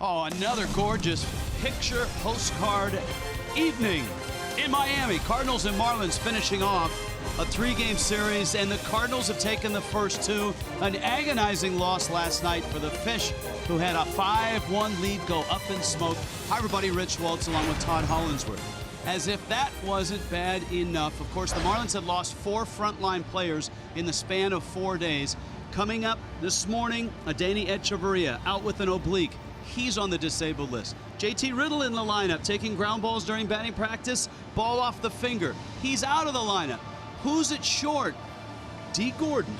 Oh, another gorgeous picture postcard evening in Miami. Cardinals and Marlins finishing off a 3-game series, and the Cardinals have taken the first two. An agonizing loss last night for the Fish, who had a 5-1 lead go up in smoke. Hi, everybody. Rich Waltz along with Todd Hollinsworth. As if that wasn't bad enough, of course, the Marlins had lost 4 frontline players in the span of 4 days. Coming up this morning, Adeiny Echeverria out with an oblique. He's on the disabled list. JT Riddle in the lineup, taking ground balls during batting practice. Ball off the finger. He's out of the lineup. Who's at short? D. Gordon.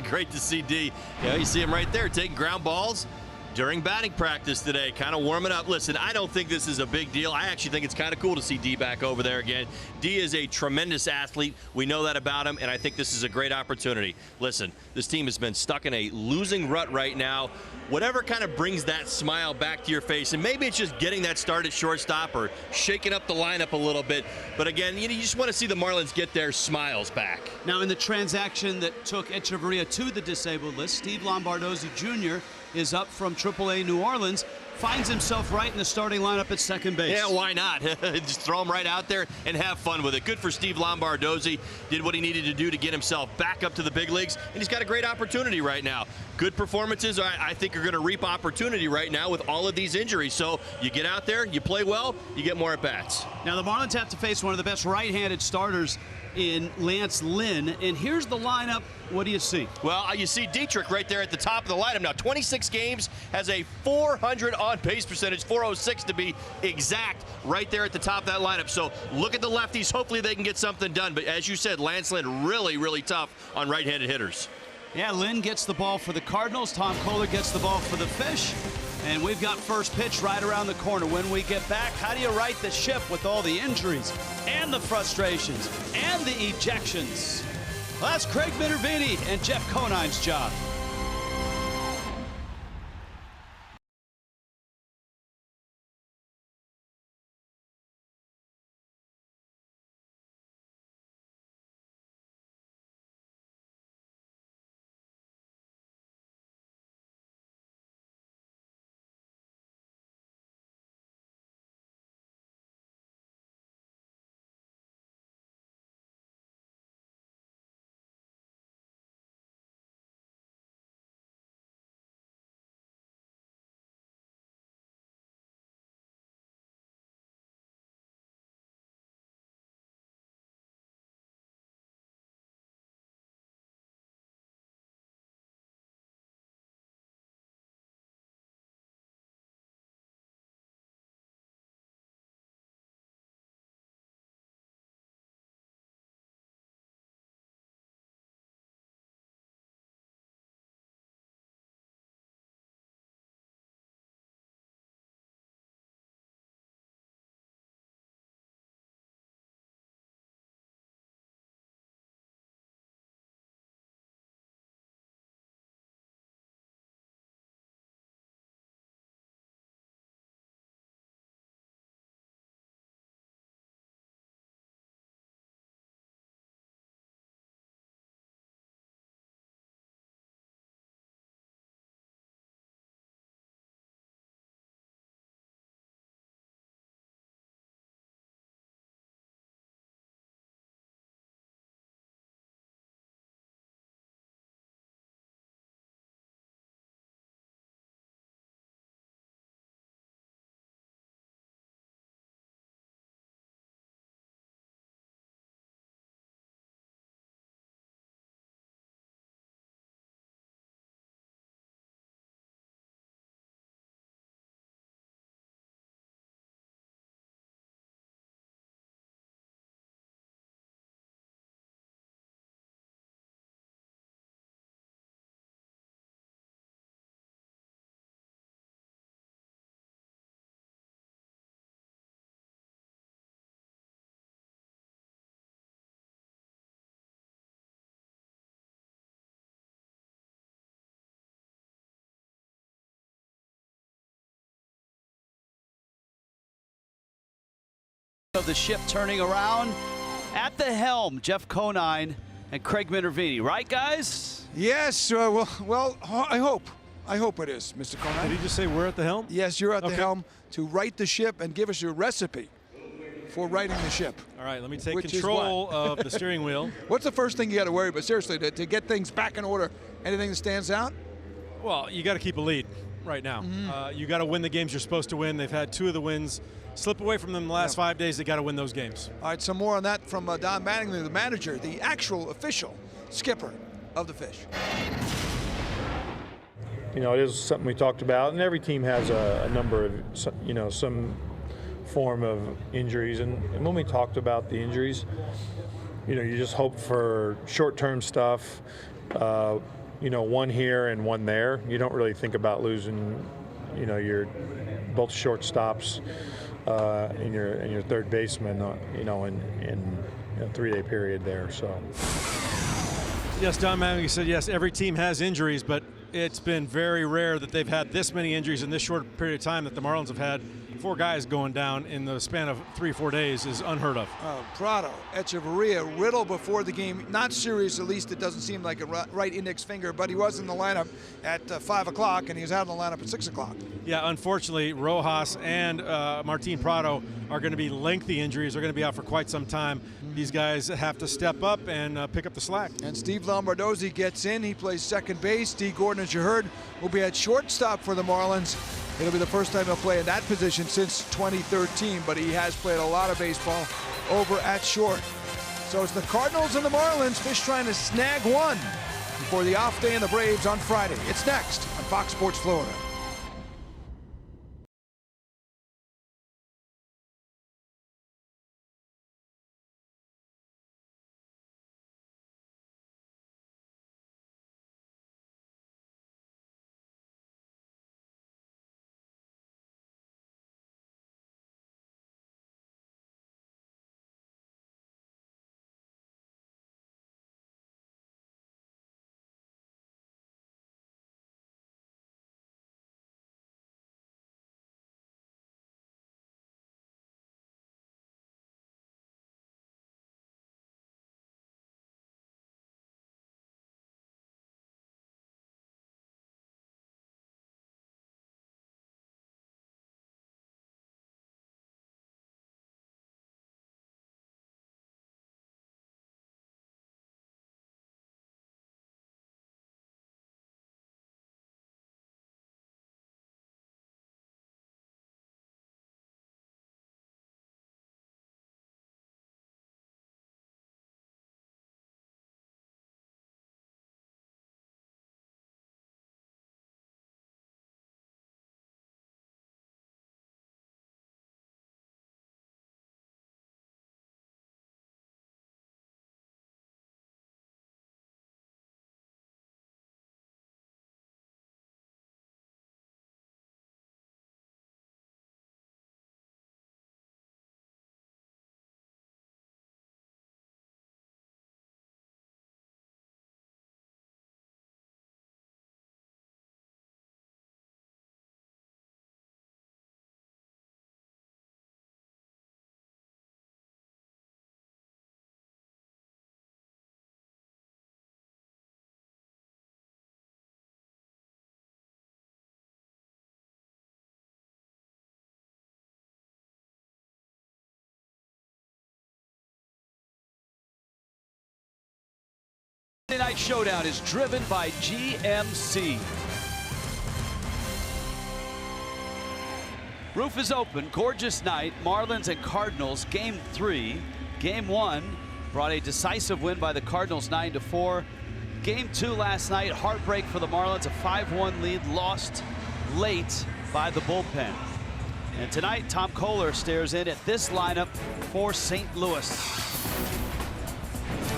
Great to see D. Yeah, you see him right there taking ground balls during batting practice today, kind of warming up. Listen, I don't think this is a big deal. I actually think it's kind of cool to see D back over there again. D is a tremendous athlete. We know that about him, and I think this is a great opportunity. Listen, this team has been stuck in a losing rut right now. Whatever kind of brings that smile back to your face, and maybe it's just getting that start at shortstop or shaking up the lineup a little bit. But again, you just want to see the Marlins get their smiles back. Now, in the transaction that took Echeverria to the disabled list, Steve Lombardozzi Jr. is up from AAA New Orleans, finds himself right in the starting lineup at second base. Yeah, why not? Just throw him right out there and have fun with it. Good for Steve Lombardozzi. Did what he needed to do to get himself back up to the big leagues, and he's got a great opportunity right now. Good performances, I think, are going to reap opportunity right now with all of these injuries. So you get out there, you play well, you get more at-bats. Now the Marlins have to face one of the best right-handed starters in Lance Lynn, and here's the lineup. What do you see? Well, you see Dietrich right there at the top of the lineup. Now, 26 games, has a 400 on-base percentage, 406 to be exact, right there at the top of that lineup. So look at the lefties. Hopefully they can get something done. But as you said, Lance Lynn really, really tough on right-handed hitters. Yeah, Lynn gets the ball for the Cardinals. Tom Kohler gets the ball for the Fish. And we've got first pitch right around the corner. When we get back, how do you right the ship with all the injuries and the frustrations and the ejections? Well, that's Craig Minervini and Jeff Conine's job. Of the ship turning around at the helm, Jeff Conine and Craig Minervini, right, guys? Yes, well, I hope. I hope it is, Mr. Conrad. Did he just say we're at the helm? Yes, you're at the helm to right the ship and give us your recipe for righting the ship. All right, let me take Which control of the steering wheel. What's the first thing you got to worry about, seriously, to get things back in order? Anything that stands out? Well, you got to keep a lead right now. You got to win the games you're supposed to win. They've had 2 of the wins slip away from them the last 5 days. They got to win those games. All right, some more on that from Don Mattingly, the manager, the actual official skipper of the Fish. You know, it is something we talked about, and every team has a number of, you know, some form of injuries. And when we talked about the injuries, you know, you just hope for short-term stuff, you know, one here and one there. You don't really think about losing, you know, your both shortstops and your third baseman, you know, in a 3-day period there. So. Yes, Don Mattingly said yes, every team has injuries, but it's been very rare that they've had this many injuries in this short period of time that the Marlins have had. 4 guys going down in the span of 3 or 4 days is unheard of. Prado, Echeverria, Riddle before the game. Not serious, at least it doesn't seem like a right index finger, but he was in the lineup at 5 o'clock, and he was out in the lineup at 6 o'clock. Yeah, unfortunately, Rojas and Martin Prado are going to be lengthy injuries. They're going to be out for quite some time. These guys have to step up and pick up the slack. And Steve Lombardozzi gets in. He plays second base. Dee Gordon, as you heard, will be at shortstop for the Marlins. It'll be the first time he'll play in that position since 2013, but he has played a lot of baseball over at short. So it's the Cardinals and the Marlins, Fish trying to snag one before the off day in the Braves on Friday. It's next on Fox Sports Florida. Monday Night Showdown is driven by GMC. Roof is open. Gorgeous night. Marlins and Cardinals. Game 3. Game 1 brought a decisive win by the Cardinals, 9-4. Game 2 last night. Heartbreak for the Marlins. A 5-1 lead lost late by the bullpen. And tonight, Tom Kohler stares in at this lineup for St. Louis.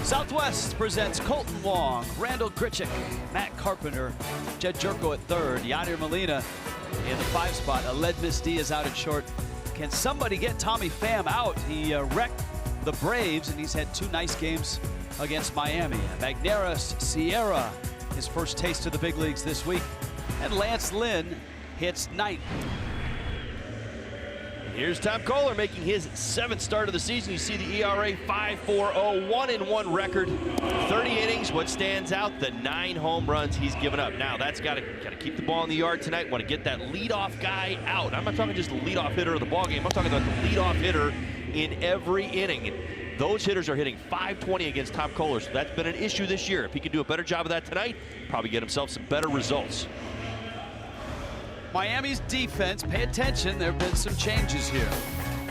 Southwest presents Colton Wong, Randall Grichuk, Matt Carpenter, Jed Jerko at third, Yadier Molina in the 5 spot. Aledmys Diaz out at short. Can somebody get Tommy Pham out? He wrecked the Braves, and he's had 2 nice games against Miami. Magneuris Sierra, his first taste of the big leagues this week. And Lance Lynn hits 9th. Here's Tom Kohler making his 7th start of the season. You see the ERA 5.40, 1-1 record, 30 innings. What stands out? The 9 home runs he's given up. Now that's got to keep the ball in the yard tonight. Want to get that leadoff guy out. I'm not talking just the leadoff hitter of the ball game. I'm talking about the leadoff hitter in every inning. Those hitters are hitting .520 against Tom Kohler, so that's been an issue this year. If he can do a better job of that tonight, probably get himself some better results. Miami's defense, pay attention. There have been some changes here.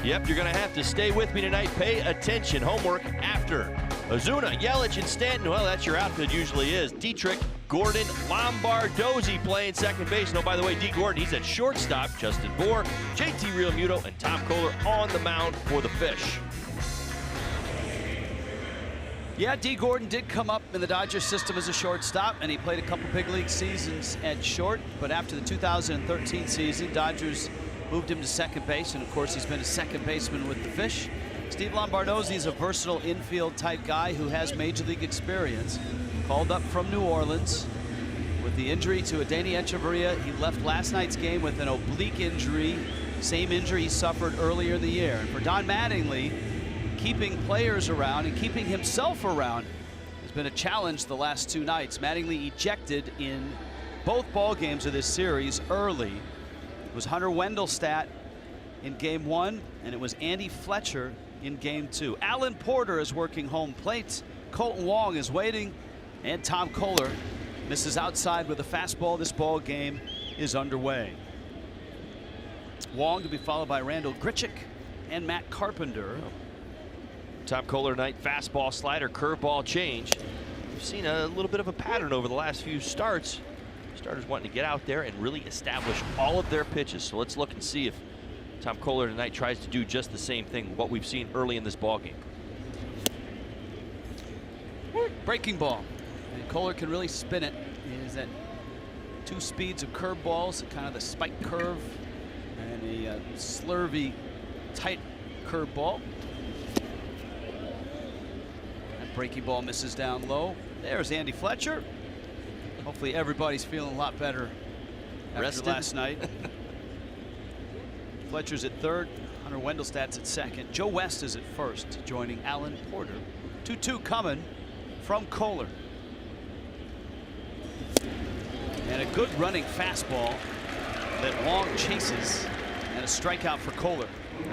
Yep, you're going to have to stay with me tonight. Pay attention. Homework after. Ozuna, Yelich, and Stanton. Well, that's your outfit usually is. Dietrich, Gordon, Lombardozzi playing second base. No, by the way, D. Gordon, he's at shortstop. Justin Bour, JT Realmuto, and Tom Kohler on the mound for the Fish. Yeah, D. Gordon did come up in the Dodgers system as a shortstop, and he played a couple big league seasons at short. But after the 2013 season, Dodgers moved him to second base, and of course he's been a second baseman with the Fish. Steve Lombardozzi is a versatile infield type guy who has major league experience. Called up from New Orleans with the injury to Adeiny Echeverria. He left last night's game with an oblique injury, same injury he suffered earlier in the year. And for Don Mattingly, keeping players around and keeping himself around has been a challenge the last 2 nights. Mattingly ejected in both ball games of this series early. It was Hunter Wendelstedt in game 1, and it was Andy Fletcher in game 2. Alan Porter is working home plate. Colton Wong is waiting, and Tom Kohler misses outside with a fastball. This ball game is underway. Wong to be followed by Randall Grichuk and Matt Carpenter. Tom Kohler tonight, fastball, slider, curveball change. We've seen a little bit of a pattern over the last few starts. Starters wanting to get out there and really establish all of their pitches. So let's look and see if Tom Kohler tonight tries to do just the same thing, what we've seen early in this ball game. Breaking ball. And Kohler can really spin it. Is at 2 speeds of curveballs, kind of the spike curve and a slurvy tight curveball. That breaking ball misses down low. There's Andy Fletcher. Hopefully everybody's feeling a lot better after last night. Fletcher's at third. Hunter Wendelstedt's at second. Joe West is at first, joining Alan Porter. 2-2 coming from Kohler. And a good running fastball that Wong chases, and a strikeout for Kohler.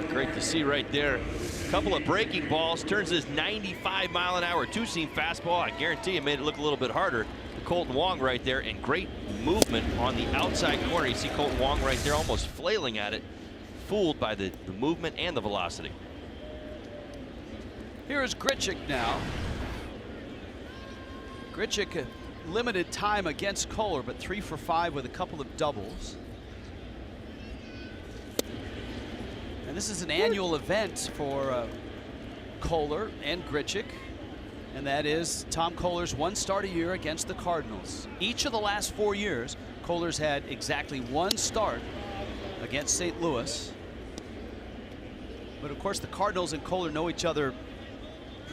Great to see right there. A couple of breaking balls, turns this 95-mile-an-hour two-seam fastball. I guarantee it made it look a little bit harder. Colton Wong right there, and great movement on the outside corner. You see Colton Wong right there almost flailing at it, fooled by the movement and the velocity. Here is Grichuk now. Grichuk, limited time against Kohler, but 3 for 5 with a couple of doubles. And this is an annual event for Kohler and Grichuk. And that is Tom Kohler's 1 start a year against the Cardinals. Each of the last 4 years, Kohler's had exactly 1 start against St. Louis. But of course, the Cardinals and Kohler know each other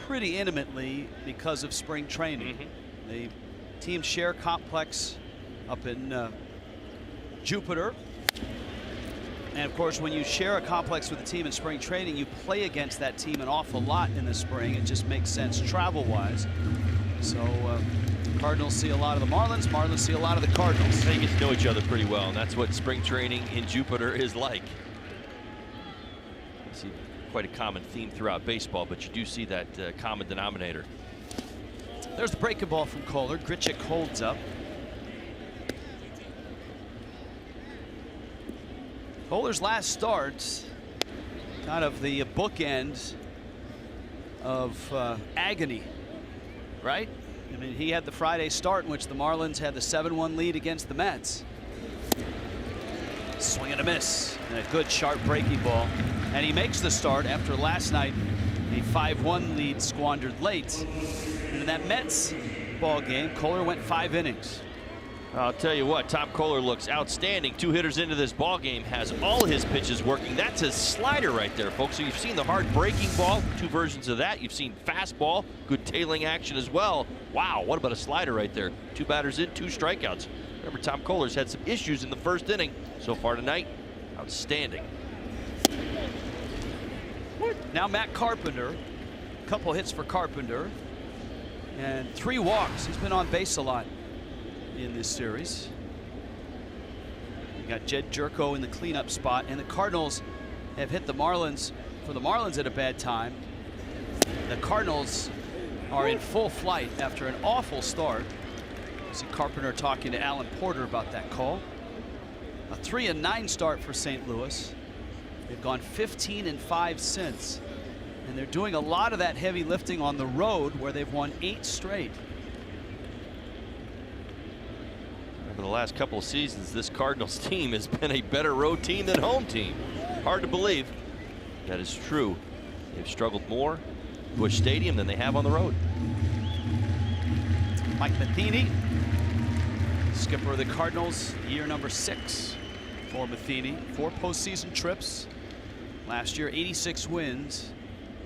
pretty intimately because of spring training. The teams share complex up in Jupiter. And of course, when you share a complex with a team in spring training, you play against that team an awful lot in the spring. It just makes sense travel-wise. So Cardinals see a lot of the Marlins. Marlins see a lot of the Cardinals. They get to know each other pretty well, and that's what spring training in Jupiter is like. You see quite a common theme throughout baseball, but you do see that common denominator. There's the breaking ball from Kohler. Grichuk holds up. Kohler's last start, kind of the bookend of agony, right? I mean, he had the Friday start in which the Marlins had the 7-1 lead against the Mets. Swing and a miss, and a good sharp breaking ball. And he makes the start after last night, a 5-1 lead squandered late. And in that Mets ball game, Kohler went 5 innings. I'll tell you what, Tom Kohler looks outstanding. 2 hitters into this ball game, has all his pitches working. That's his slider right there, folks. So you've seen the hard breaking ball, 2 versions of that. You've seen fastball, good tailing action as well. Wow, what about a slider right there? 2 batters in, 2 strikeouts. Remember, Tom Kohler's had some issues in the first inning. So far tonight, outstanding. Now Matt Carpenter, a couple hits for Carpenter, and 3 walks. He's been on base a lot in this series. You got Jed Jerko in the cleanup spot, and the Cardinals have hit the Marlins at a bad time. The Cardinals are in full flight after an awful start. See Carpenter talking to Alan Porter about that call. A 3-9 start for St. Louis. They've gone 15-5 since, and they're doing a lot of that heavy lifting on the road, where they've won 8 straight. Over the last couple of seasons, this Cardinals team has been a better road team than home team. Hard to believe that is true. They've struggled more at Busch Stadium than they have on the road. Mike Matheny, skipper of the Cardinals, year number 6 for Matheny. 4 postseason trips. Last year, 86 wins,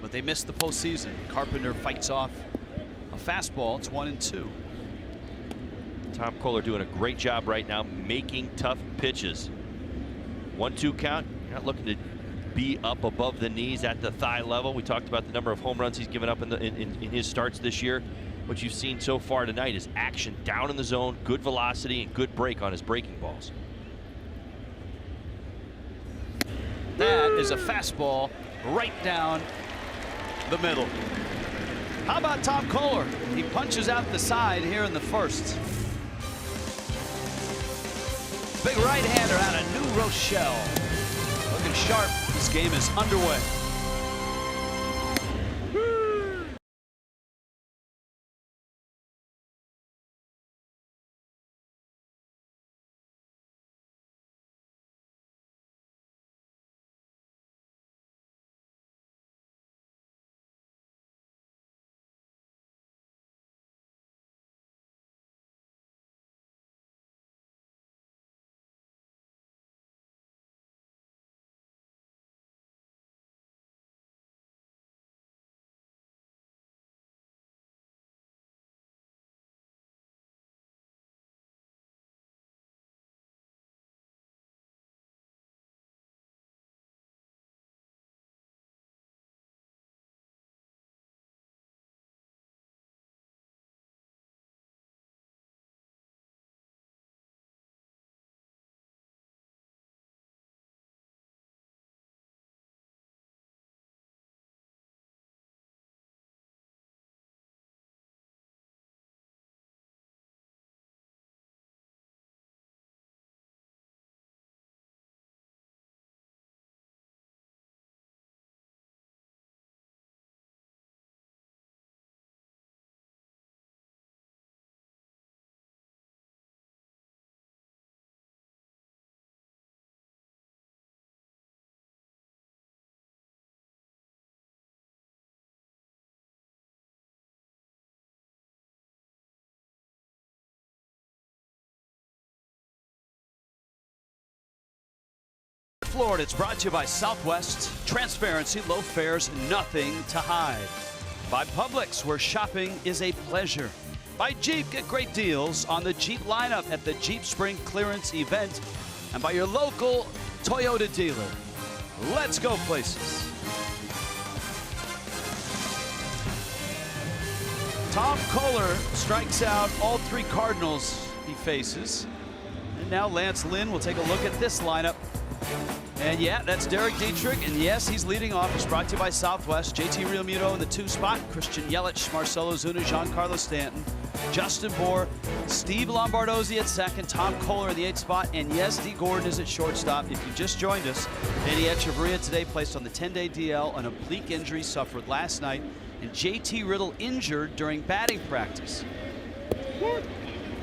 but they missed the postseason. Carpenter fights off a fastball. It's 1-2. Tom Kohler doing a great job right now making tough pitches. 1-2 count. You're not looking to be up above the knees at the thigh level. We talked about the number of home runs he's given up in his starts this year. What you've seen so far tonight is action down in the zone, good velocity, and good break on his breaking balls. That is a fastball right down the middle. How about Tom Kohler? He punches out the side here in the first. Big right-hander out of New Rochelle. Looking sharp. This game is underway. Florida, it's brought to you by Southwest. Transparency, low fares, nothing to hide. By Publix, where shopping is a pleasure. By Jeep, get great deals on the Jeep lineup at the Jeep Spring Clearance event. And by your local Toyota dealer. Let's go places. Tom Kohler strikes out all 3 Cardinals he faces. And now Lance Lynn will take a look at this lineup. And yeah, that's Derek Dietrich, and yes, he's leading off. It's brought to you by Southwest. JT Realmuto in the 2 spot. Christian Yelich, Marcelo Zuna, Giancarlo Stanton, Justin Bour, Steve Lombardozzi at second, Tom Kohler in the 8 spot, and yes, Dee Gordon is at shortstop. If you just joined us, Danny Echeverria today placed on the 10-day DL, an oblique injury suffered last night, and JT Riddle injured during batting practice.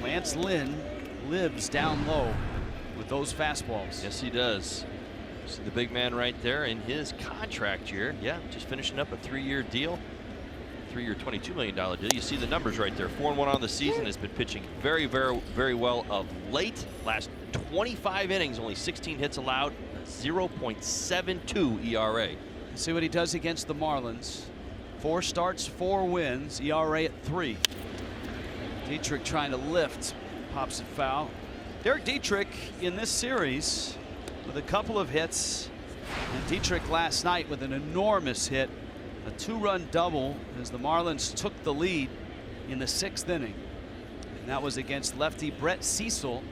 Lance Lynn lives down low with those fastballs. Yes, he does. See the big man right there in his contract year. Yeah, just finishing up a 3-year deal. 3-year, $22 million deal. You see the numbers right there. 4-1 on the season. Has been pitching very, very, very well of late. Last 25 innings, only 16 hits allowed, 0.72 ERA. See what he does against the Marlins. 4 starts, 4 wins, ERA at 3. Dietrich trying to lift, pops it foul. Derek Dietrich in this series with a couple of hits, And Dietrich last night with an enormous hit, a 2-run double as the Marlins took the lead in the 6th inning. And that was against lefty Brett Cecil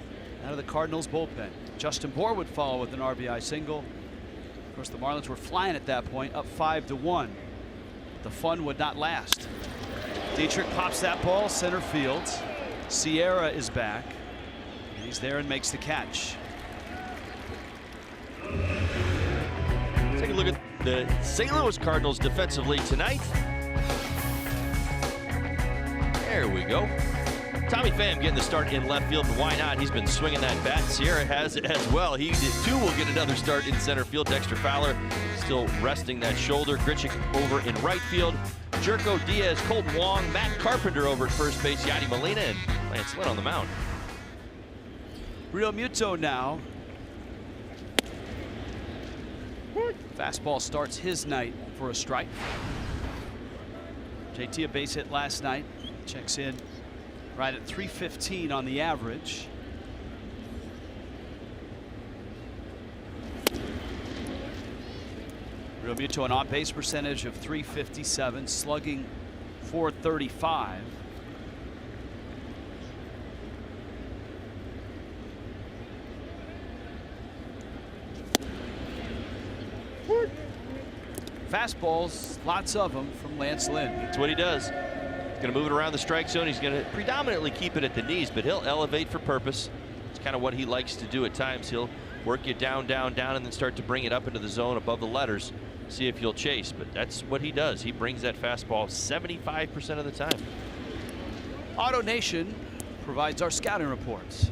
out of the Cardinals bullpen. Justin Bohr would follow with an RBI single. Of course, the Marlins were flying at that point, up 5-1. The fun would not last. Dietrich pops that ball center field. Sierra is back. And he's there and makes the catch. Take a look at the St. Louis Cardinals defensively tonight. There we go. Tommy Pham getting the start in left field, and why not? He's been swinging that bat. Sierra has it as well. He too will get another start in center field. Dexter Fowler still resting that shoulder. Grichuk over in right field. Jerko Diaz, Colton Wong, Matt Carpenter over at first base. Yadi Molina and Lance Lynn on the mound. Real Muto now. Fastball starts his night for a strike. JT a base hit last night. Checks in right at 315 on the average. Real Muto an on-base percentage of 357, slugging 435. Fastballs, lots of them from Lance Lynn. That's what he does. He's going to move it around the strike zone. He's going to predominantly keep it at the knees, but he'll elevate for purpose. It's kind of what he likes to do at times. He'll work you down, down, down, and then start to bring it up into the zone above the letters. See if you'll chase, but that's what he does. He brings that fastball 75% of the time. Auto Nation provides our scouting reports.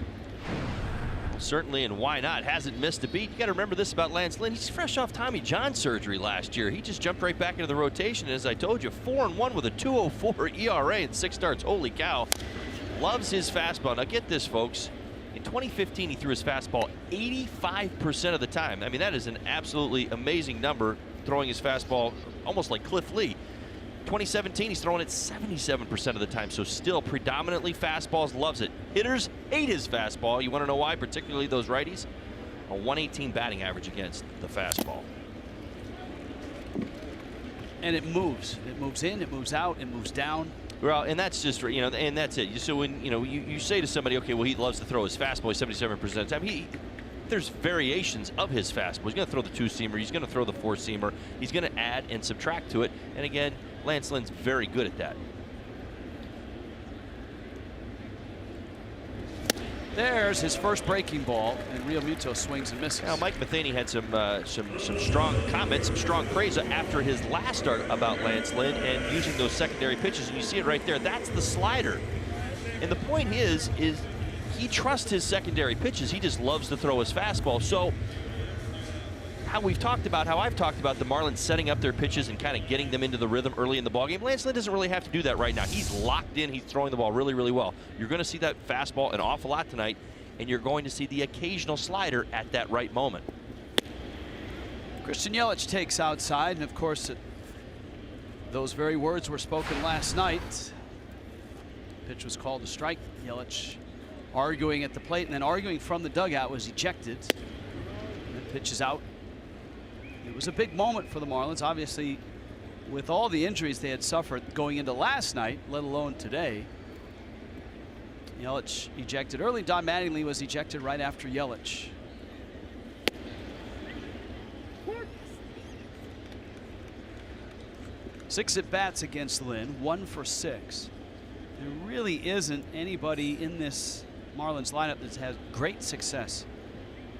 Certainly, and why not? Hasn't missed a beat. You got to remember this about Lance Lynn. He's fresh off Tommy John surgery last year. He just jumped right back into the rotation. And as I told you, 4-1 with a 2.04 ERA and 6 starts. Holy cow. Loves his fastball. Now get this, folks. In 2015, he threw his fastball 85% of the time. I mean, that is an absolutely amazing number, throwing his fastball almost like Cliff Lee. 2017, he's throwing it 77% of the time, so still predominantly fastballs, loves it. Hitters hate his fastball. You want to know why? Particularly those righties. A 118 batting average against the fastball. And it moves. It moves in, it moves out, it moves down. Well, and that's just, you know, and that's it. So when, you know, you say to somebody, okay, well, he loves to throw his fastball 77% of the time. There's variations of his fastball. He's going to throw the 2-seamer. He's going to throw the 4-seamer. He's going to add and subtract to it. And again, Lance Lynn's very good at that. There's his first breaking ball, and Real Muto swings and misses. Now, Mike Matheny had some strong comments, some strong praise after his last start about Lance Lynn and using those secondary pitches. And you see it right there. That's the slider. And the point is he trusts his secondary pitches. He just loves to throw his fastball. So how I've talked about the Marlins setting up their pitches and kind of getting them into the rhythm early in the ballgame. Lance Lynn doesn't really have to do that right now. He's locked in. He's throwing the ball really, really well. You're going to see that fastball an awful lot tonight, and you're going to see the occasional slider at that right moment. Christian Yelich takes outside, and of course, those very words were spoken last night. Pitch was called a strike. Yelich arguing at the plate, and then arguing from the dugout, was ejected. And the pitch is out. It was a big moment for the Marlins, obviously, with all the injuries they had suffered going into last night, let alone today. Yelich ejected early. Don Mattingly was ejected right after Yelich. Six at-bats against Lynn, 1 for 6. There really isn't anybody in this Marlins lineup that's had great success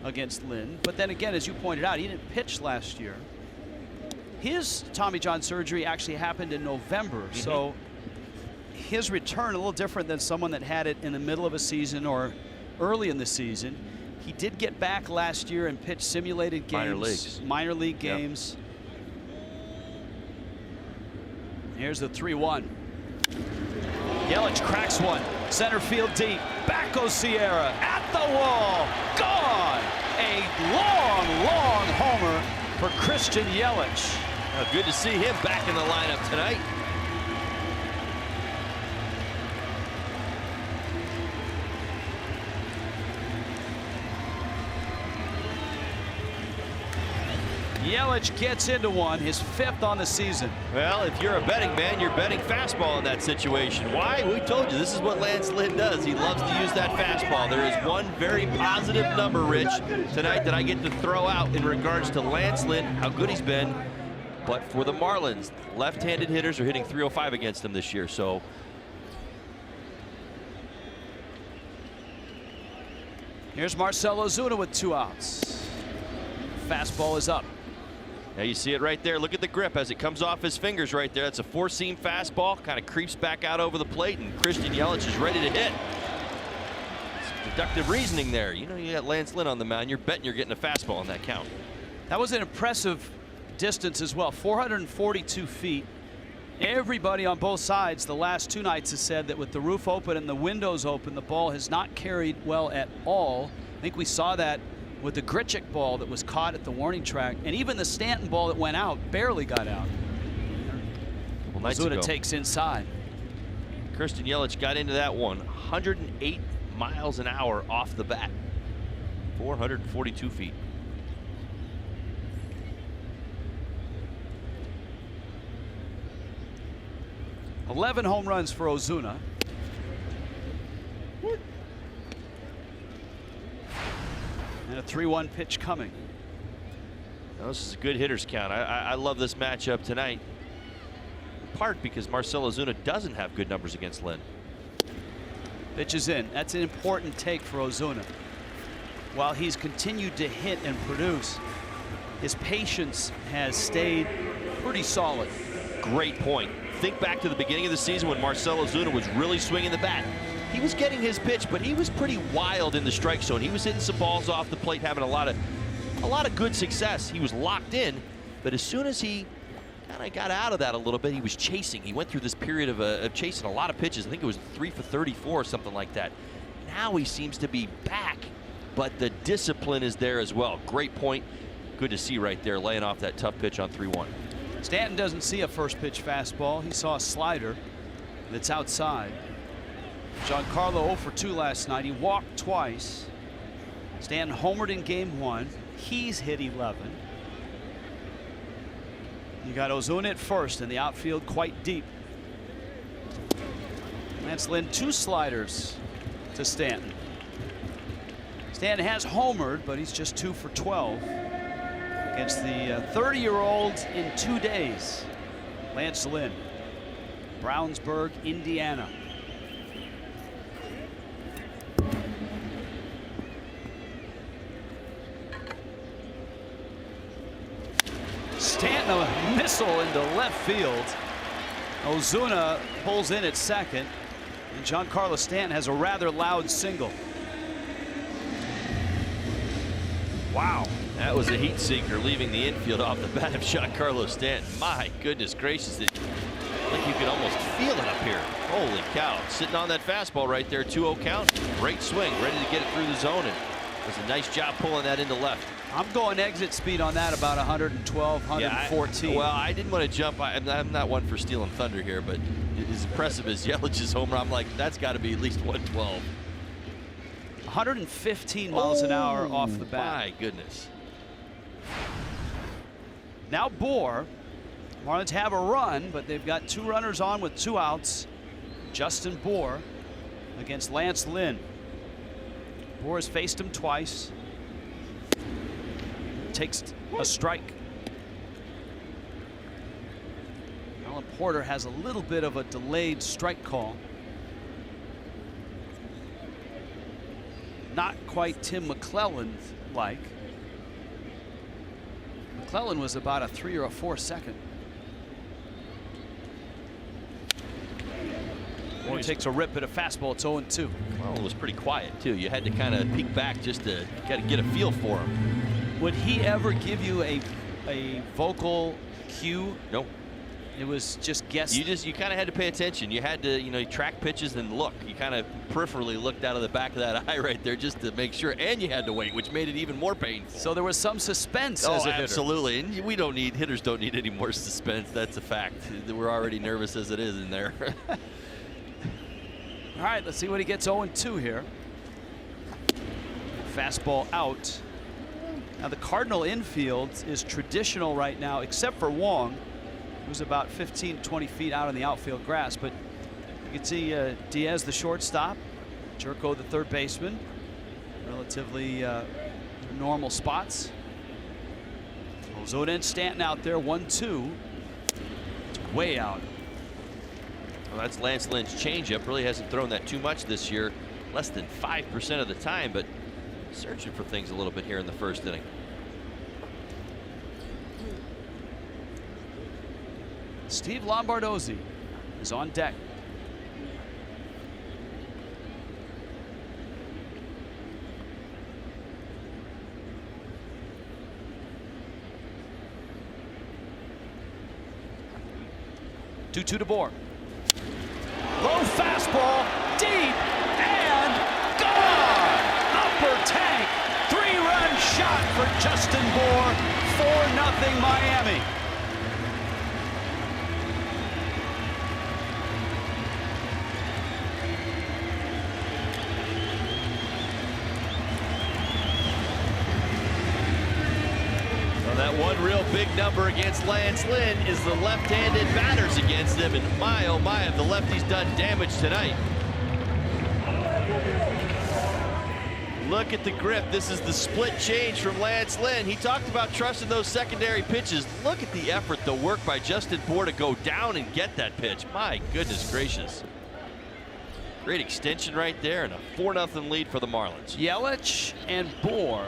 against Lynn. But then again, as you pointed out, he didn't pitch last year. His Tommy John surgery actually happened in November, so his return a little different than someone that had it in the middle of a season or early in the season. He did get back last year and pitch simulated games, minor league games. Here's the 3-1. Yelich cracks one, center field deep. Back goes Sierra at the wall, gone. A long, long homer for Christian Yelich. Good to see him back in the lineup tonight. Yelich gets into one, his 5th on the season. Well, if you're a betting man, you're betting fastball in that situation. Why? We told you this is what Lance Lynn does. He loves to use that fastball. There is one very positive number, Rich, tonight that I get to throw out in regards to Lance Lynn, how good he's been. But for the Marlins, left-handed hitters are hitting .305 against them this year. So here's Marcell Ozuna with 2 outs. Fastball is up. now you see it right there. Look at the grip as it comes off his fingers right there. That's a 4-seam fastball. Kind of creeps back out over the plate, and Christian Yelich is ready to hit. Some deductive reasoning there. You know, you got Lance Lynn on the mound. You're betting you're getting a fastball on that count. That was an impressive distance as well, 442 feet. Everybody on both sides the last 2 nights has said that with the roof open and the windows open, the ball has not carried well at all. I think we saw that with the Grichuk ball that was caught at the warning track, and even the Stanton ball that went out barely got out. Ozuna takes inside. Christian Yelich got into that one 108 miles an hour off the bat. 442 feet. $11 home runs for Ozuna. And a 3-1 pitch coming. Now, this is a good hitters count. I love this matchup tonight. In part because Marcell Ozuna doesn't have good numbers against Lynn. Pitch is in. That's an important take for Ozuna. While he's continued to hit and produce, his patience has stayed pretty solid. Great point. Think back to the beginning of the season when Marcell Ozuna was really swinging the bat. He was getting his pitch, but he was pretty wild in the strike zone. He was hitting some balls off the plate, having a lot of good success. He was locked in, but as soon as he kind of got out of that a little bit, he was chasing. He went through this period of chasing a lot of pitches. I think it was 3 for 34 or something like that. Now he seems to be back, but the discipline is there as well. Great point. Good to see right there, laying off that tough pitch on 3-1. Stanton doesn't see a first pitch fastball. He saw a slider that's outside. Giancarlo 0 for 2 last night. He walked twice. Stanton homered in game 1. He's hit 11. You got Ozuna at first, and the outfield quite deep. Lance Lynn 2 sliders to Stanton. Stanton has homered, but he's just 2 for 12 against the 30-year-old in 2 days. Lance Lynn, Brownsburg, Indiana. Stanton, a missile into left field. Ozuna pulls in at second, and Giancarlo Stanton has a rather loud single. Wow. That was a heat seeker leaving the infield off the bat of Giancarlo Stanton. My goodness gracious. I think you could almost feel it up here. Holy cow. Sitting on that fastball right there, 2-0 count. Great swing, ready to get it through the zone, and it was a nice job pulling that into left. I'm going exit speed on that about 112, 114. Well, I didn't want to jump. I'm not one for stealing thunder here, but as impressive as Yelich's homer, I'm like, that's got to be at least 112. 115 miles an hour off the bat. My goodness. Now Bohr. Marlins have a run, but they've got 2 runners on with 2 outs. Justin Bohr against Lance Lynn. Bohr has faced him twice. Takes a strike. Alan Porter has a little bit of a delayed strike call. Not quite Tim McClellan-like. McClellan was about a 3 or a 4 second. Bohr takes a rip at a fastball. It's 0-2. Well, it was pretty quiet too. You had to kind of peek back just to get a feel for him. Would he ever give you a vocal cue? Nope. It was just guess. You kind of had to pay attention. You had to track pitches and look. You kind of peripherally looked out of the back of that eye right there just to make sure, and you had to wait, which made it even more painful. So there was some suspense. Oh, as a hitter. absolutely. And hitters don't need any more suspense. That's a fact. We're already nervous as it is in there. All right, let's see what he gets. 0-2 here. Fastball out. Now the Cardinal infield is traditional right now, except for Wong, who's about 15-20 feet out on the outfield grass. But you can see Diaz, the shortstop, Jerko, the third baseman, relatively normal spots. Ozuna and Stanton out there, 1-2. It's way out. Well, that's Lance Lynn's changeup. Really hasn't thrown that too much this year, less than 5% of the time, but searching for things a little bit here in the first inning. Steve Lombardozzi is on deck. Two to Bour. Low fastball, deep, and gone! Upper tank, 3-run shot for Justin Bour, 4-0 Miami. That one real big number against Lance Lynn is the left-handed batters against him, and my oh my, have the lefties done damage tonight. Look at the grip. This is the split change from Lance Lynn. He talked about trusting those secondary pitches. Look at the effort, the work by Justin Bour to go down and get that pitch. My goodness gracious. Great extension right there, and a 4-0 lead for the Marlins. Yelich and Bour.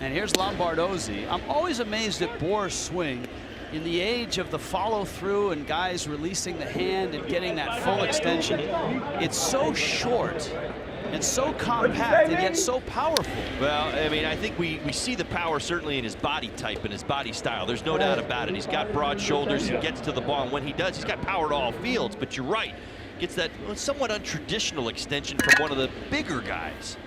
And here's Lombardozzi. I'm always amazed at Bour's swing in the age of the follow through and guys releasing the hand and getting that full extension. It's so short and so compact and yet so powerful. Well, I mean, I think we see the power certainly in his body type and his body style. There's no doubt about it. He's got broad shoulders. He gets to the ball, and when he does, he's got power to all fields. But you're right. Gets that somewhat untraditional extension from one of the bigger guys.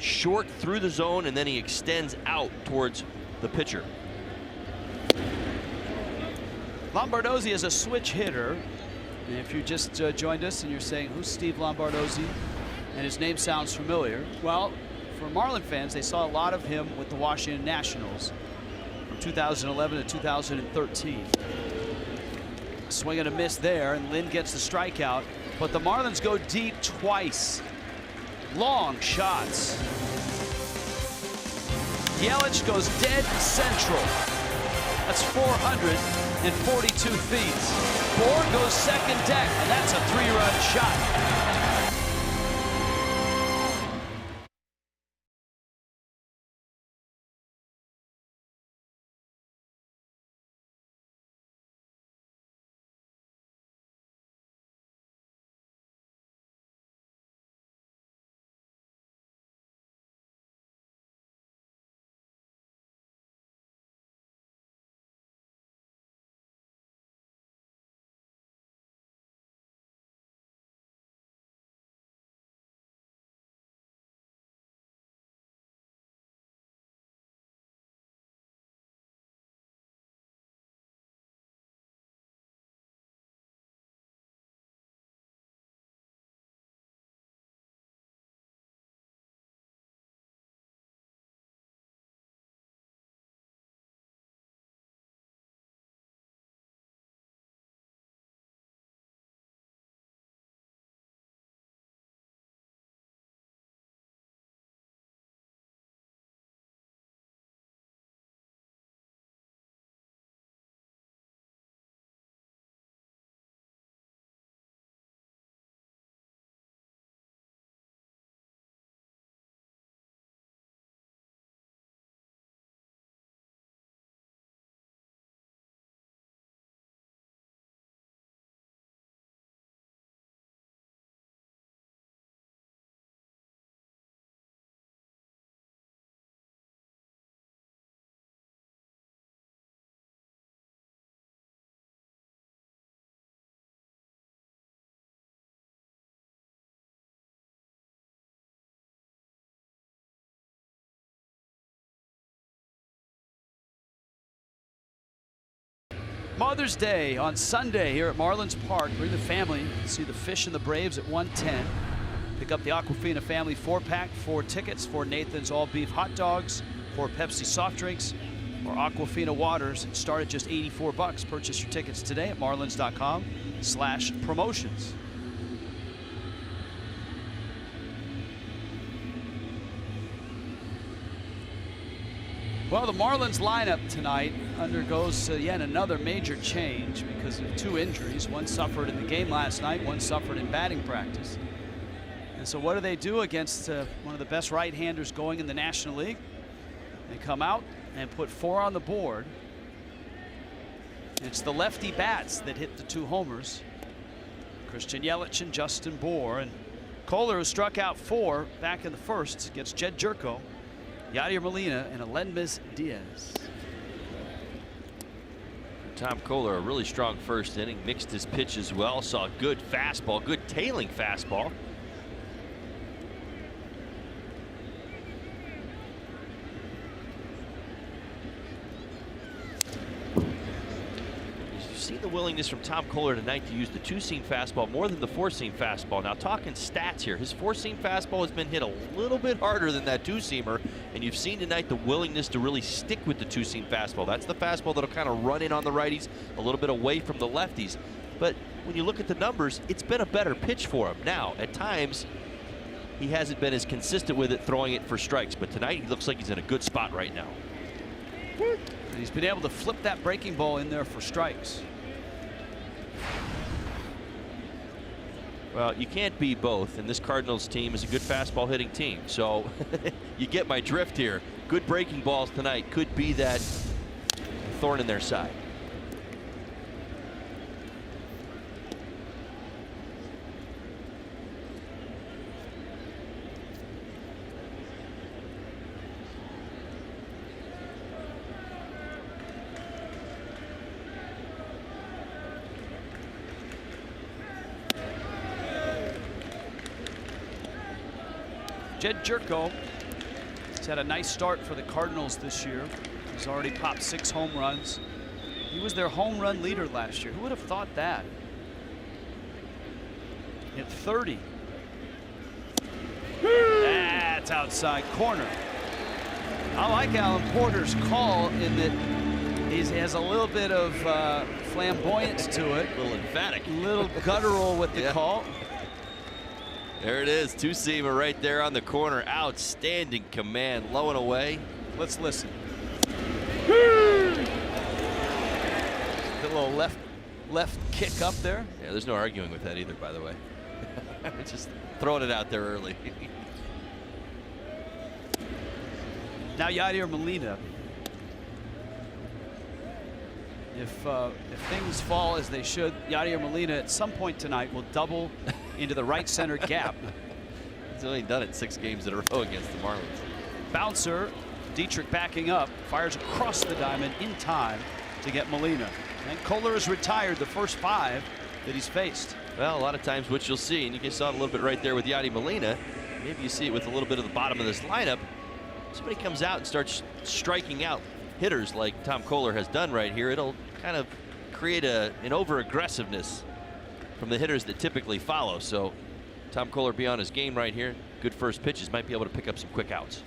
Short through the zone, and then he extends out towards the pitcher. Lombardozzi is a switch hitter. And if you just joined us and you're saying, who's Steve Lombardozzi? And his name sounds familiar. Well, for Marlin fans, they saw a lot of him with the Washington Nationals from 2011 to 2013. Swing and a miss there, and Lynn gets the strikeout. But the Marlins go deep twice. Long shots. Yelich goes dead central. That's 442 feet. Bour goes second deck, and that's a 3-run shot. Mother's Day on Sunday here at Marlins Park. Bring the family to see the Fish and the Braves at 1:10. Pick up the Aquafina Family 4-pack, 4 tickets, 4 Nathan's all-beef hot dogs, for Pepsi soft drinks or Aquafina waters start at just $84. Purchase your tickets today at marlins.com/promotions. Well, the Marlins lineup tonight undergoes yet another major change because of two injuries. One suffered in the game last night, one suffered in batting practice. And so what do they do against one of the best right-handers going in the National League? They come out and put 4 on the board. It's the lefty bats that hit the 2 homers. Christian Yelich and Justin Bour. And Kohler, who struck out 4 back in the first, gets Jed Jerko, Yadier Molina, and Aledmys Diaz. Tom Kohler, a really strong first inning, mixed his pitch as well, saw a good fastball, good tailing fastball. See the willingness from Tom Kohler tonight to use the 2-seam fastball more than the 4-seam fastball. Now, talking stats here, his 4-seam fastball has been hit a little bit harder than that 2-seamer, and you've seen tonight the willingness to really stick with the 2-seam fastball. That's the fastball that'll kind of run in on the righties, a little bit away from the lefties. But when you look at the numbers, it's been a better pitch for him. Now, at times, he hasn't been as consistent with it, throwing it for strikes, but tonight he looks like he's in a good spot right now. And he's been able to flip that breaking ball in there for strikes. Well, you can't be both, and this Cardinals team is a good fastball hitting team. So you get my drift here. Good breaking balls tonight could be that thorn in their side. Jed Jerko has had a nice start for the Cardinals this year. He's already popped 6 home runs. He was their home run leader last year. Who would have thought that? Hit 30. That's outside corner. I like Alan Porter's call in that he has a little bit of flamboyance to it. A little emphatic. A little guttural with the call. There it is, 2-seamer right there on the corner. Outstanding command, low and away. Let's listen. The little left kick up there. Yeah, there's no arguing with that either, by the way. Just throwing it out there early. Now Yadier Molina. If things fall as they should, Yadier Molina at some point tonight will double into the right center gap. He's only done it 6 games in a row against the Marlins. Bouncer, Dietrich backing up, fires across the diamond in time to get Molina. And Kohler has retired the first 5 that he's faced. Well, a lot of times what you'll see, and you saw it a little bit right there with Yadier Molina, maybe you see it with a little bit of the bottom of this lineup, somebody comes out and starts striking out hitters like Tom Kohler has done right here, it'll kind of create an over-aggressiveness from the hitters that typically follow. So Tom Kohler be on his game right here. Good first pitches, might be able to pick up some quick outs.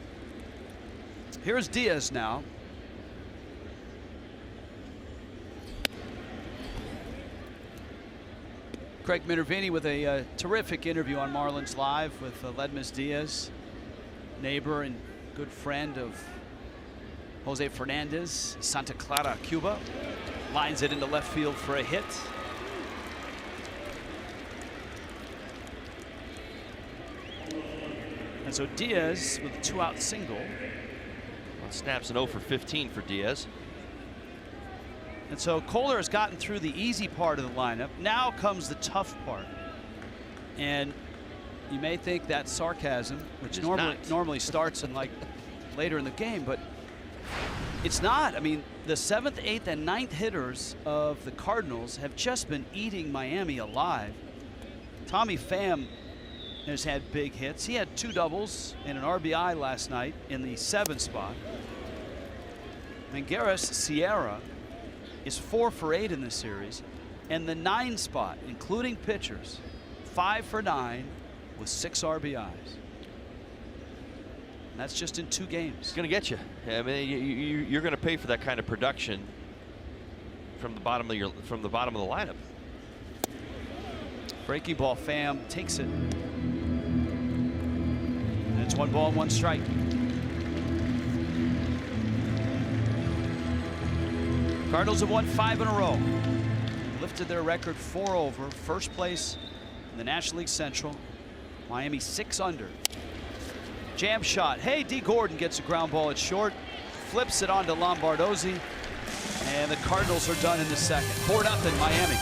Here's Diaz now. Craig Minervini with a terrific interview on Marlins Live with Aledmys Diaz, neighbor and good friend of Jose Fernandez, Santa Clara, Cuba. Lines it into left field for a hit. And so Diaz with a 2-out single. Well, snaps an 0 for 15 for Diaz. And so Kohler has gotten through the easy part of the lineup. Now comes the tough part. And you may think that's sarcasm, which normally starts in like later in the game, but it's not. I mean, the 7th, 8th, and 9th hitters of the Cardinals have just been eating Miami alive. Tommy Pham has had big hits. He had 2 doubles and an RBI last night in the 7th spot. Mengeras Sierra is 4 for 8 in this series, and the 9 spot, including pitchers, 5 for 9 with 6 RBIs. And that's just in 2 games. It's going to get you. I mean, you're going to pay for that kind of production from the bottom of the lineup. Breaking ball, Pham takes it. And it's 1 ball and 1 strike. Cardinals have won 5 in a row. Lifted their record 4 over. First place in the National League Central. Miami 6 under. Jam shot. Hey, D. Gordon gets a ground ball at short. Flips it on to Lombardozzi. And the Cardinals are done in the second. 4-0 Miami.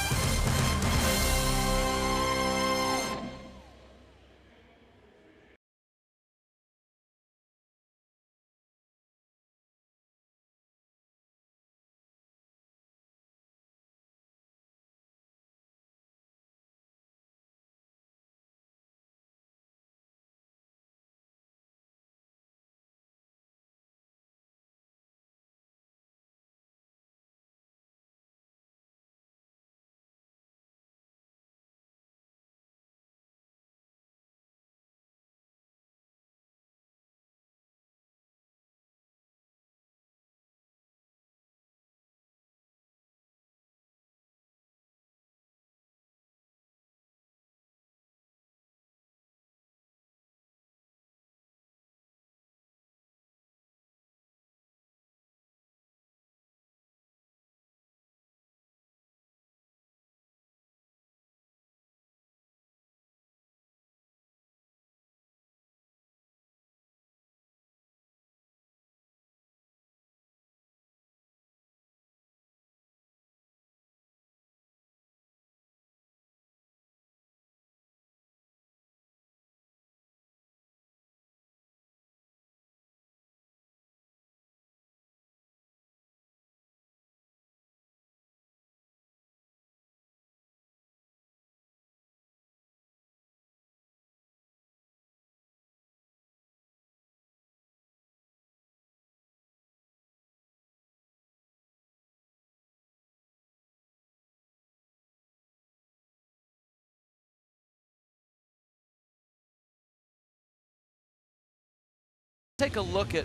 Take a look at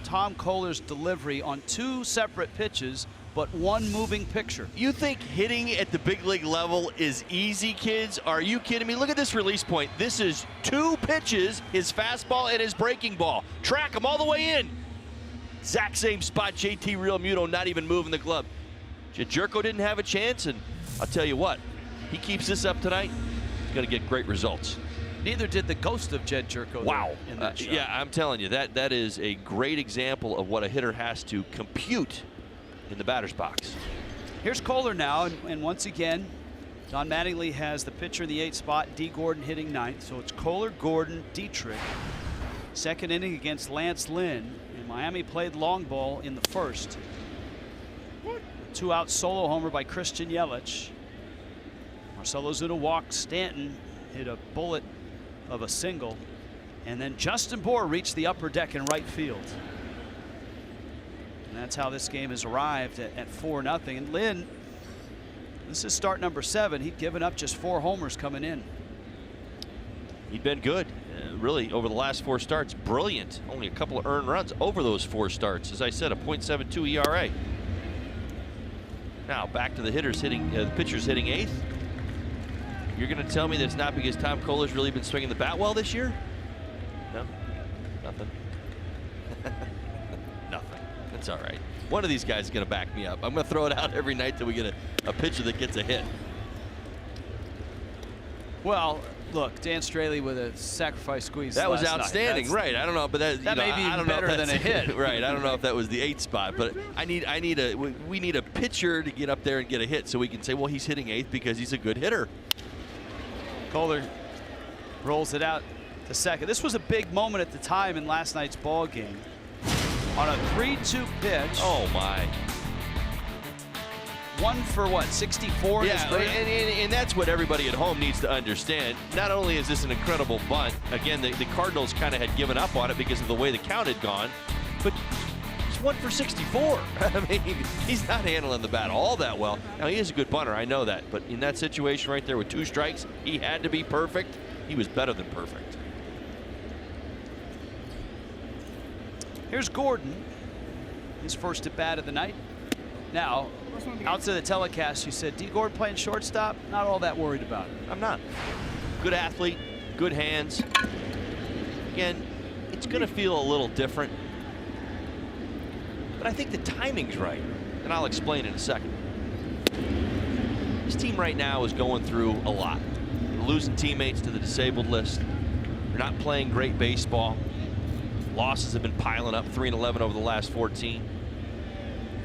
Tom Koehler's delivery on 2 separate pitches, but 1 moving picture. You think hitting at the big league level is easy, kids? Are you kidding me? Look at this release point. This is 2 pitches, his fastball and his breaking ball. Track him all the way in. Exact same spot, JT Realmuto not even moving the glove. Jerko didn't have a chance, and I'll tell you what, he keeps this up tonight, he's going to get great results. Neither did the ghost of Jed Jerko. Wow. In that shot. Yeah, I'm telling you, that is a great example of what a hitter has to compute in the batter's box. Here's Koehler now, and once again, Don Mattingly has the pitcher in the 8th spot, D. Gordon hitting 9th. So it's Koehler, Gordon, Dietrich. Second inning against Lance Lynn, and Miami played long ball in the first. 2-out solo homer by Christian Yelich. Marcell Ozuna walked. Stanton hit a bullet of a single, and then Justin Bour reached the upper deck in right field. And that's how this game has arrived at 4-0. And Lynn, this is start number 7. He'd given up just 4 homers coming in. He'd been good, really, over the last 4 starts. Brilliant. Only a couple of earned runs over those 4 starts. As I said, a .72 ERA. Now back to the hitters hitting, the pitchers hitting 8th. You're going to tell me that's not because Tom Koehler's really been swinging the bat well this year? No, nothing. Nothing. That's all right. One of these guys is going to back me up. I'm going to throw it out every night till we get a pitcher that gets a hit. Well, look, Dan Straley with a sacrifice squeeze. That was outstanding, right? I don't know, but that may be better than a hit, right? I don't know if that was the 8th spot, but we need a pitcher to get up there and get a hit so we can say, well, he's hitting 8th because he's a good hitter. Koehler rolls it out to second. This was a big moment at the time in last night's ball game. On a 3-2 pitch. Oh my! 1 for what? 64. Yeah, and that's what everybody at home needs to understand. Not only is this an incredible bunt, again, the Cardinals kind of had given up on it because of the way the count had gone, but it's 1 for 64. I mean, he's not handling the bat all that well. Now, he is a good bunter, I know that, but in that situation right there with 2 strikes, he had to be perfect. He was better than perfect. Here's Gordon, his first at bat of the night. Now, out to the telecast, you said D. Gordon playing shortstop. Not all that worried about it. I'm not. Good athlete, good hands. Again, it's going to feel a little different, but I think the timing's right, and I'll explain in a second. This team right now is going through a lot. They're losing teammates to the disabled list. They're not playing great baseball. Losses have been piling up, 3-11 over the last 14.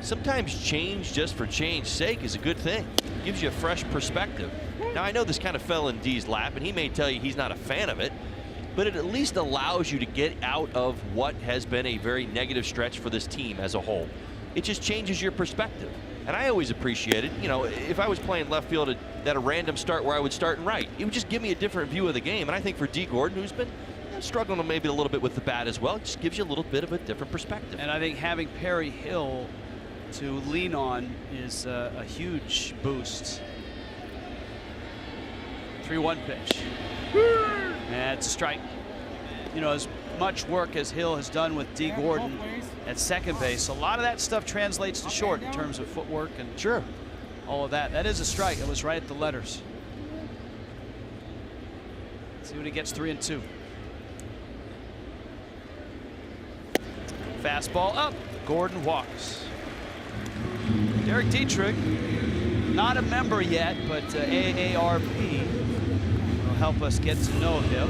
Sometimes change just for change's sake is a good thing. It gives you a fresh perspective. Now, I know this kind of fell in D's lap, and he may tell you he's not a fan of it, but it at least allows you to get out of what has been a very negative stretch for this team as a whole. It just changes your perspective. And I always appreciate it. You know, if I was playing left field at a random start where I would start and right, it would just give me a different view of the game. And I think for D. Gordon, who's been struggling maybe a little bit with the bat as well, it just gives you a little bit of a different perspective. And I think having Perry Hill to lean on is a huge boost. 3-1 pitch. And it's a strike. You know, as much work as Hill has done with D. Gordon at second base, a lot of that stuff translates to short in terms of footwork and Sure. all of that. That is a strike. It was right at the letters. See what he gets. 3-2. Fastball up. Gordon walks. Derek Dietrich, not a member yet, but AARP will help us get to know him.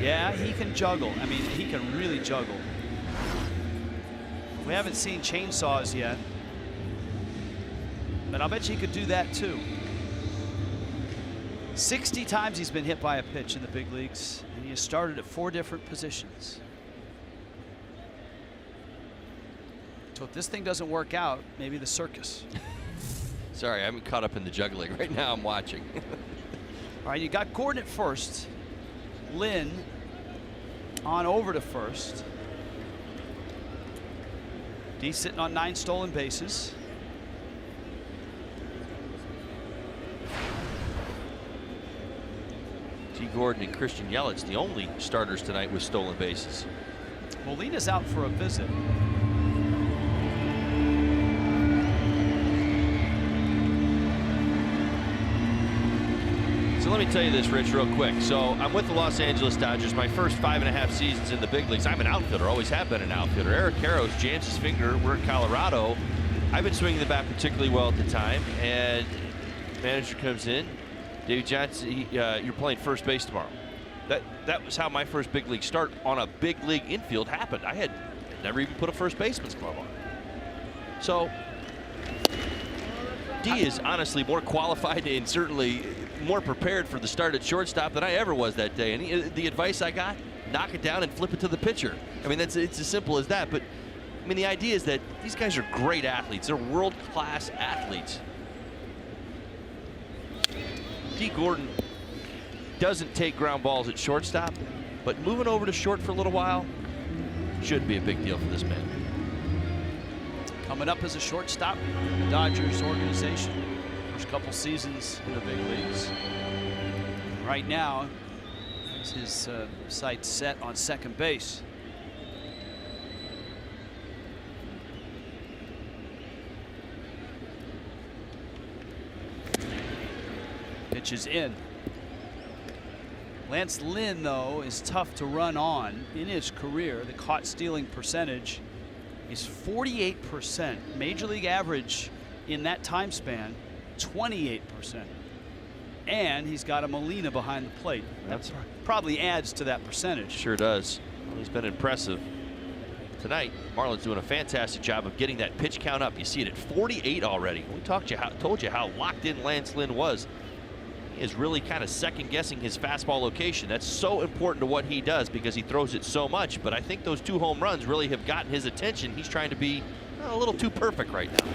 Yeah, he can juggle. I mean, he can really juggle. We haven't seen chainsaws yet, but I'll bet you he could do that too. 60 times he's been hit by a pitch in the big leagues, and he has started at 4 different positions. So if this thing doesn't work out, maybe the circus. Sorry, I'm caught up in the juggling right now. I'm watching. All right, you got Gordon at first. Lynn on over to first. D sitting on 9 stolen bases. T. Gordon and Christian Yelich, the only starters tonight with stolen bases. Molina's out for a visit. So let me tell you this, Rich, real quick. So I'm with the Los Angeles Dodgers. My first 5.5 seasons in the big leagues. I'm an outfielder, always have been an outfielder. Eric Karros jams his finger. We're in Colorado. I've been swinging the bat particularly well at the time, and manager comes in. David Johnson, you're playing first base tomorrow. That was how my first big league start on a big league infield happened. I had never even put a first baseman's glove on. So D is honestly more qualified and certainly more prepared for the start at shortstop than I ever was that day. And the advice I got, knock it down and flip it to the pitcher. I mean, it's as simple as that. But I mean, the idea is that these guys are great athletes. They're world-class athletes. D. Gordon doesn't take ground balls at shortstop, but moving over to short for a little while shouldn't be a big deal for this man. Coming up as a shortstop in the Dodgers organization. First couple seasons in the big leagues. Right now, has his sights set on second base. Pitch is in. Lance Lynn, though, is tough to run on in his career. The caught stealing percentage is 48%. Major league average in that time span, 28%. And he's got a Molina behind the plate. That's right. Probably adds to that percentage. Sure does. Well, he's been impressive. Tonight, Marlins doing a fantastic job of getting that pitch count up. You see it at 48 already. We told you how locked in Lance Lynn was. He is really kind of second guessing his fastball location. That's so important to what he does because he throws it so much. But I think those 2 home runs really have gotten his attention. He's trying to be a little too perfect right now.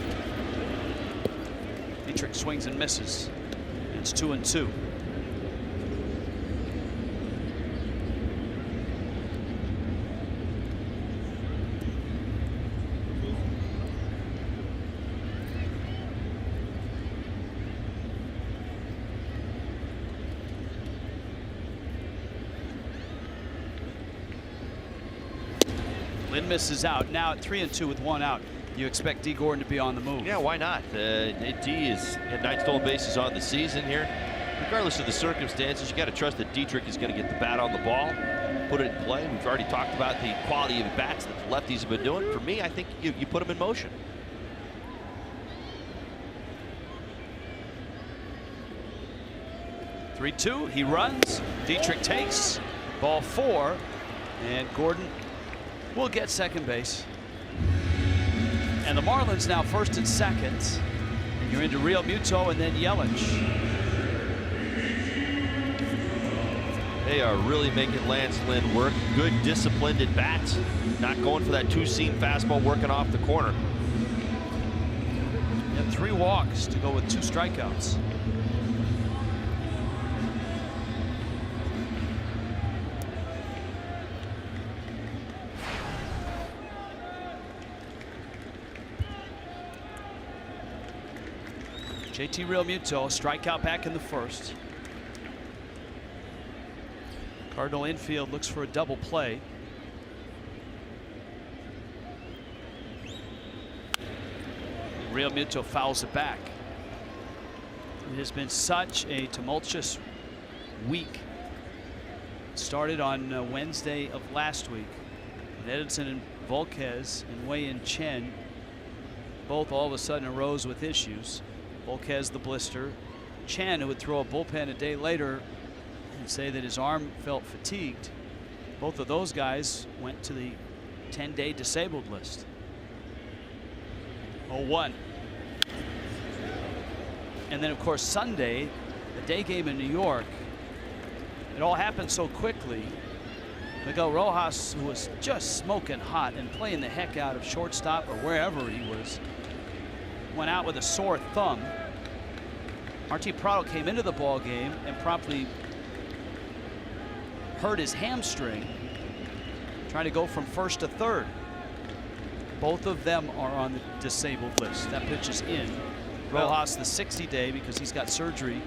Dietrich swings and misses. It's 2-2. Lynn misses out. Now at 3-2 with 1 out. You expect D. Gordon to be on the move. Yeah, why not? D is at 9 stolen bases on the season here. Regardless of the circumstances, you got to trust that Dietrich is going to get the bat on the ball, put it in play. We've already talked about the quality of bats that the lefties have been doing. For me, I think you put them in motion. Three-two. He runs. Dietrich takes. Ball 4. And Gordon will get second base. And the Marlins now first and second. And you're into Real Muto and then Yelich. They are really making Lance Lynn work. Good, disciplined at bats. Not going for that two-seam fastball, working off the corner. You have 3 walks to go with 2 strikeouts. JT Realmuto, strikeout back in the first. Cardinal infield looks for a double play. Realmuto fouls it back. It has been such a tumultuous week. It started on Wednesday of last week. And Edinson and Volquez and Wei-Yin Chen both all of a sudden arose with issues. Volquez the blister. Chen, who would throw a bullpen a day later and say that his arm felt fatigued. Both of those guys went to the 10-day disabled list. 0-1. And then of course Sunday, the day game in New York, it all happened so quickly. Miguel Rojas, who was just smoking hot and playing the heck out of shortstop or wherever he was, went out with a sore thumb. Martin Prado came into the ball game and promptly hurt his hamstring trying to go from first to third. Both of them are on the disabled list. That pitch is in. Rojas the 60-day because he's got surgery,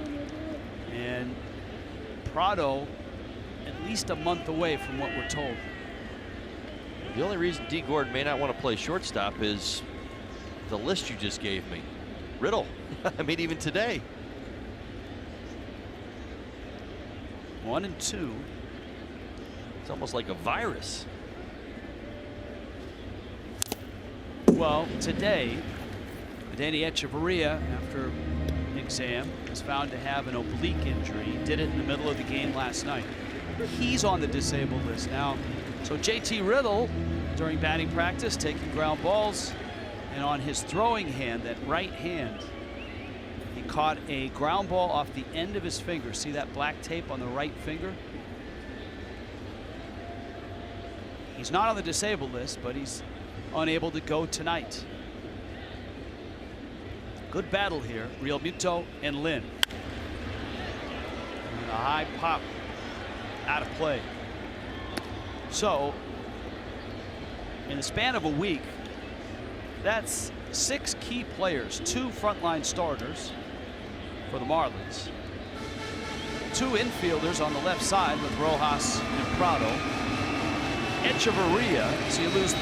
and Prado at least a month away from what we're told. The only reason D. Gordon may not want to play shortstop is the list you just gave me. Riddle. I mean, even today. 1-2. It's almost like a virus. Well, today, Danny Echeverria, after an exam, was found to have an oblique injury. He did it in the middle of the game last night. He's on the disabled list now. So JT Riddle, during batting practice, taking ground balls, and on his throwing hand, that right hand, he caught a ground ball off the end of his finger. See that black tape on the right finger? He's not on the disabled list, but he's unable to go tonight. Good battle here. Realmuto and Lynn. And a high pop out of play. So, in the span of a week, that's 6 key players, 2 frontline starters for the Marlins, 2 infielders on the left side with Rojas and Prado, Echeverria, so you lose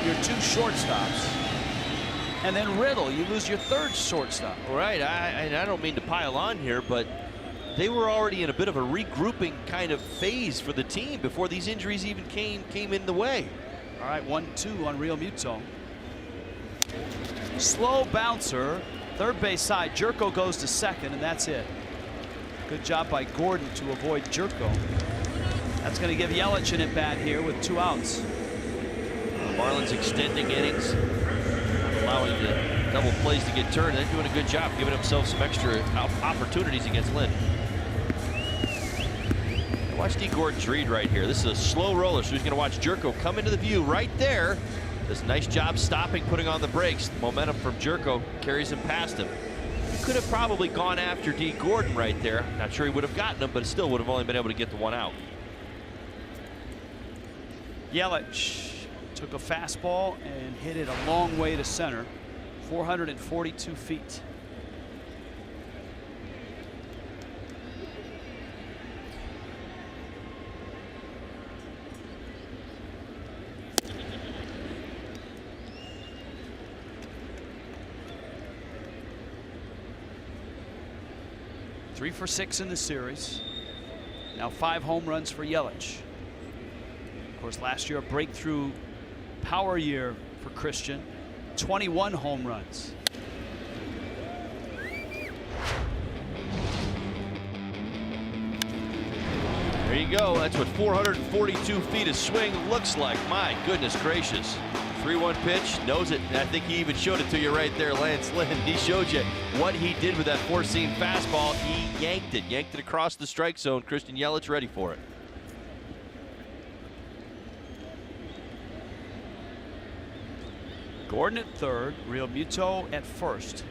your 2 shortstops, and then Riddle, you lose your 3rd shortstop. Right, I don't mean to pile on here, but they were already in a bit of a regrouping kind of phase for the team before these injuries even came in the way. All right, 1-2 on Realmuto. Slow bouncer, third base side. Jerko goes to second, and that's it. Good job by Gordon to avoid Jerko. That's going to give Yelich an at-bat here with 2 outs. The Marlins extending innings, allowing the double plays to get turned. They're doing a good job giving themselves some extra opportunities against Lynn. Watch D. Gordon's read right here. This is a slow roller, so he's going to watch Jerko come into the view right there. Does a nice job stopping, putting on the brakes. The momentum from Jerko carries him past him. He could have probably gone after D. Gordon right there. Not sure he would have gotten him, but still would have only been able to get the 1 out. Yelich took a fastball and hit it a long way to center, 442 feet. 3 for 6 in the series. Now 5 home runs for Yelich. Of course, last year a breakthrough power year for Christian. 21 home runs. There you go. That's what 442 feet of swing looks like. My goodness gracious. 3-1 pitch, knows it. I think he even showed it to you right there, Lance Lynn. He showed you what he did with that four-seam fastball. He yanked it across the strike zone. Christian Yelich ready for it. Gordon at third, Real Muto at first.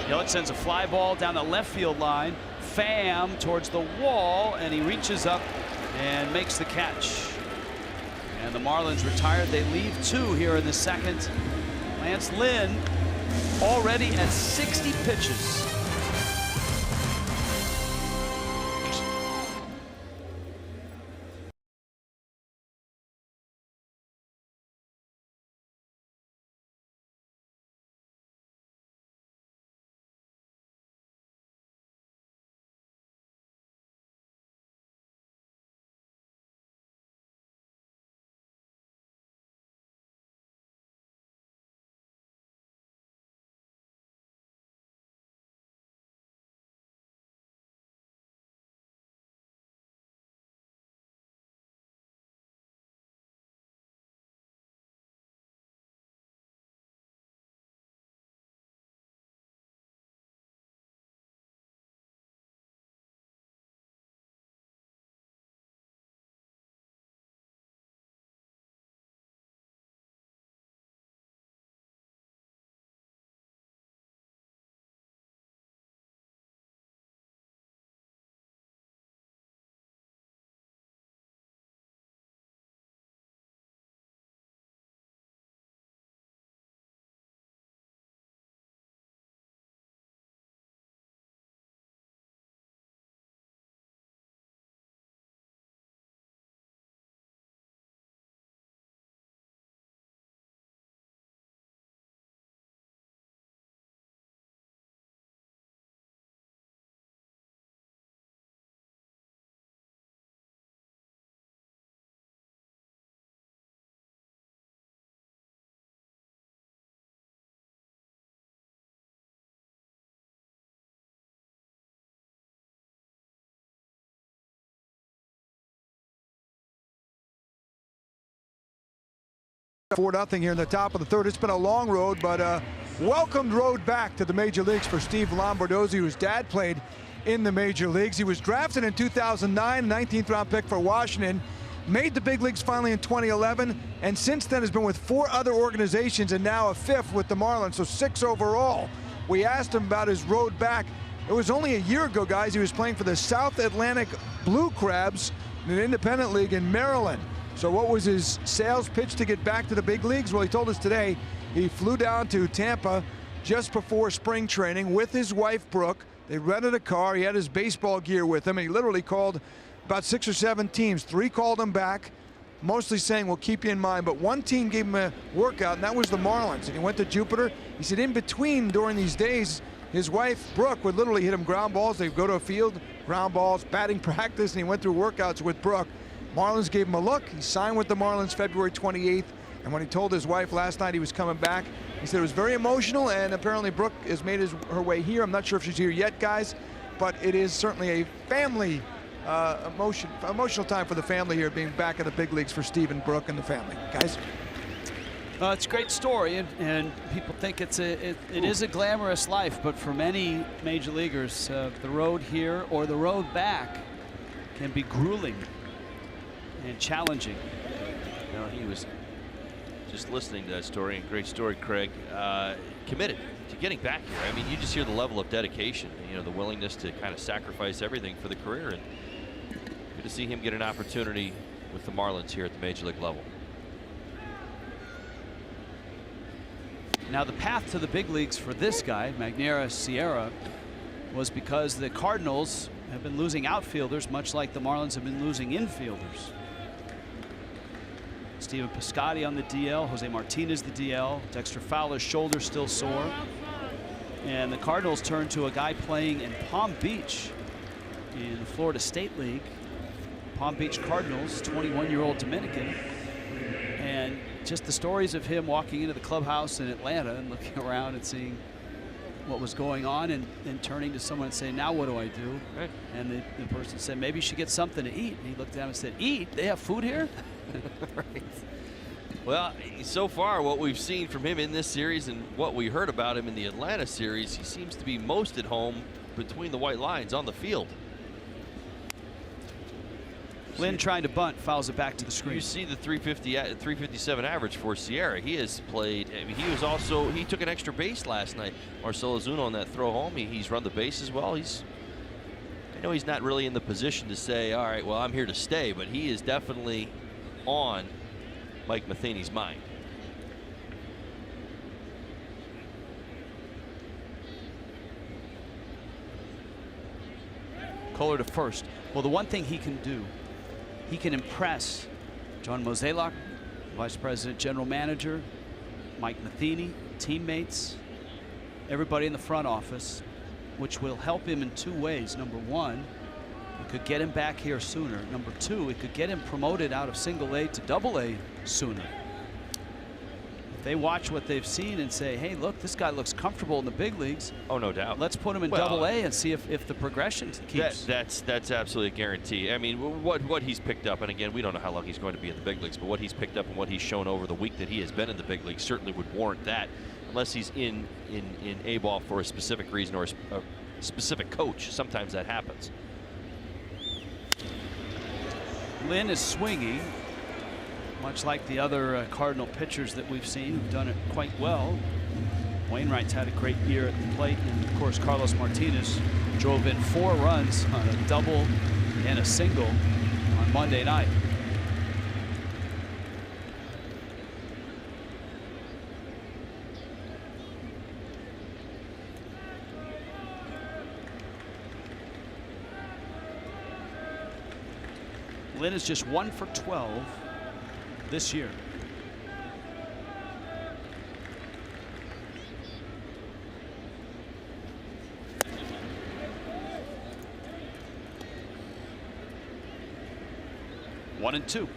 Yelich sends a fly ball down the left field line. Pham towards the wall, and he reaches up and makes the catch. And the Marlins retired. They leave 2 here in the second. Lance Lynn already at 60 pitches. Four nothing here in the top of the third. It's been a long road, but welcomed road back to the major leagues for Steve Lombardozzi, whose dad played in the major leagues. He was drafted in 2009, 19th round pick for Washington, made the big leagues finally in 2011, and since then has been with 4 other organizations and now a 5th with the Marlins, so 6 overall. We asked him about his road back. It was only a year ago, guys. He was playing for the South Atlantic Blue Crabs in an independent league in Maryland. So what was his sales pitch to get back to the big leagues? Well, he told us today he flew down to Tampa just before spring training with his wife, Brooke. They rented a car. He had his baseball gear with him, and he literally called about 6 or 7 teams. 3 called him back, mostly saying, we'll keep you in mind. But one team gave him a workout, and that was the Marlins. And he went to Jupiter. He said in between, during these days, his wife, Brooke, would literally hit him ground balls. They'd go to a field, ground balls, batting practice, and he went through workouts with Brooke. Marlins gave him a look. He signed with the Marlins February 28th. And when he told his wife last night he was coming back, he said it was very emotional, and apparently Brooke has made her way here. I'm not sure if she's here yet, guys, but it is certainly a family emotional time for the family here, being back at the big leagues for Steve and Brooke and the family. Guys? It's a great story, and people think it is a glamorous life, but for many major leaguers, the road here or the road back can be grueling and challenging. You know, he was just listening to that story, and great story, Craig. Committed to getting back here. I mean, you just hear the level of dedication, you know, the willingness to kind of sacrifice everything for the career, and good to see him get an opportunity with the Marlins here at the major league level. Now, the path to the big leagues for this guy, Magneuris Sierra, was because the Cardinals have been losing outfielders, much like the Marlins have been losing infielders. Steven Piscotty on the DL, Jose Martinez the DL, Dexter Fowler's shoulder still sore. And the Cardinals turn to a guy playing in Palm Beach in the Florida State League. Palm Beach Cardinals, 21-year-old Dominican. And just the stories of him walking into the clubhouse in Atlanta and looking around and seeing what was going on, and turning to someone and saying, now what do I do? Right. And the person said, maybe you should get something to eat. And he looked at him and said, eat? They have food here? Right. Well, so far what we've seen from him in this series and what we heard about him in the Atlanta series, he seems to be most at home between the white lines on the field. Lynn trying to bunt, fouls it back to the screen. You see the 357 average for Sierra. He has played. I mean, he took an extra base last night. Marcell Ozuna on that throw home. He's run the base as well. I know he's not really in the position to say, all right, well, I'm here to stay, but he is definitely on Mike Matheny's mind. Kohler to first. Well, the one thing he can do, he can impress John Mozeliak, Vice President, General Manager, Mike Matheny, teammates, everybody in the front office, which will help him in two ways. Number one, it could get him back here sooner. Number two, it could get him promoted out of single A to double A sooner. If they watch what they've seen and say, hey, look, this guy looks comfortable in the big leagues. Oh, no doubt. Let's put him in double A and see if the progression keeps. That's absolutely a guarantee. I mean, what he's picked up, and again, we don't know how long he's going to be in the big leagues, but what he's picked up and what he's shown over the week that he has been in the big leagues certainly would warrant that, unless he's in A-ball for a specific reason or a specific coach. Sometimes that happens. Lynn is swinging, much like the other Cardinal pitchers that we've seen who've done it quite well. Wainwright's had a great year at the plate, and of course Carlos Martinez drove in 4 runs on a double and a single on Monday night. Lynn is just 1 for 12 this year. One and two.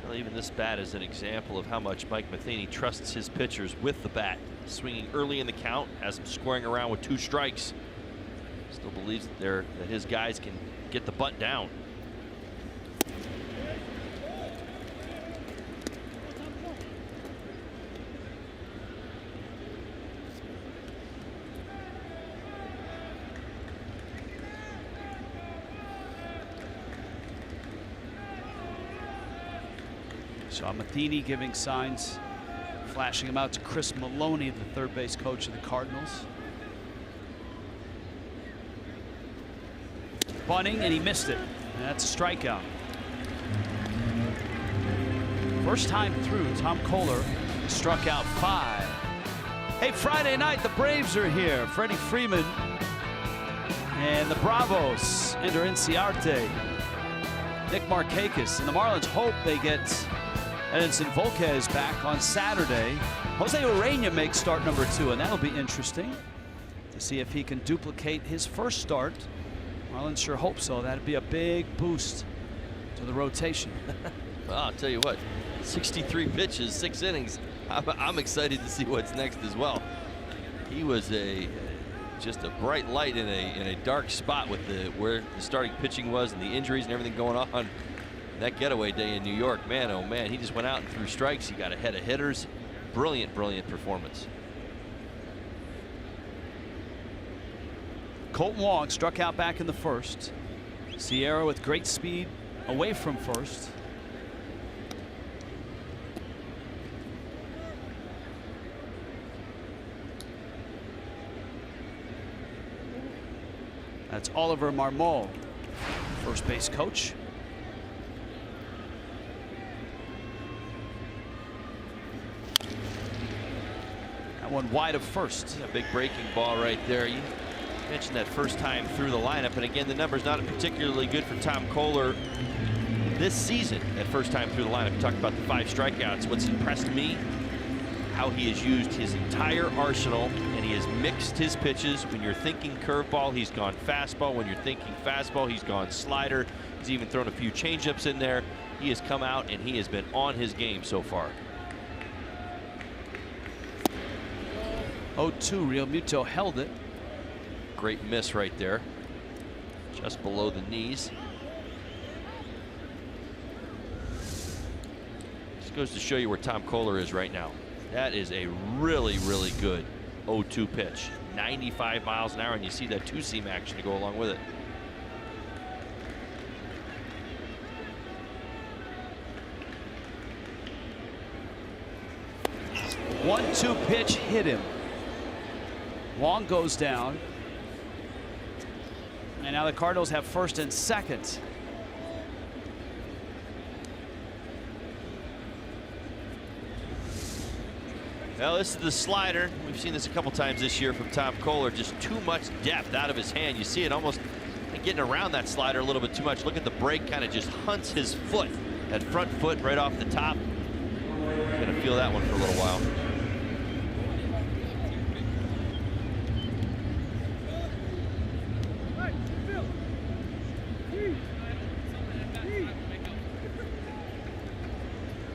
Well, even this bat is an example of how much Mike Matheny trusts his pitchers with the bat. Swinging early in the count, has him scoring around with 2 strikes. Still believes that his guys can get the bunt down. Saw Matheny giving signs, flashing him out to Chris Maloney, the third base coach of the Cardinals. Bunting, and he missed it. And that's a strikeout. First time through, Tom Kohler struck out 5. Hey, Friday night, the Braves are here. Freddie Freeman and the Bravos enter Inciarte. Nick Markakis, and the Marlins hope they get Edinson Volquez back on Saturday. Jose Urena makes start number 2, and that'll be interesting to see if he can duplicate his first start. Marlins sure hope so. That'd be a big boost to the rotation. Well, I'll tell you what, 63 pitches, 6 innings. I'm excited to see what's next as well. He was just a bright light in a dark spot with where the starting pitching was and the injuries and everything going on. That getaway day in New York, man, oh man, he just went out and threw strikes. He got ahead of hitters. Brilliant, brilliant performance. Colton Wong struck out back in the first. Sierra with great speed away from first. That's Oliver Marmol, first base coach. That one wide of first. A big breaking ball right there. You mentioned that first time through the lineup, and again, the number's not particularly good for Tom Kohler this season at first time through the lineup. You talked about the 5 strikeouts. What's impressed me, how he has used his entire arsenal, and he has mixed his pitches. When you're thinking curveball, he's gone fastball. When you're thinking fastball, he's gone slider. He's even thrown a few changeups in there. He has come out and he has been on his game so far. 0-2, Real Muto held it. Great miss right there, just below the knees. Just goes to show you where Tom Koehler is right now. That is a really, really good 0-2 pitch. 95 miles an hour, and you see that two-seam action to go along with it. One-two pitch hit him. Wong goes down. And now the Cardinals have first and second. Well, this is the slider. We've seen this a couple times this year from Tom Koehler. Just too much depth out of his hand. You see it almost getting around that slider a little bit too much. Look at the break, kind of just hunts his foot. That front foot right off the top. Gonna feel that one for a little while.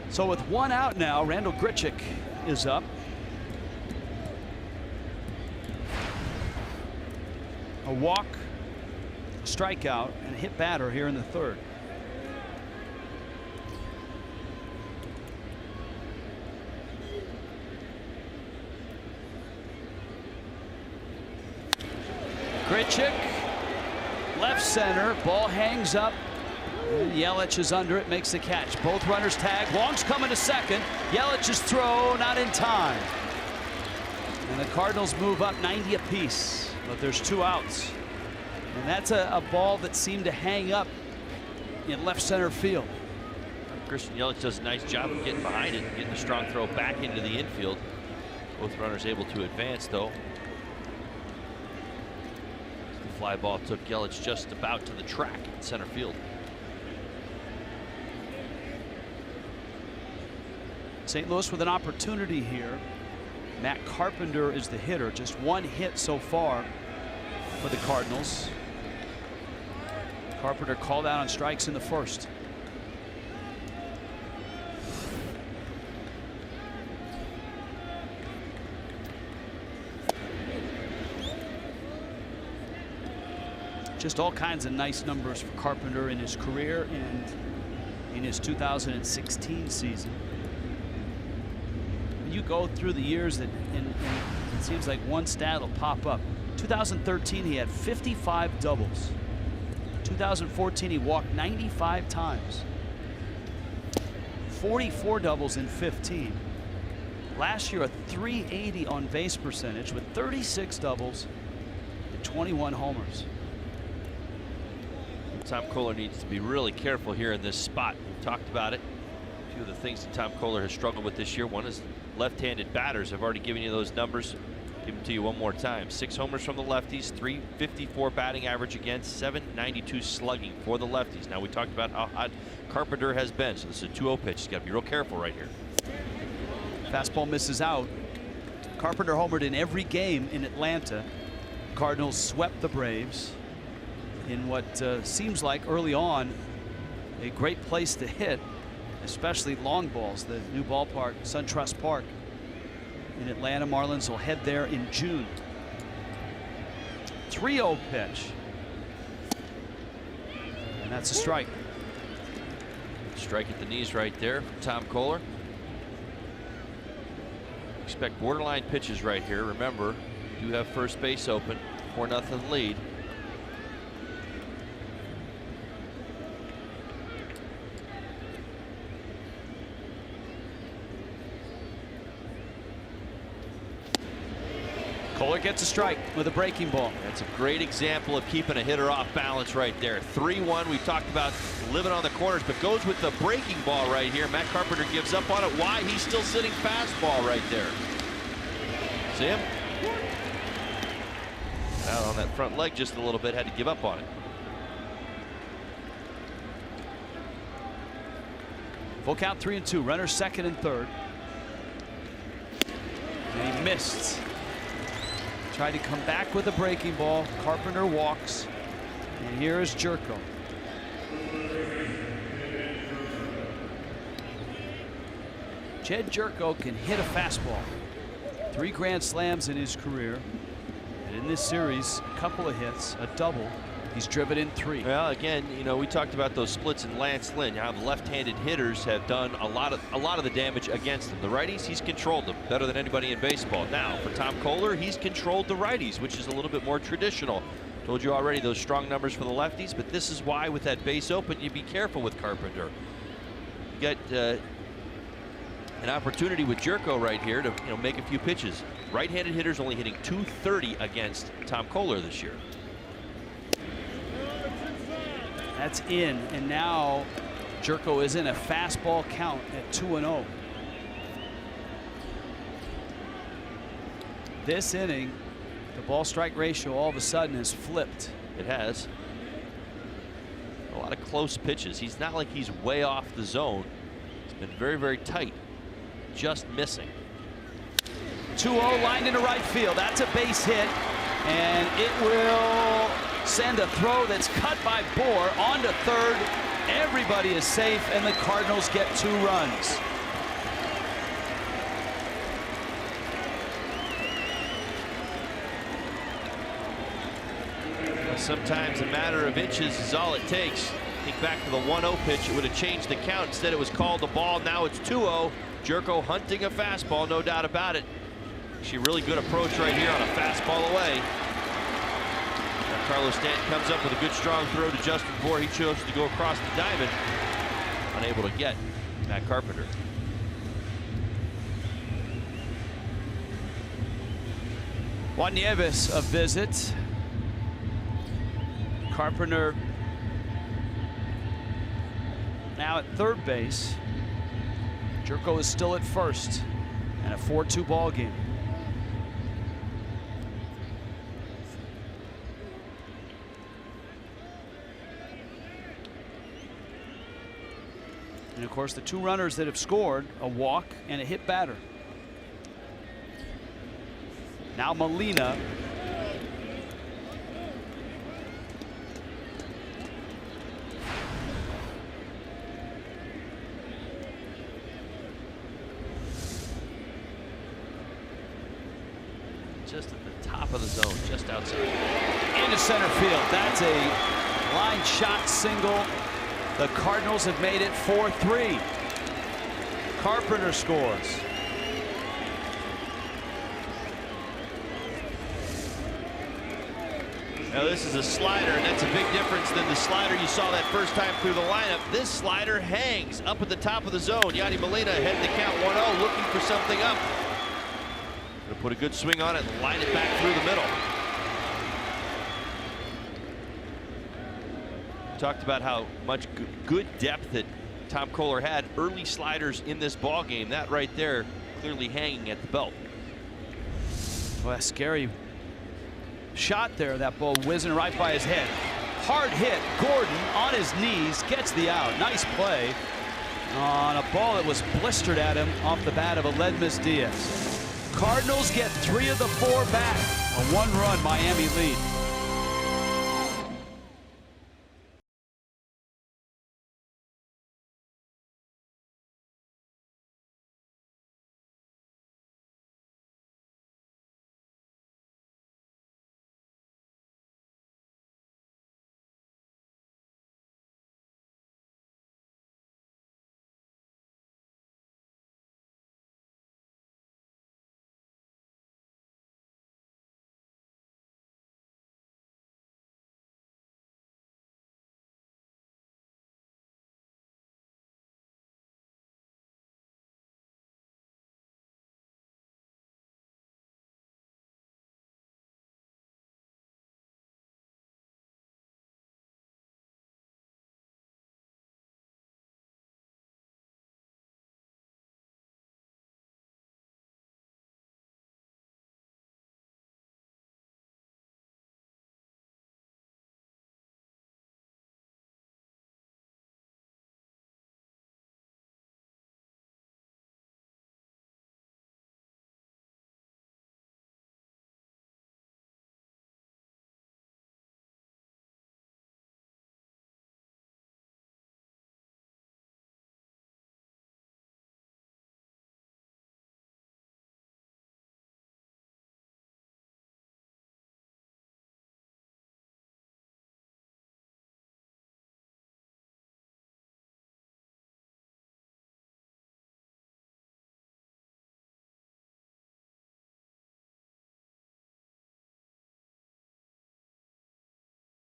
So with one out now, Randal Grichuk is up. A walk, a strikeout, and a hit batter here in the third. Grichuk, left center, ball hangs up. And Yelich is under it, makes the catch. Both runners tag. Wong's coming to second. Yelich's throw not in time. And the Cardinals move up 90 apiece, but there's 2 outs. And that's a ball that seemed to hang up in left center field. Christian Yelich does a nice job of getting behind it, getting the strong throw back into the infield. Both runners able to advance, though. The fly ball took Yelich just about to the track in center field. St. Louis with an opportunity here. Matt Carpenter is the hitter. Just 1 hit so far for the Cardinals. Carpenter called out on strikes in the first. Just all kinds of nice numbers for Carpenter in his career and in his 2016 season. You go through the years and it seems like one stat will pop up. 2013 he had 55 doubles. 2014 he walked 95 times. 44 doubles in 15. Last year a 380 on base percentage with 36 doubles and 21 homers. Tom Koehler needs to be really careful here in this spot. We've talked about it. A few of the things that Tom Koehler has struggled with this year. One is left-handed batters. I've already given you those numbers. Give them to you one more time. 6 homers from the lefties, 354 batting average against, 792 slugging for the lefties. Now we talked about how hot Carpenter has been, so this is a 2-0 pitch. He's got to be real careful right here. Fastball misses out. Carpenter homered in every game in Atlanta. Cardinals swept the Braves in what seems like early on a great place to hit, especially long balls. The new ballpark, SunTrust Park in Atlanta. Marlins will head there in June. 3-0 pitch. And that's a strike. Strike at the knees right there from Tom Koehler. Expect borderline pitches right here. Remember, you have first base open, 4-0 lead. Koehler gets a strike with a breaking ball. That's a great example of keeping a hitter off balance right there. 3-1. We've talked about living on the corners, but goes with the breaking ball right here. Matt Carpenter gives up on it. Why? He's still sitting fastball right there. See him? Out on that front leg just a little bit. Had to give up on it. Full count, 3-2. Runner second and third. And he missed. Tried to come back with a breaking ball. Carpenter walks. And here is Jerko. Jed Jerko can hit a fastball. 3 grand slams in his career. And in this series, a couple of hits, a double. He's driven in 3. Well, again, you know, we talked about those splits in Lance Lynn, how the left-handed hitters have done a lot of the damage against him. The righties, he's controlled them better than anybody in baseball. Now, for Tom Koehler, he's controlled the righties, which is a little bit more traditional. Told you already those strong numbers for the lefties, but this is why with that base open, you be careful with Carpenter. You got an opportunity with Jerko right here to make a few pitches. Right-handed hitters only hitting .230 against Tom Koehler this year. That's in, and now Jerko is in a fastball count at 2-0. This inning, the ball strike ratio all of a sudden has flipped. It has. A lot of close pitches. He's not like he's way off the zone. It's been very, very tight. Just missing. 2-0 lined into right field. That's a base hit, and it will send a throw that's cut by Bohr onto third. Everybody is safe, and the Cardinals get 2 runs. Sometimes a matter of inches is all it takes. Think back to the 1-0 pitch. It would have changed the count. Instead, it was called a ball. Now it's 2-0. Jerko hunting a fastball, no doubt about it. Actually, really good approach right here on a fastball away. Carlos Stanton comes up with a good strong throw to Justin Bohr. He chose to go across the diamond. Unable to get Matt Carpenter. Juan Nieves a visit. Carpenter now at third base. Jerko is still at first, and a 4-2 ball game. And of course, the 2 runners that have scored, a walk and a hit batter. Now Molina. Just at the top of the zone, just outside. Into center field. That's a line shot single. The Cardinals have made it 4-3. Carpenter scores. Now this is a slider, and that's a big difference than the slider you saw that first time through the lineup. This slider hangs up at the top of the zone. Yadi Molina heading to count 1-0, looking for something up. Gonna put a good swing on it and line it back through the middle. Talked about how much good depth that Tom Koehler had. Early sliders in this ball game. That right there clearly hanging at the belt. Well, a scary shot there. That ball whizzing right by his head. Hard hit. Gordon on his knees gets the out. Nice play on a ball that was blistered at him off the bat of Aledmys Diaz. Cardinals get 3 of the 4 back. A 1-run Miami lead.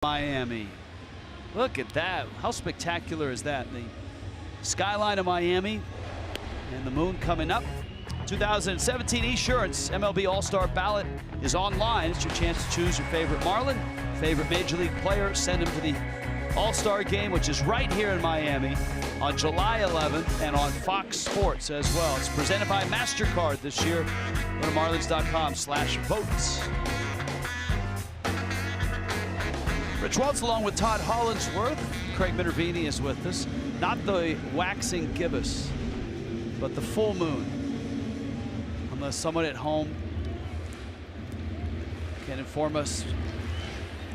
Miami. Look at that. How spectacular is that? The skyline of Miami and the moon coming up. 2017 Esurance MLB All-Star Ballot is online. It's your chance to choose your favorite Marlin, favorite Major League player. Send them to the All-Star Game, which is right here in Miami on July 11th and on Fox Sports as well. It's presented by MasterCard this year. Go to marlins.com/votes. Rich Waltz along with Todd Hollinsworth. Craig Minervini is with us. Not the waxing gibbous, but the full moon. Unless someone at home can inform us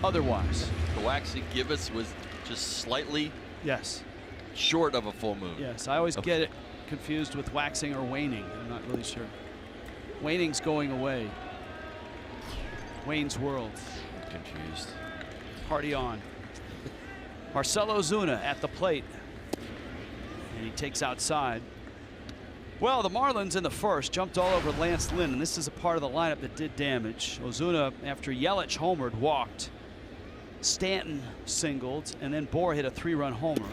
otherwise. The waxing gibbous was just slightly Yes. short of a full moon. Yes, I always get it confused with waxing or waning. I'm not really sure. Waning's going away. Wayne's World. I'm confused. Party on. Marcell Ozuna at the plate. And he takes outside. Well, the Marlins in the first jumped all over Lance Lynn, and this is a part of the lineup that did damage. Ozuna, after Yelich homered, walked. Stanton singled, and then Bohr hit a 3-run homer.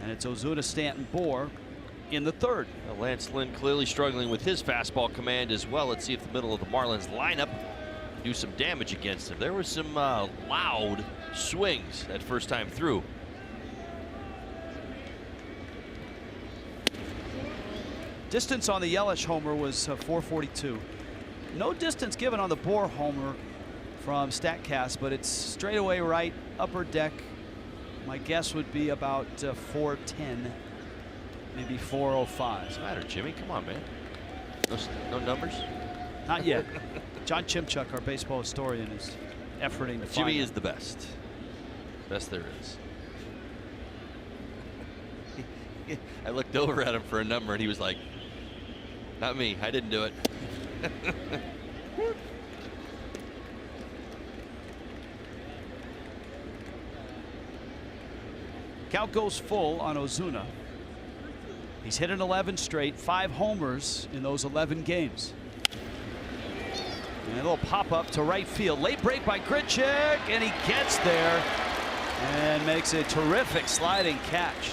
And it's Ozuna, Stanton, Bohr in the third. Well, Lance Lynn clearly struggling with his fastball command as well. Let's see if the middle of the Marlins lineup do some damage against him. There was some loud swings that first time through. Distance on the Yelich homer was 442. No distance given on the Bohr homer from StatCast, but it's straightaway right, upper deck. My guess would be about 410, maybe 405. What's the matter, Jimmy? Come on, man. No numbers? Not yet. John Chimchuk, our baseball historian, is efforting to Jimmy find is the best. Best there is. I looked over at him for a number and he was like, not me, I didn't do it. Count goes full on Ozuna. He's hit an 11 straight, 5 homers in those 11 games. And a little pop up to right field. Late break by Grichuk, and he gets there and makes a terrific sliding catch.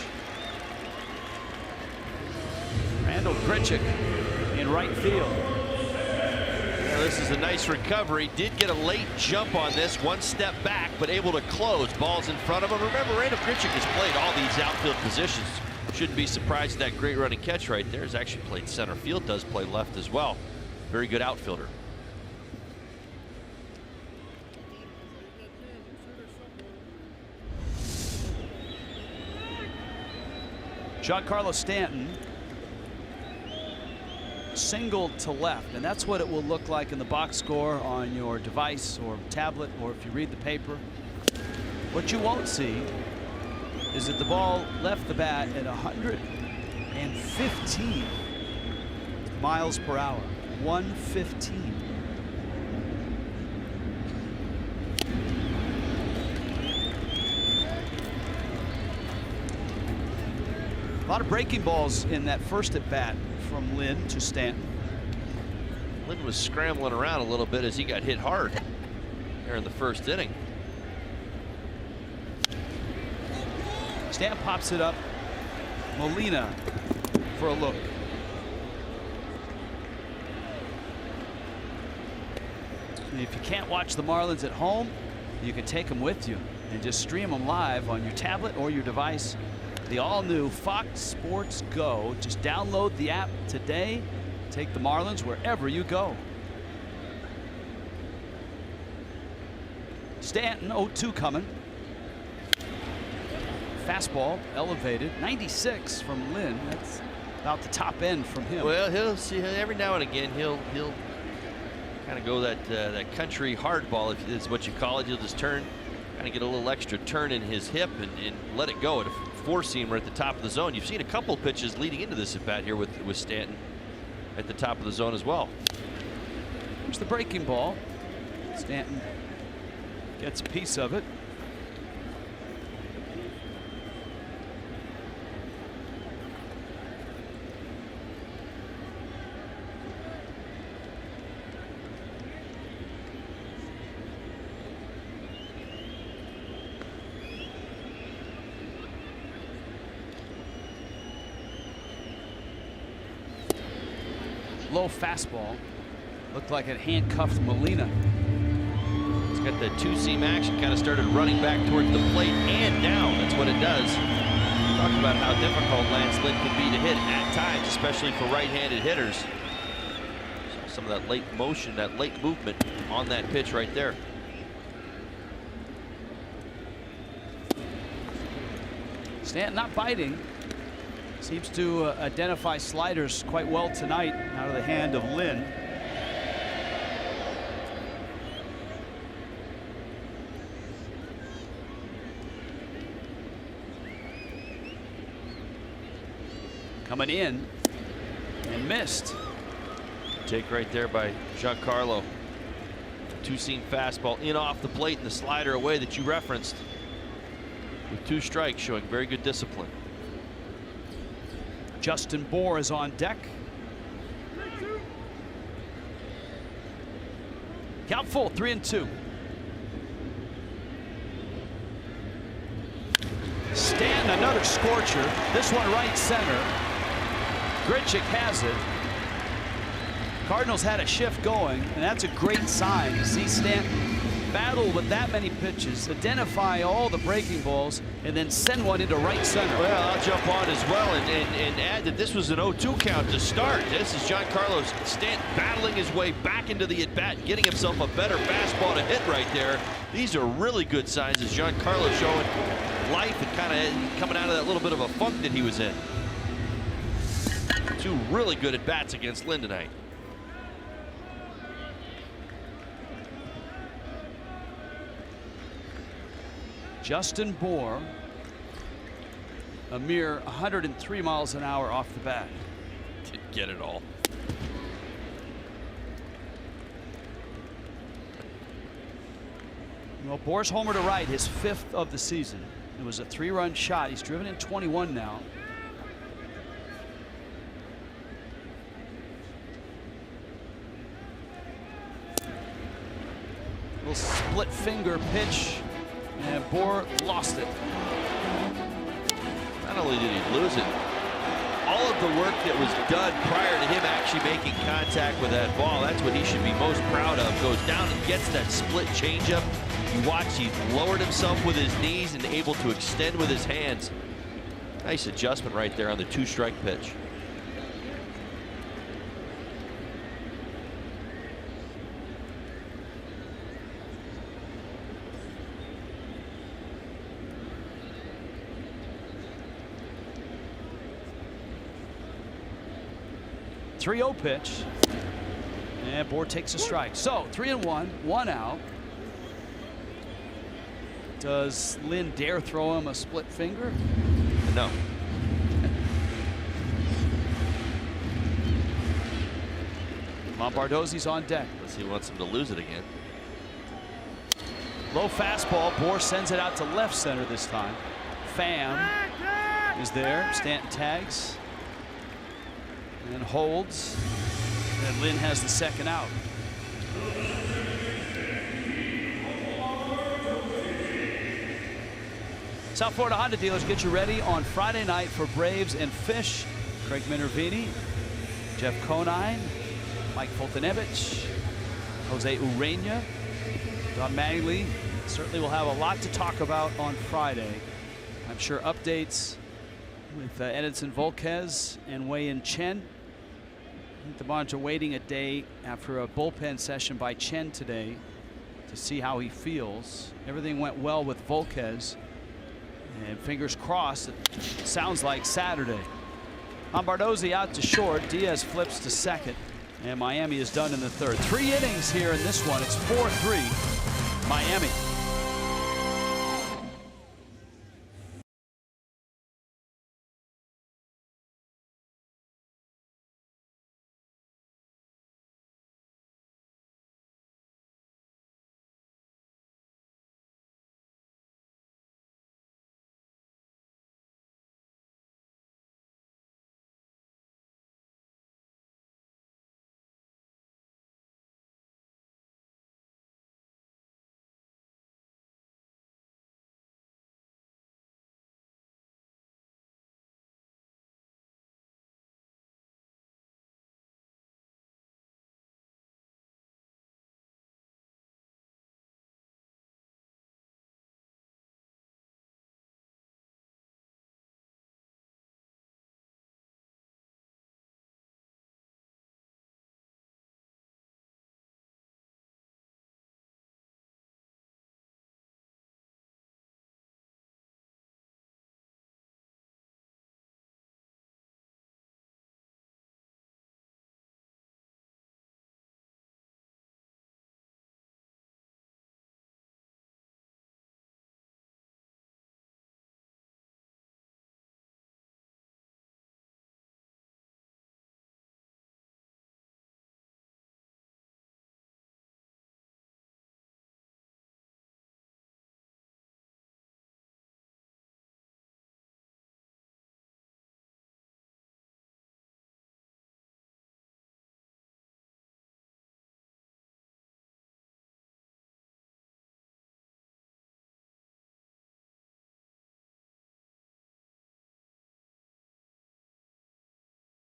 Randall Grichuk in right field. Well, this is a nice recovery. Did get a late jump on this, one step back, but able to close. Ball's in front of him. Remember, Randall Grichuk has played all these outfield positions. Shouldn't be surprised at that great running catch right there. He's actually played center field, does play left as well. Very good outfielder. Giancarlo Stanton singled to left, and that's what it will look like in the box score on your device or tablet, or if you read the paper. What you won't see is that the ball left the bat at 115 miles per hour. 115. A lot of breaking balls in that first at bat from Lynn to Stanton. Lynn was scrambling around a little bit as he got hit hard there in the first inning. Stanton pops it up. Molina for a look. And if you can't watch the Marlins at home, you can take them with you and just stream them live on your tablet or your device. The all-new Fox Sports Go. Just download the app today. Take the Marlins wherever you go. Stanton, 0-2 coming. Fastball elevated. 96 from Lynn. That's about the top end from him. Well, he'll see every now and again. He'll kind of go that country hardball, if it's what you call it. He'll just turn, kind of get a little extra turn in his hip and let it go at a four-seamer at the top of the zone. You've seen a couple pitches leading into this at bat here with Stanton at the top of the zone as well. Here's the breaking ball. Stanton gets a piece of it. Low fastball. Looked like it handcuffed Molina. It's got the two-seam action, kind of started running back towards the plate and down. That's what it does. Talk about how difficult Lance Lynn can be to hit at times, especially for right-handed hitters. So some of that late motion, that late movement on that pitch right there. Stanton not biting. Seems to identify sliders quite well tonight out of the hand of Lynn. Coming in and missed. Take right there by Giancarlo. Two-seam fastball in off the plate and the slider away that you referenced. With 2 strikes, showing very good discipline. Justin Bour is on deck. Count full, 3-2. Stanton, another scorcher. This one right center. Grichuk has it. Cardinals had a shift going, and that's a great sign to see Stanton battle with that many pitches, identify all the breaking balls, and then send one into right center. Well, I'll jump on as well and add that this was an 0-2 count to start. This is Giancarlo Stanton battling his way back into the at-bat, getting himself a better fastball to hit right there. These are really good signs as Giancarlo showing life and kind of coming out of that little bit of a funk that he was in. 2 really good at-bats against Lynn tonight. Justin Bour, a mere 103 miles an hour off the bat. Didn't get it all. Well, Bour's homer to right, his 5th of the season. It was a 3-run shot. He's driven in 21 now. Little split finger pitch. And Bour lost it. Not only did he lose it, all of the work that was done prior to him actually making contact with that ball, that's what he should be most proud of. Goes down and gets that split changeup. You watch, he lowered himself with his knees and able to extend with his hands. Nice adjustment right there on the 2-strike pitch. .30 pitch, and Bour takes a strike. So 3-1, 1 out. Does Lynn dare throw him a split finger? No. Lombardozzi's on deck. Unless he wants him to lose it again. Low fastball. Bour sends it out to left center this time. Pham is there. Stanton tags and holds, and Lynn has the 2nd out. South Florida Honda dealers, get you ready on Friday night for Braves and Fish. Craig Minervini, Jeff Conine, Mike Fultonevich, Jose Urena, Don Mattingly. Certainly will have a lot to talk about on Friday. I'm sure updates with Edinson Volquez and Wei-Yin Chen. The Marlins are waiting a day after a bullpen session by Chen today to see how he feels. Everything went well with Volquez, and fingers crossed, it sounds like Saturday. Lombardozzi out to short. Diaz flips to second, and Miami is done in the 3rd. 3 innings here in this one. It's 4-3 Miami.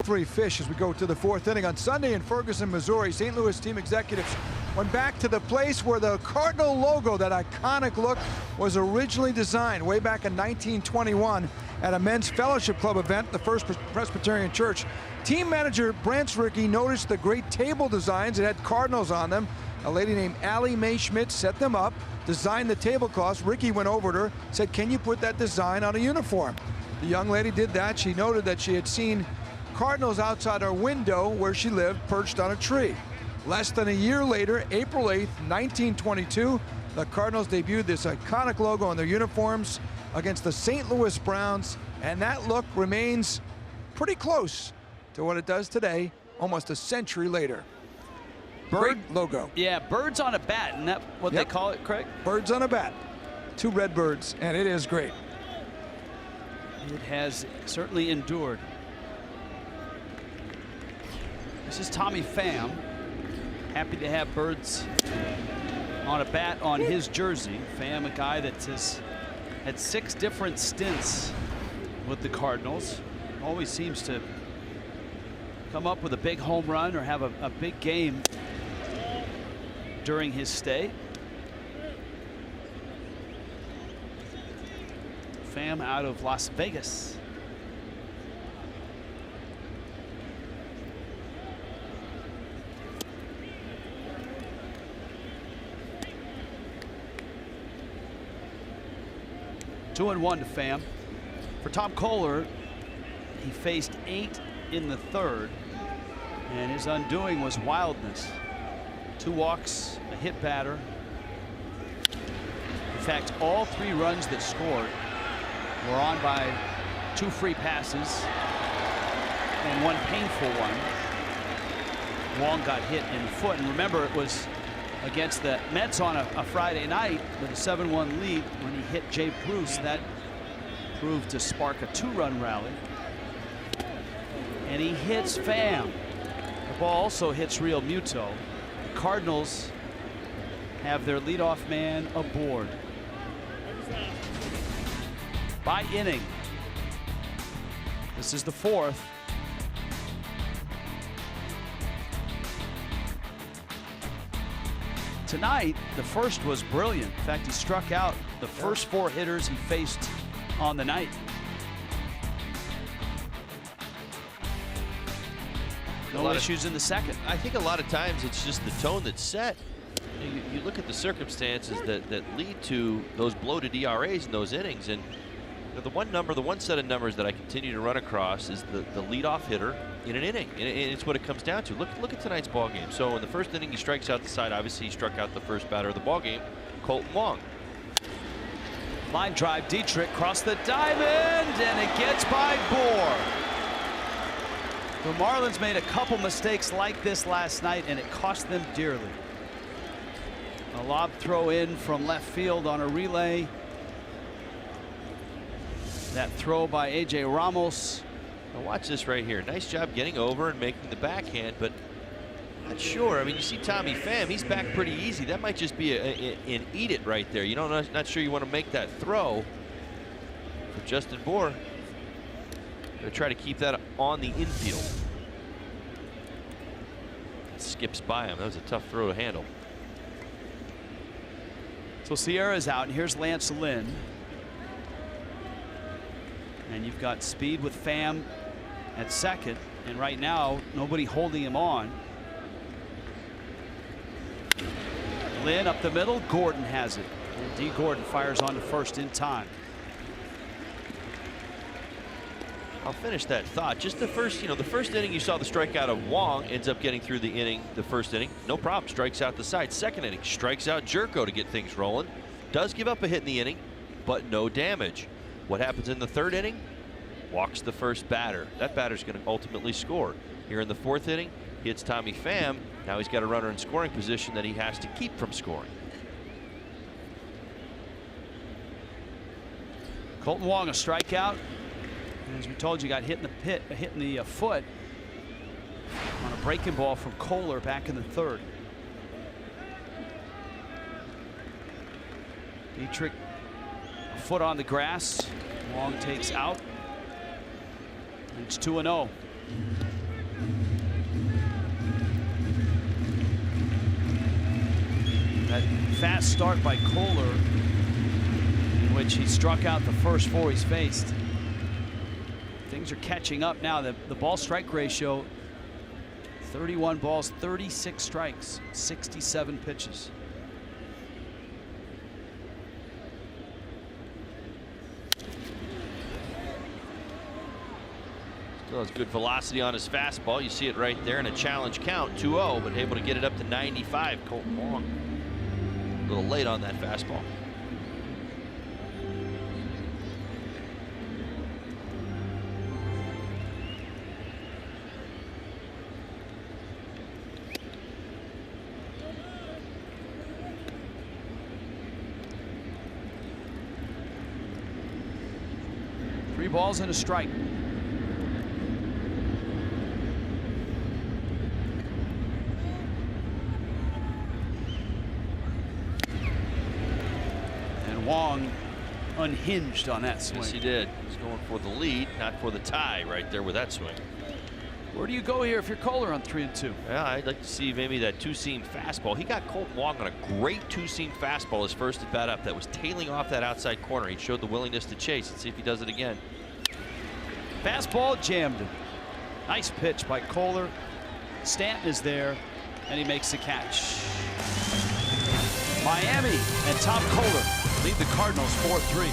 3 fish as we go to the 4th inning. On Sunday in Ferguson, Missouri, St. Louis team executives went back to the place where the Cardinal logo, that iconic look, was originally designed way back in 1921 at a men's fellowship club event, the First Presbyterian Church. Team manager Branch Rickey noticed the great table designs that had Cardinals on them. A lady named Allie Mae Schmidt set them up, designed the tablecloths. Rickey went over to her, said, "Can you put that design on a uniform?" The young lady did that. She noted that she had seen Cardinals outside her window where she lived, perched on a tree. Less than a year later, April 8th, 1922, the Cardinals debuted this iconic logo on their uniforms against the St. Louis Browns, and that look remains pretty close to what it does today, almost a century later. Great logo. Yeah, birds on a bat, isn't that what they call it, Craig? Birds on a bat. 2 red birds, and it is great. It has certainly endured. This is Tommy Pham. Happy to have birds on a bat on his jersey. Pham, a guy that has had 6 different stints with the Cardinals. Always seems to come up with a big home run or have a big game during his stay. Pham out of Las Vegas. Two and 1 to Pham. For Tom Kohler, he faced 8 in the 3rd, and his undoing was wildness. 2 walks, a hit batter. In fact, all 3 runs that scored were on by 2 free passes and 1 painful one. Wong got hit in the foot, and remember, it was against the Mets on a Friday night with a 7-1 lead when he hit Jay Bruce. That proved to spark a 2-run rally. And he hits Pham. The ball also hits Real Muto. The Cardinals have their leadoff man aboard. By inning. This is the 4th. Tonight, the first was brilliant. In fact, he struck out the first 4 hitters he faced on the night. No issues in the second. I think a lot of times it's just the tone that's set. You look at the circumstances that lead to those bloated ERAs in those innings, and the one set of numbers that I continue to run across is the leadoff hitter in an inning, and it's what it comes down to. Look at tonight's ball game. So in the first inning, he strikes out the side. Obviously, he struck out the first batter of the ball game, Colton Wong. Line drive, Dietrich cross the diamond, and it gets by Bohr. The Marlins made a couple mistakes like this last night, and it cost them dearly. A lob throw in from left field on a relay. That throw by A.J. Ramos. Now watch this right here. Nice job getting over and making the backhand, but not sure. I mean, you see Tommy Pham, he's back pretty easy. That might just be an eat it right there. You know, not sure you want to make that throw. For Justin Bohr, going to try to keep that on the infield. Skips by him. That was a tough throw to handle. So Sierra's out, and here's Lance Lynn. And you've got speed with Pham at second, and right now nobody holding him on. Lynn up the middle, Gordon has it. And D. Gordon fires on to first in time. I'll finish that thought. Just the first inning, you saw the strikeout of Wong, ends up getting through the inning, the first inning. No problem, strikes out the side. Second inning, strikes out Jerko to get things rolling. Does give up a hit in the inning, but no damage. What happens in the 3rd inning? Walks the first batter. That batter's going to ultimately score. Here in the 4th inning, hits Tommy Pham. Now he's got a runner in scoring position that he has to keep from scoring. Colton Wong, a strikeout. And as we told you, got hit in the foot on a breaking ball from Kohler back in the 3rd. Dietrich, a foot on the grass. Wong takes out. And it's 2-0. That fast start by Kohler, in which he struck out the first 4 he's faced. Things are catching up now. The ball strike ratio, 31 balls, 36 strikes, 67 pitches. Still has good velocity on his fastball. You see it right there in a challenge count, 2-0, but able to get it up to 95. Colton Wong a little late on that fastball. Three balls and a strike. Wong unhinged on that swing. Yes, he did. He's going for the lead, not for the tie right there with that swing. Where do you go here if you're Kohler on 3-2? Yeah, I'd like to see maybe that two-seam fastball. He got Colton Wong on a great two-seam fastball his first at bat up that was tailing off that outside corner. He showed the willingness to chase. Let's see if he does it again. Fastball jammed him. Nice pitch by Kohler. Stanton is there, and he makes the catch. Miami and Tom Kohler lead the Cardinals 4-3.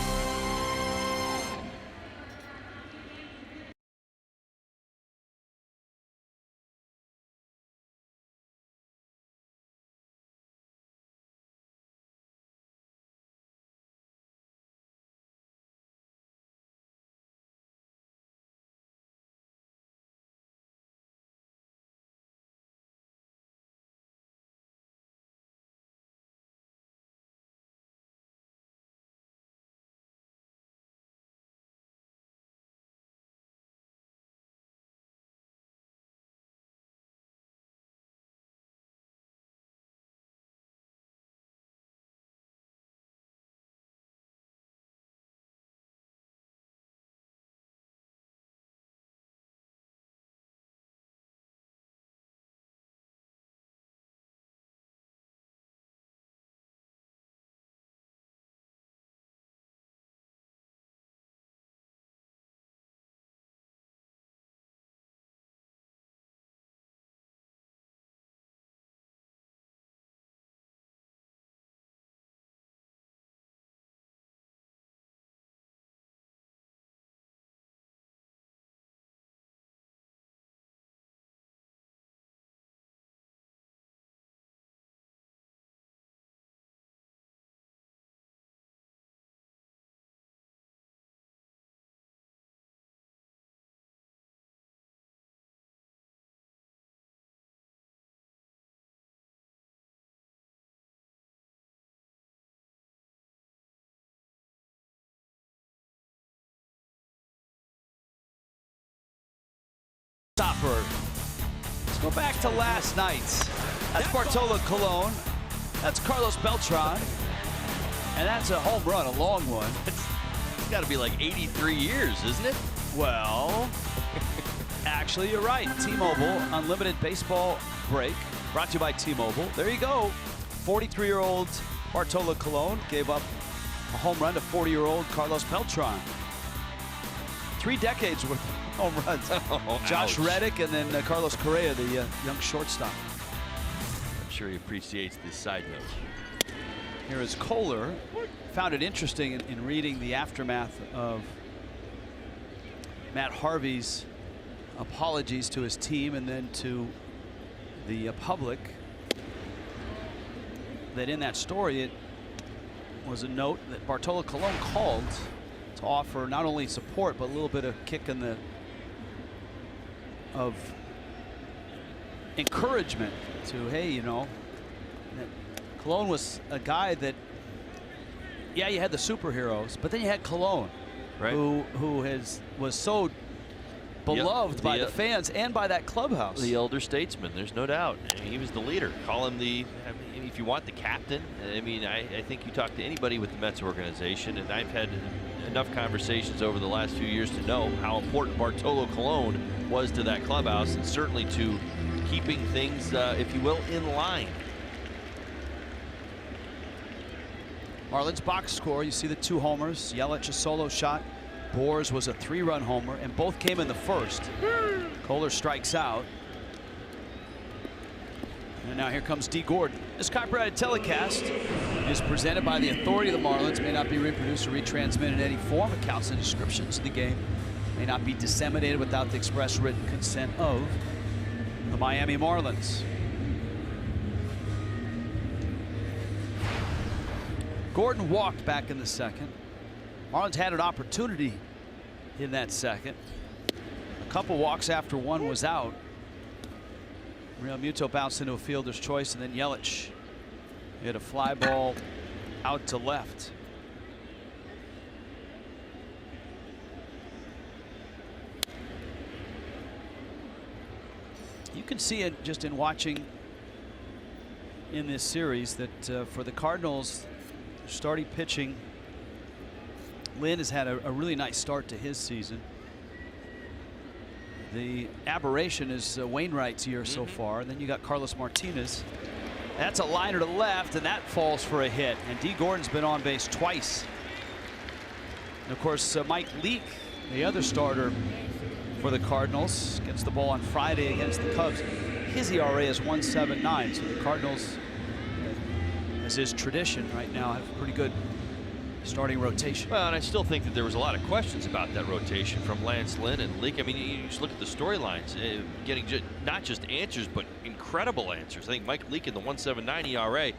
Stopper. Let's go back to last night. That's Bartolo Colon. That's Carlos Beltran. And that's a home run, a long one. It's got to be like 83 years, isn't it? Well, actually, you're right. T-Mobile Unlimited Baseball Break, brought to you by T-Mobile. There you go. 43-year-old Bartolo Colon gave up a home run to 40-year-old Carlos Beltran. 3 decades worth of home runs. Oh, Josh ouch. Reddick and then Carlos Correa, the young shortstop. I'm sure he appreciates this side note. Here is Kohler. Found it interesting in reading the aftermath of Matt Harvey's apologies to his team and then to the public, that in that story it was a note that Bartolo Colon called to offer not only support but a little bit of kick in the of encouragement to, hey, you know, that Colon was a guy that, yeah, you had the superheroes, but then you had Colon, right, who was so beloved by the fans and by that clubhouse. The elder statesman, there's no doubt. I mean, he was the leader. Call him the, I mean, if you want, the captain. I mean, I think you talk to anybody with the Mets organization, and I've had enough conversations over the last few years to know how important Bartolo Colon was to that clubhouse, and certainly to keeping things, if you will, in line. Marlins box score, you see the 2 homers. Yelich a solo shot. Boers was a 3-run homer, and both came in the first. Kohler strikes out. And now here comes D. Gordon. This copyrighted telecast is presented by the authority of the Marlins. May not be reproduced or retransmitted in any form. Accounts and descriptions of the game may not be disseminated without the express written consent of the Miami Marlins. Gordon walked back in the second. Marlins had an opportunity in that second. A couple walks after one was out. Real Muto bounced into a fielder's choice, and then Yelich hit a fly ball out to left. You can see it just in watching in this series that for the Cardinals, starting pitching, Lynn has had a really nice start to his season. The aberration is Wainwright's year so far. And then you got Carlos Martinez. That's a liner to left, and that falls for a hit. And D. Gordon's been on base twice. And of course, Mike Leake, the other starter for the Cardinals, gets the ball on Friday against the Cubs. His ERA is 1.79, so the Cardinals, as is tradition right now, have a pretty good starting rotation. Well, and I still think that there was a lot of questions about that rotation from Lance Lynn and Leake. I mean, you just look at the storylines, getting not just answers, but incredible answers. I think Mike Leake in the 1.79 ERA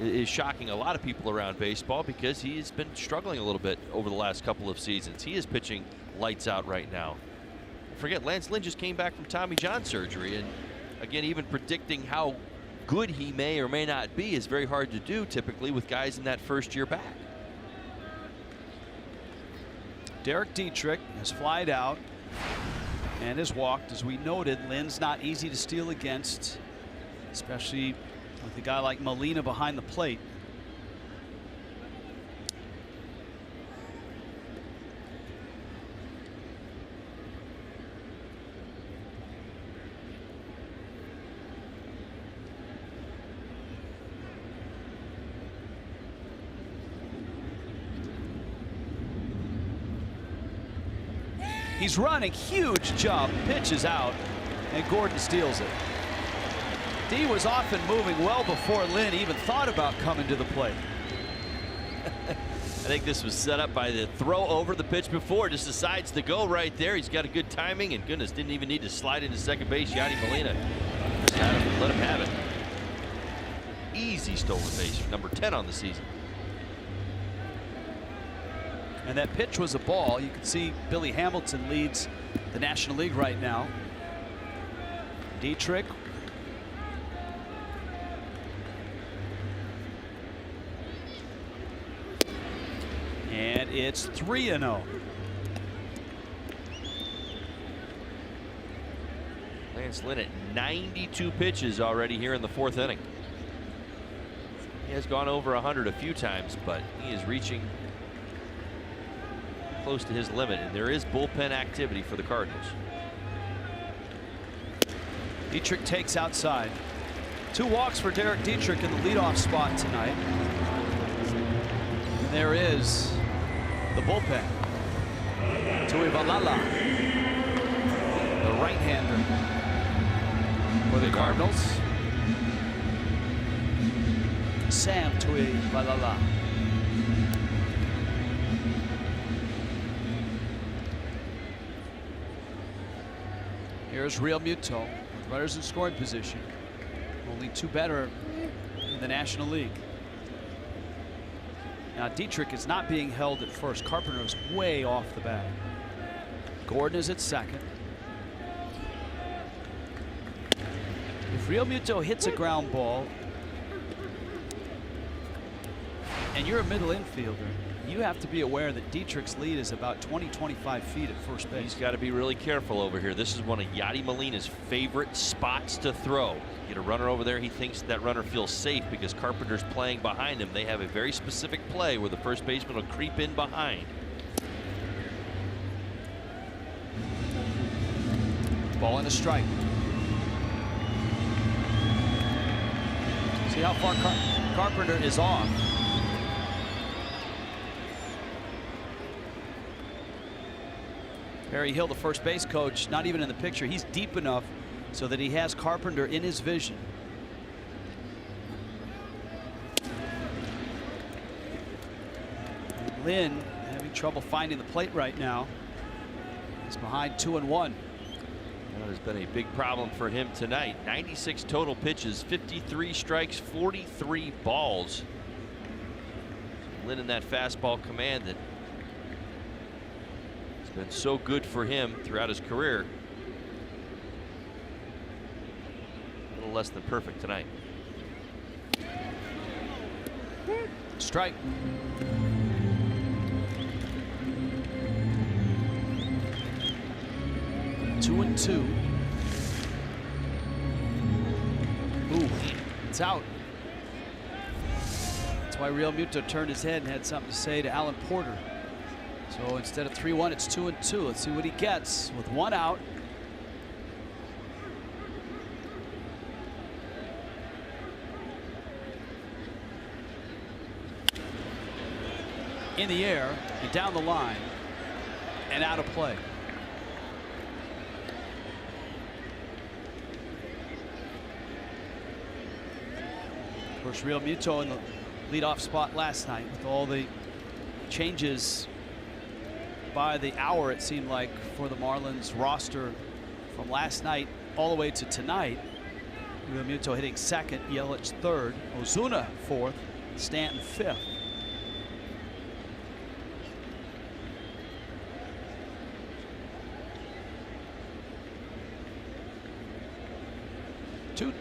is shocking a lot of people around baseball because he's been struggling a little bit over the last couple of seasons. He is pitching lights out right now. Forget, Lance Lynn just came back from Tommy John surgery, and again, even predicting how good he may or may not be is very hard to do typically with guys in that first year back. Derek Dietrich has flied out and has walked. As we noted, Lynn's not easy to steal against, especially with a guy like Molina behind the plate. He's running, huge jump, pitch is out, and Gordon steals it. D was off and moving well before Lynn even thought about coming to the plate. I think this was set up by the throw over the pitch before. Just decides to go right there. He's got a good timing, and goodness, didn't even need to slide into second base. Yadi Molina just let him have it. Easy stolen base, number 10 on the season. And that pitch was a ball. You can see Billy Hamilton leads the National League right now. Dietrich. And it's 3-0. Lance Lynn at 92 pitches already here in the 4th inning. He has gone over 100 a few times, but he is reaching close to his limit, and there is bullpen activity for the Cardinals. Dietrich takes outside. 2 walks for Derek Dietrich in the leadoff spot tonight. And there is the bullpen. Tuivalala, the right-hander for the Cardinals. Sam Tuivalala. Here's Real Muto with runners in scoring position. Only 2 better in the National League. Now Dietrich is not being held at first. Carpenter is way off the bat. Gordon is at second. If Real Muto hits a ground ball and you're a middle infielder, you have to be aware that Dietrich's lead is about 20-25 feet at first base. He's got to be really careful over here. This is one of Yadi Molina's favorite spots to throw. Get a runner over there. He thinks that runner feels safe because Carpenter's playing behind him. They have a very specific play where the first baseman will creep in behind. Ball and a strike. See how far Carpenter is off. Barry Hill, the first base coach, not even in the picture. He's deep enough so that he has Carpenter in his vision. Lynn having trouble finding the plate right now. He's behind 2-1. That has been a big problem for him tonight. 96 total pitches, 53 strikes, 43 balls. Lynn in that fastball command that has been so good for him throughout his career. A little less than perfect tonight. Strike. Two and two. Ooh, it's out. That's why Real Muto turned his head and had something to say to Alan Porter. So instead of 3-1, it's 2-2. Let's see what he gets with one out. In the air and down the line and out of play. Of course, Real Muto in the leadoff spot last night with all the changes by the hour, it seemed like, for the Marlins roster from last night all the way to tonight. Real Muto hitting second, Yelich third, Ozuna fourth, Stanton fifth.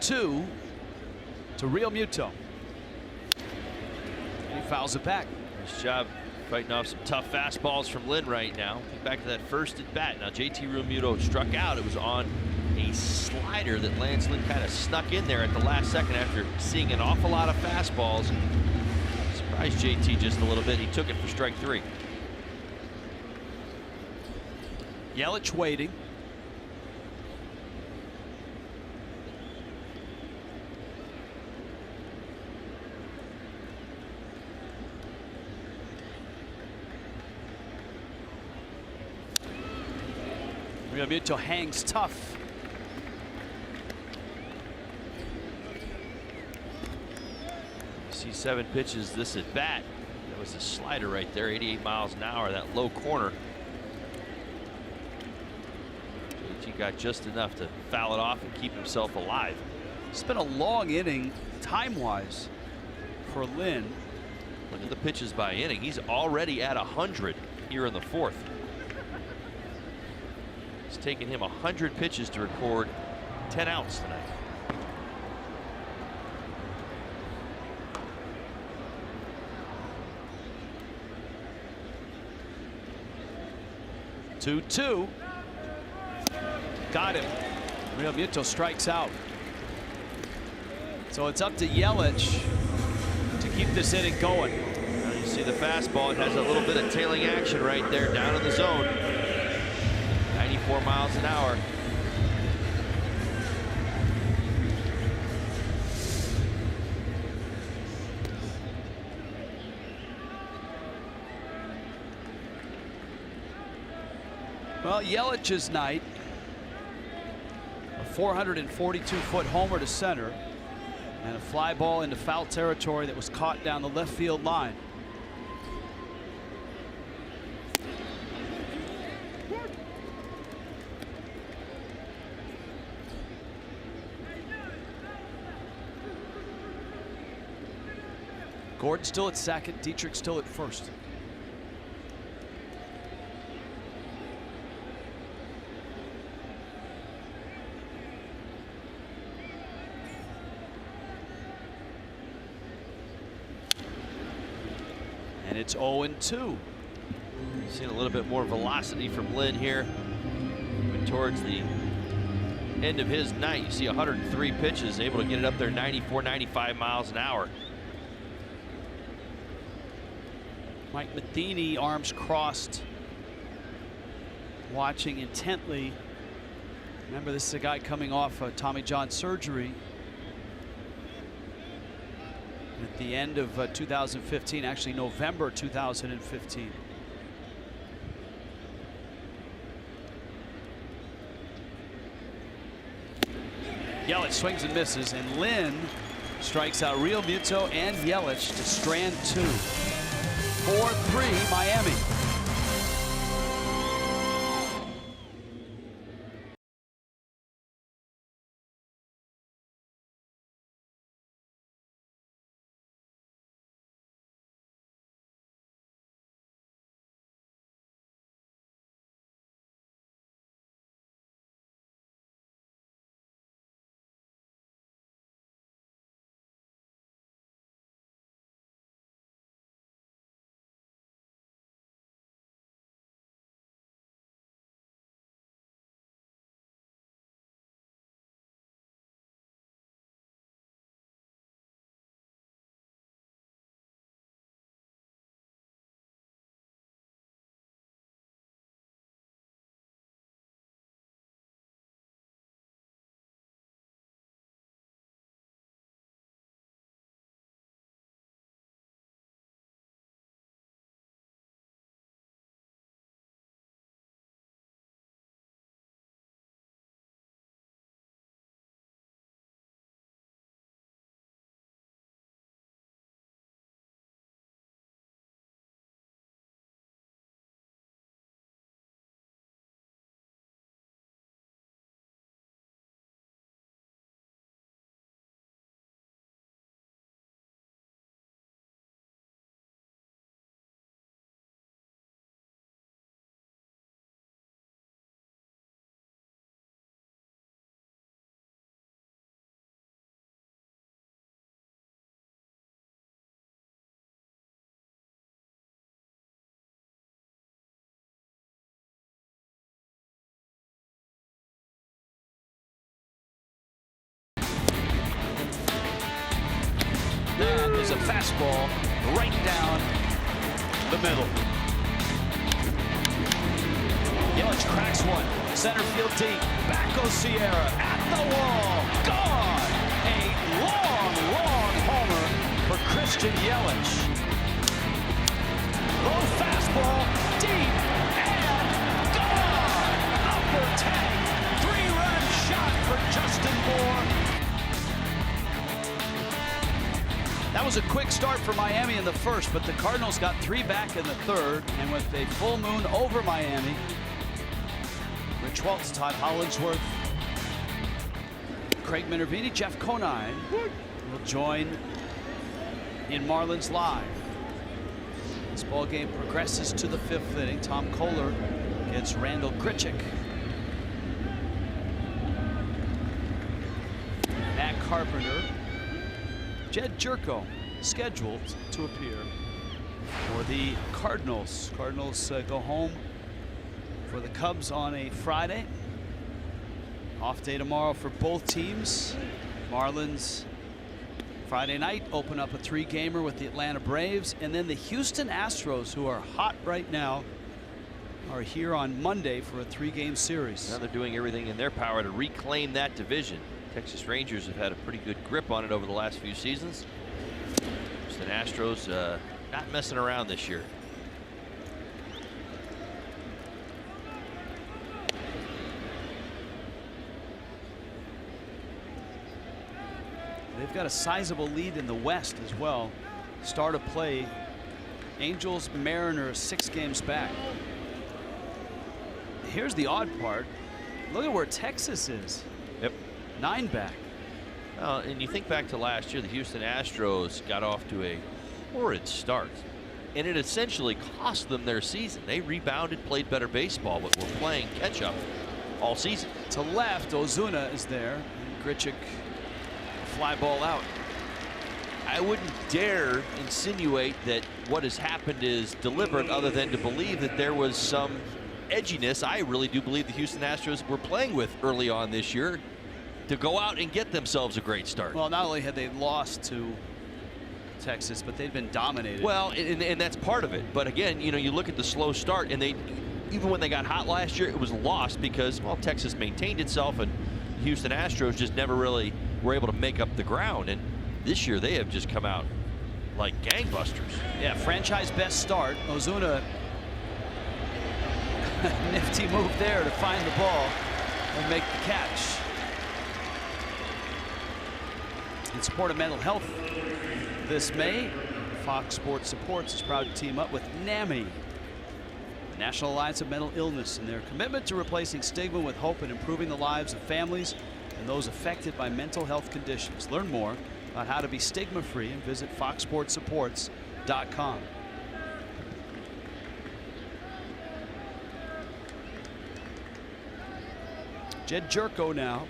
Two to Real Muto. He fouls it back. Nice job fighting off some tough fastballs from Lynn right now. Get back to that first at bat. Now JT Realmuto struck out. It was on a slider that Lance Lynn kind of snuck in there at the last second after seeing an awful lot of fastballs. Surprised JT just a little bit. He took it for strike three. Yelich waiting. Real Muto hangs tough. You see 7 pitches this at bat. That was a slider right there, 88 miles an hour, that low corner. JT got just enough to foul it off and keep himself alive. It's been a long inning time-wise for Lynn. Look at the pitches by inning. He's already at 100 here in the fourth. It's taken him 100 pitches to record 10 outs tonight. Two. Got him. Real Muto strikes out. So it's up to Yelich to keep this inning going. Now you see the fastball. It has a little bit of tailing action right there down in the zone. 94 miles an hour. Well, Yelich's night, a 442-foot homer to center and a fly ball into foul territory that was caught down the left field line. Gordon still at second, Dietrich still at first. And it's 0-2. Seeing a little bit more velocity from Lynn here. Moving towards the end of his night. You see 103 pitches, able to get it up there 94, 95 miles an hour. Mike Matheny, arms crossed, watching intently. Remember, this is a guy coming off a Tommy John surgery at the end of 2015, actually November 2015. Yelich swings and misses, and Lynn strikes out Real Muto and Yelich to strand 2. 4-3 Miami. That is a fastball right down the middle. Yelich cracks one. Center field deep. Back goes Sierra at the wall. Gone! A long, long homer for Christian Yelich. Low fastball, deep, and gone! Upper tank. 3-run shot for Justin Moore. That was a quick start for Miami in the first, but the Cardinals got 3 back in the third, and with a full moon over Miami, Rich Waltz, Todd Hollingsworth, Craig Minervini, Jeff Conine will join in Marlins Live. This ball game progresses to the 5th inning. Tom Kohler gets Randall Grichuk. Matt Carpenter. Jed Jerko scheduled to appear for the Cardinals. Cardinals go home for the Cubs on a Friday. Off day tomorrow for both teams. Marlins Friday night open up a 3-gamer with the Atlanta Braves, and then the Houston Astros, who are hot right now, are here on Monday for a 3-game series. Now they're doing everything in their power to reclaim that division. Texas Rangers have had a pretty good grip on it over the last few seasons. The Astros not messing around this year. They've got a sizable lead in the West as well. Start of play, Angels, Mariners 6 games back. Here's the odd part. Look at where Texas is. Yep. 9 back. And you think back to last year, the Houston Astros got off to a horrid start, and it essentially cost them their season. They rebounded, played better baseball, but were playing catch-up all season. To left, Ozuna is there. Grichuk, fly ball out. I wouldn't dare insinuate that what has happened is deliberate, other than to believe that there was some edginess. I really do believe the Houston Astros were playing with early on this year to go out and get themselves a great start. Well, not only had they lost to Texas, but they've been dominated. Well, and that's part of it. But again, you know, you look at the slow start, and they, even when they got hot last year, it was lost because, well, Texas maintained itself, and the Houston Astros just never really were able to make up the ground. And this year they have just come out like gangbusters. Yeah, franchise best start. Ozuna, nifty move there to find the ball and make the catch. In support of mental health this May, Fox Sports Supports is proud to team up with NAMI, the National Alliance of Mental Illness, in their commitment to replacing stigma with hope and improving the lives of families and those affected by mental health conditions. Learn more about how to be stigma-free and visit foxsportsupports.com. Jed Jerko now.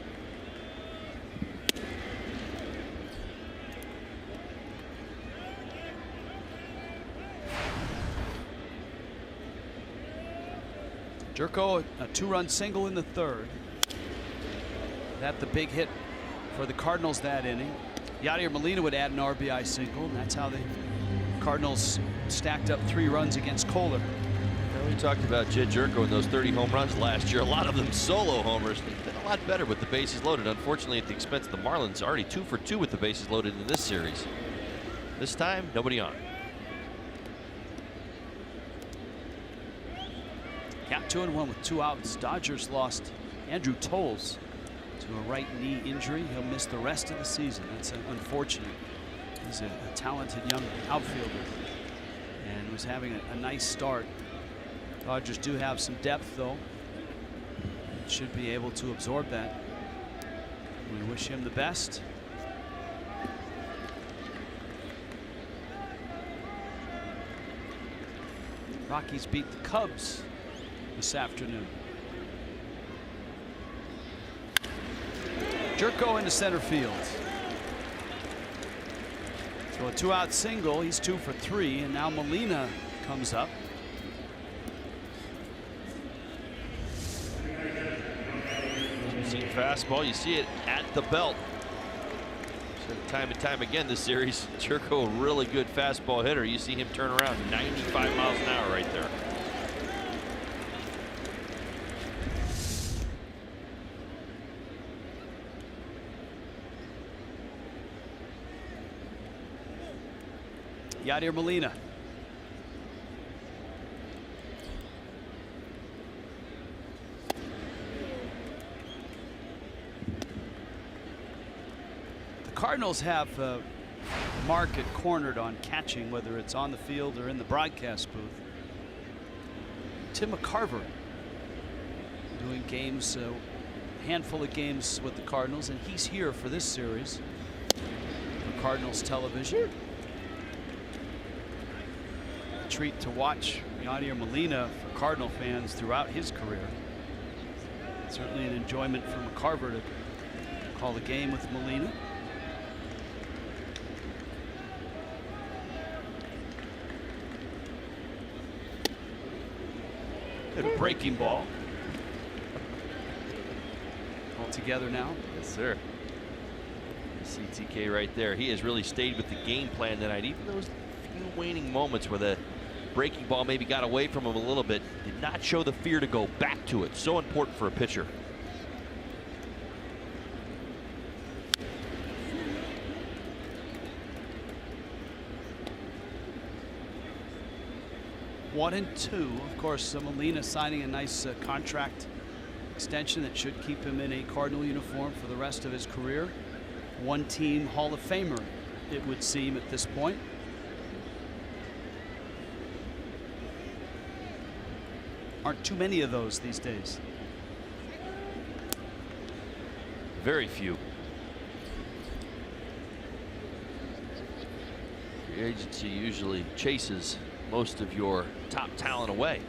Jerko, a 2-run single in the third. That the big hit for the Cardinals that inning. Yadier Molina would add an RBI single, and that's how the Cardinals stacked up 3 runs against Kohler. We talked about Jed Jerko and those 30 home runs last year. A lot of them solo homers. They've been a lot better with the bases loaded. Unfortunately, at the expense of the Marlins, already 2 for 2 with the bases loaded in this series. This time, nobody on. Count 2-1 with 2 outs. Dodgers lost Andrew Tolles to a right knee injury. He'll miss the rest of the season. That's unfortunate. He's a talented young outfielder and was having a nice start. Dodgers do have some depth, though. Should be able to absorb that. We wish him the best. Rockies beat the Cubs this afternoon. Jerko into center field. So a 2-out single. He's 2 for 3, and now Molina comes up. You see fastball, you see it at the belt. So time and time again this series, Jerko, a really good fastball hitter. You see him turn around 95 miles an hour right there. Yadier Molina. The Cardinals have the market cornered on catching, whether it's on the field or in the broadcast booth. Tim McCarver doing games, a handful of games with the Cardinals, and he's here for this series for Cardinals television. Treat to watch Yadier Molina for Cardinal fans throughout his career. Certainly an enjoyment for McCarver to call the game with Molina. Hit a breaking ball. All together now. Yes, sir. CTK right there. He has really stayed with the game plan tonight. Even those few waning moments where the breaking ball maybe got away from him a little bit, did not show the fear to go back to it. So important for a pitcher. One and 2. Of course, Molina signing a nice contract extension that should keep him in a Cardinal uniform for the rest of his career. One-team Hall of Famer, it would seem at this point. Aren't too many of those these days. Very few. Free agency usually chases most of your top talent away.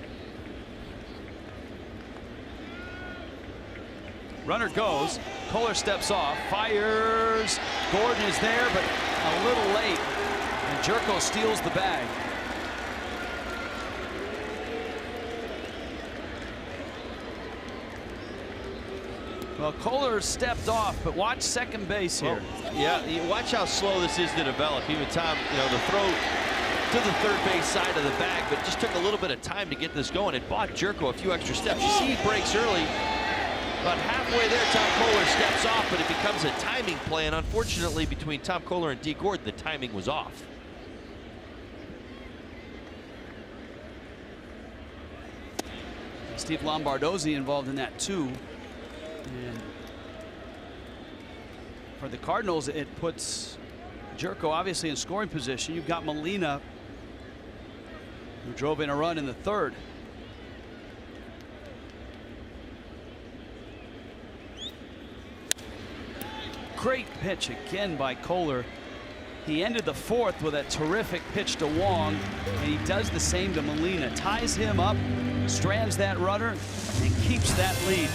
Runner goes. Kohler steps off, fires. Gordon is there, but a little late. And Jerko steals the bag. Well, Kohler stepped off, but watch second base here. Well, yeah, watch how slow this is to develop. Even Tom, the throw to the third base side of the bag, but it just took a little bit of time to get this going. It bought Jerko a few extra steps. You see he breaks early. About halfway there, Tom Kohler steps off, but it becomes a timing play. And unfortunately, between Tom Kohler and D. Gordon, the timing was off. Steve Lombardozzi involved in that too. And For the Cardinals, it puts Jerko obviously in scoring position. You've got Molina, who drove in a run in the third. Great pitch again by Kohler. He ended the fourth with a terrific pitch to Wong, and he does the same to Molina. Ties him up, strands that runner, and keeps that lead.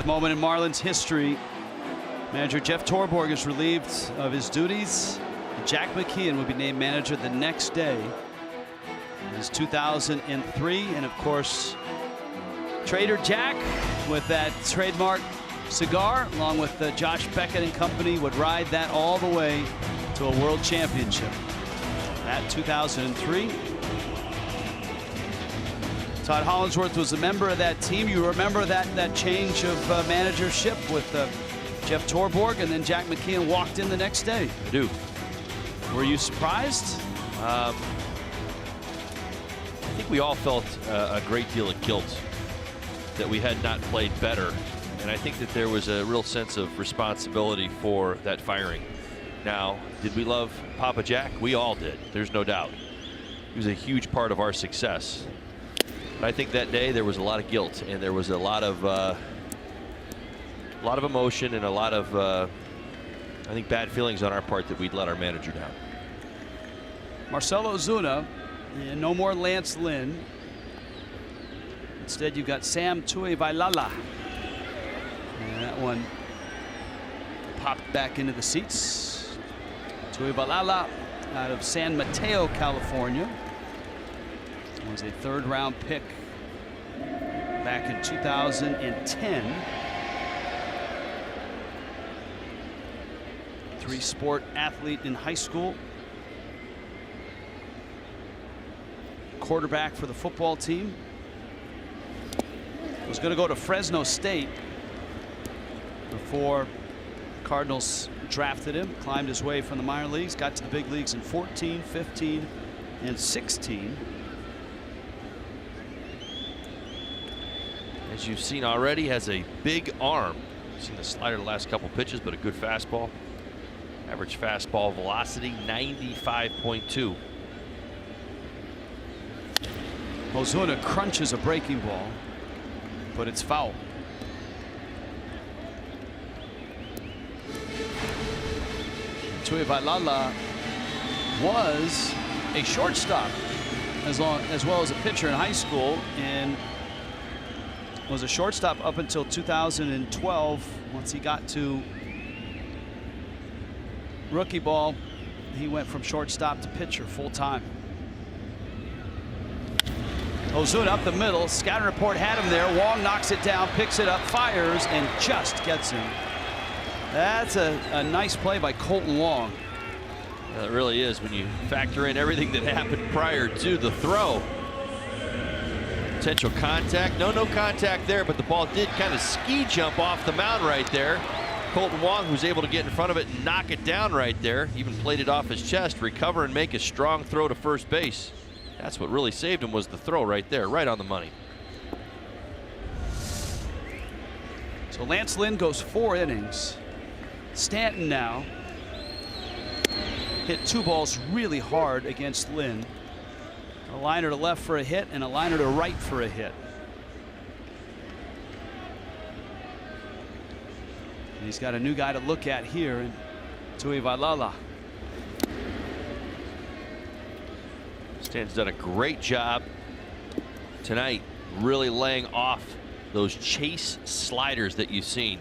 Moment in Marlins history. Manager Jeff Torborg is relieved of his duties. Jack McKeon will be named manager the next day. It is 2003, and of course, Trader Jack with that trademark cigar, along with Josh Beckett and company, would ride that all the way to a world championship. That 2003. Todd Hollingsworth was a member of that team. You remember that change of managership with Jeff Torborg, and then Jack McKeon walked in the next day. I do. Were you surprised? I think we all felt a great deal of guilt that we had not played better, and I think that there was a real sense of responsibility for that firing. Now, did we love Papa Jack? We all did. There's no doubt. He was a huge part of our success. But I think that day there was a lot of guilt, and there was a lot of emotion and a lot of I think bad feelings on our part that we'd let our manager down. Marcelo Ozuna, and no more Lance Lynn. Instead, you've got Sam Tuivailala, and that one popped back into the seats. Tuivailala out of San Mateo, California. Was a third-round pick back in 2010. Three-sport athlete in high school. Quarterback for the football team. Was going to go to Fresno State before Cardinals drafted him. Climbed his way from the minor leagues. Got to the big leagues in 14, 15, and 16. As you've seen already, has a big arm. You've seen the slider the last couple pitches, but a good fastball. Average fastball velocity 95.2. Ozuna crunches a breaking ball, but it's foul. Tuivailala was a shortstop as well as a pitcher in high school, and was a shortstop up until 2012. Once he got to rookie ball, he went from shortstop to pitcher full time. Ozuna up the middle. Scouting report had him there. Wong knocks it down, picks it up, fires, and just gets him. That's a nice play by Kolten Wong. It really is when you factor in everything that happened prior to the throw. Potential contact. No contact there, but the ball did kind of ski jump off the mound right there. Kolten Wong was able to get in front of it and knock it down right there. Even played it off his chest, recover and make a strong throw to first base. That's what really saved him, was the throw right there, right on the money. So Lance Lynn goes 4 innings. Stanton now hit 2 balls really hard against Lynn. A liner to left for a hit and a liner to right for a hit. And he's got a new guy to look at here in Tuivailala. Stanton's done a great job tonight, really laying off those chase sliders that you've seen.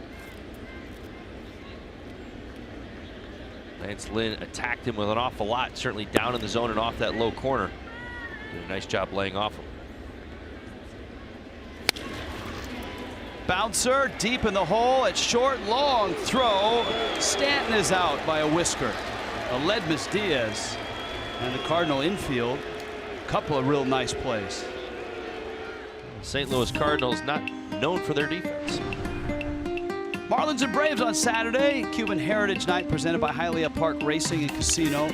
Lance Lynn attacked him with an awful lot, certainly down in the zone and off that low corner. Did a nice job laying off him. Bouncer deep in the hole at short, long throw. Stanton is out by a whisker. Aledmus Diaz and the Cardinal infield. A couple of real nice plays. St. Louis Cardinals not known for their defense. Marlins and Braves on Saturday. Cuban Heritage Night presented by Hialeah Park Racing and Casino,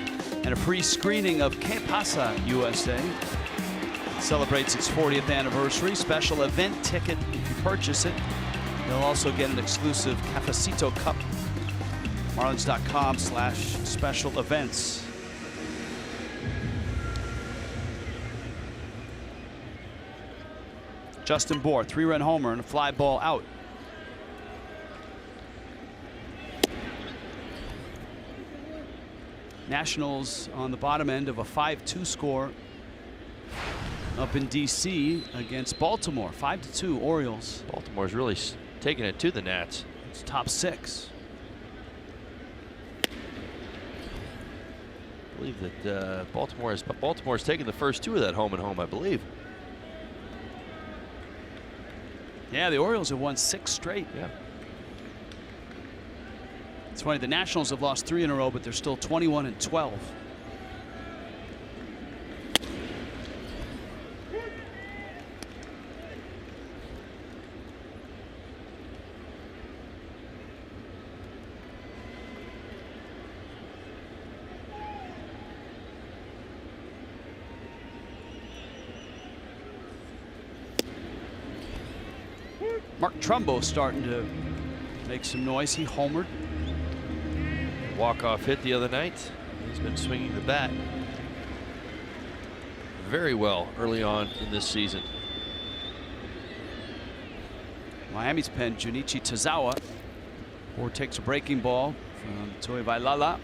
and a pre-screening of Que Pasa USA. It celebrates its 40th anniversary. Special event ticket if you purchase it. You'll also get an exclusive Cafecito Cup. Marlins.com/special events. Justin Bour, 3-run homer and a fly ball out. Nationals on the bottom end of a 5-2 score up in D.C. against Baltimore. 5-2 Orioles. Baltimore's really taking it to the Nats. It's top 6. I believe that Baltimore's taken the first 2 of that home and home, I believe. Yeah, the Orioles have won 6 straight. Yeah. It's funny, the Nationals have lost 3 in a row, but they're still 21-12. Mark Trumbo starting to make some noise. He homered. Walk-off hit the other night. He's been swinging the bat very well early on in this season. Miami's pen Junichi Tazawa. Bour takes a breaking ball from Tuivailala,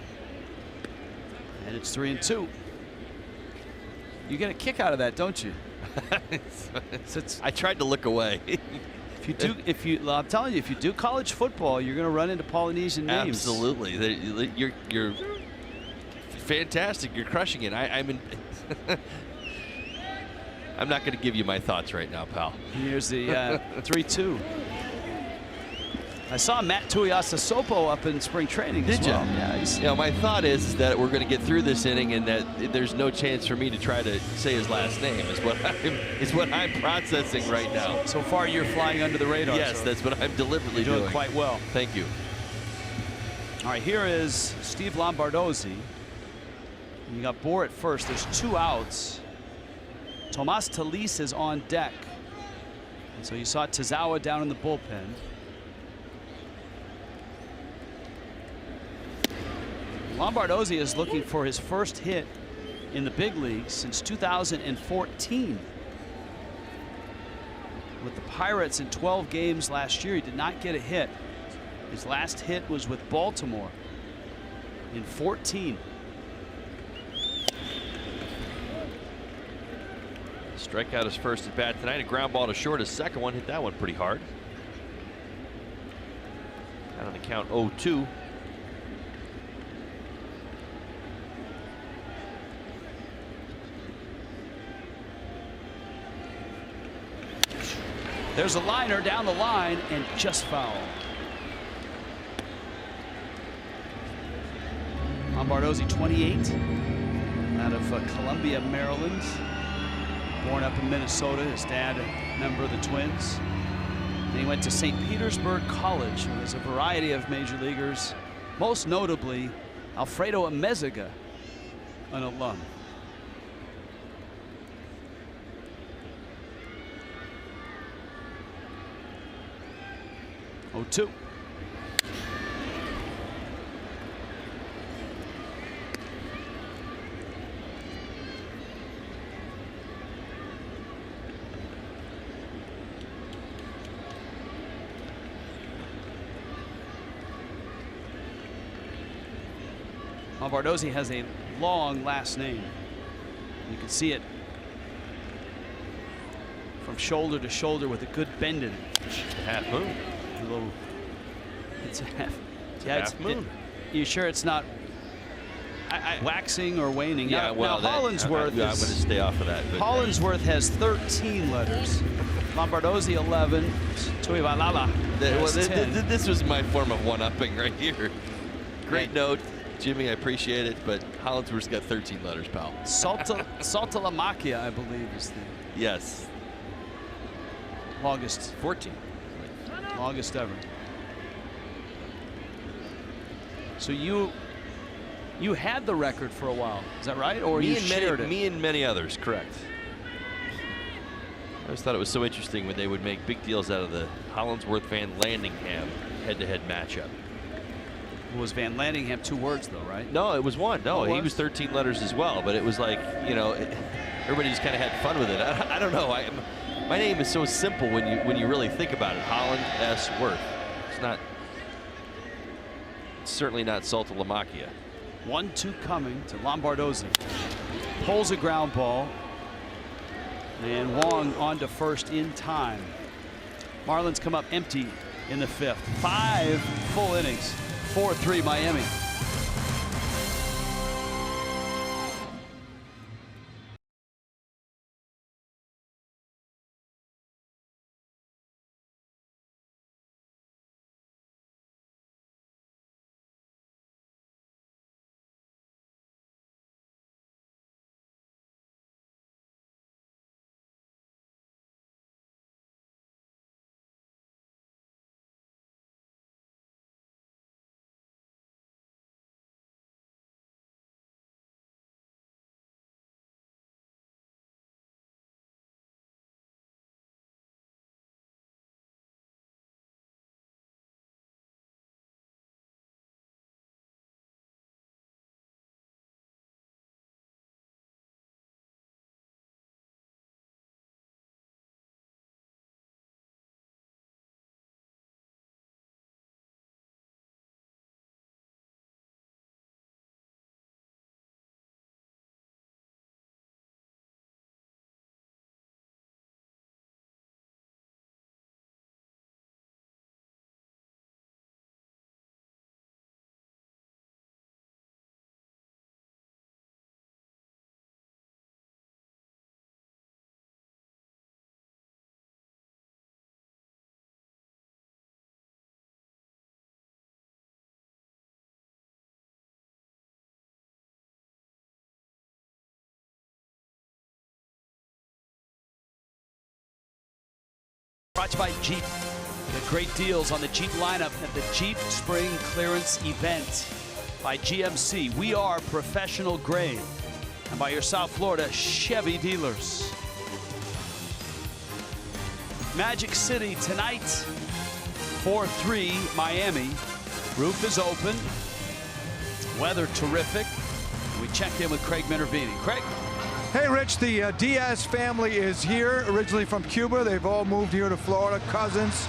and it's 3-2. You get a kick out of that, don't you? I tried to look away. I'm telling you, if you do college football, you're going to run into Polynesian names. Absolutely, you're fantastic. You're crushing it. I'm not going to give you my thoughts right now, pal. Here's the 3-2. I saw Matt Tuiasosopo up in spring training. Did you? Yeah. My thought is that we're going to get through this inning, and that there's no chance for me to try to say his last name. Is what I'm processing right now. So far, you're flying under the radar. Yes, that's what I'm deliberately doing. Doing quite well. Thank you. All right, here is Steve Lombardozzi. You got Bour at first. There's 2 outs. Tomas Talis is on deck. And so you saw Tazawa down in the bullpen. Lombardozzi is looking for his first hit in the big leagues since 2014. With the Pirates in 12 games last year, he did not get a hit. His last hit was with Baltimore in 14. Strikeout his first at bat tonight. A ground ball to short. His second one hit that one pretty hard. Out on the count 0-2. There's a liner down the line and just foul. Lombardozzi, 28, out of Columbia, Maryland. Born up in Minnesota. His dad, a member of the Twins. And he went to St. Petersburg College, where there's a variety of major leaguers, most notably Alfredo Amezaga, an alum. Oh, 2. Lombardozzi has a long last name. You can see it from shoulder to shoulder with a good bend in it. Half moon. A little, it's a half. It's a half moon. You sure it's not waxing or waning? Yeah, well, now Hollinsworth I'm going to stay off of that. But Hollinsworth has 13 letters. Lombardozzi 11. Tuivalala. This was my form of one-upping right here. Great note, Jimmy. I appreciate it, but Hollinsworth's got 13 letters, pal. Saltalamacchia, I believe, is the yes. longest. 14. Longest ever. So you had the record for a while, is that right? Or you shared it? Me and many others, correct. I always thought it was so interesting when they would make big deals out of the Hollinsworth Van Landingham head-to-head matchup. Was Van Landingham 2 words though, right? No, it was 1. No, Oh, he was 13 letters as well. But it was like, you know, everybody just kind of had fun with it. I don't know. My name is so simple when you really think about it. Holland S. Worth. It's certainly not Saltalamacchia. 1-2 coming to Lombardozzi. Pulls a ground ball. And Wong on to first in time. Marlins come up empty in the 5th. 5 full innings. 4-3 Miami. Brought to you by Jeep. Get great deals on the Jeep lineup at the Jeep Spring Clearance Event by GMC. We are professional grade. And by your South Florida Chevy dealers. Magic City tonight, 4-3 Miami. Roof is open. Weather terrific. We checked in with Craig Minervini. Craig. Hey, Rich, the Diaz family is here, originally from Cuba. They've all moved here to Florida. Cousins,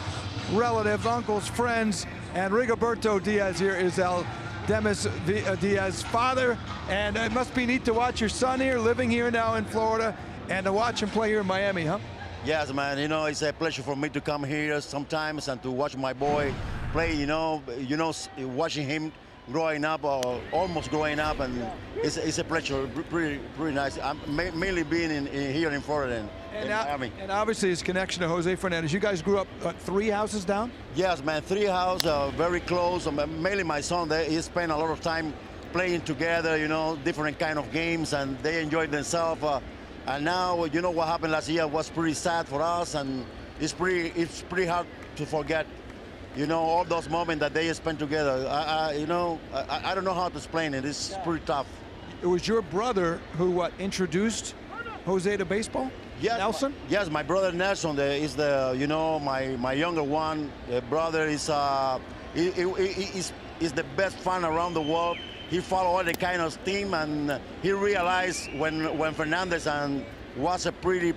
relatives, uncles, friends. And Rigoberto Diaz here is Demis Diaz's father. And it must be neat to watch your son here, living here now in Florida, and to watch him play here in Miami, huh? Yes, man. You know, it's a pleasure for me to come here sometimes and to watch my boy play. You know, watching him growing up or almost growing up, and it's a pleasure, pretty nice. I'm mainly being here in Florida. in Miami. And obviously his connection to Jose Fernandez. You guys grew up 3 houses down? Yes, man, 3 houses, very close. Mainly my son, he spent a lot of time playing together, you know, different kind of games, and they enjoyed themselves. And now, you know, what happened last year was pretty sad for us, and it's pretty hard to forget, you know, all those moments that they spent together. I don't know how to explain it. It's pretty tough. It was your brother who introduced Jose to baseball? Yes, Nelson? Yes, my brother Nelson is my younger one. The brother is the best fan around the world. He followed all the kind of team, and he realized when Fernandez was a pretty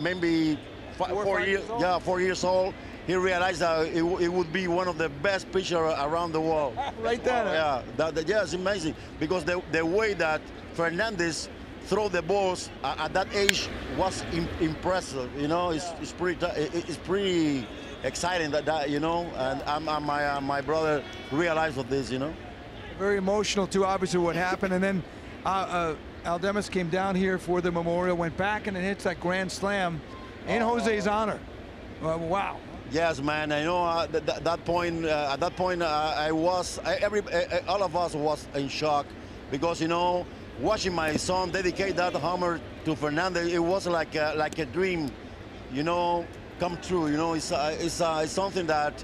maybe 4 years, 4 years old. He realized that it would be one of the best pitchers around the world. Right there. Yeah, it's amazing because the way that Fernandez throw the balls at that age was impressive. You know, it's pretty exciting that you know, and my brother realized of this. You know, very emotional too. Obviously, what happened, and then Aldemus came down here for the memorial, went back and then hits that grand slam in Jose's honor. Wow. Yes, man. I know at that point, all of us was in shock because, you know, watching my son dedicate that homer to Fernandez, it was like a dream, you know, come true. You know, it's something that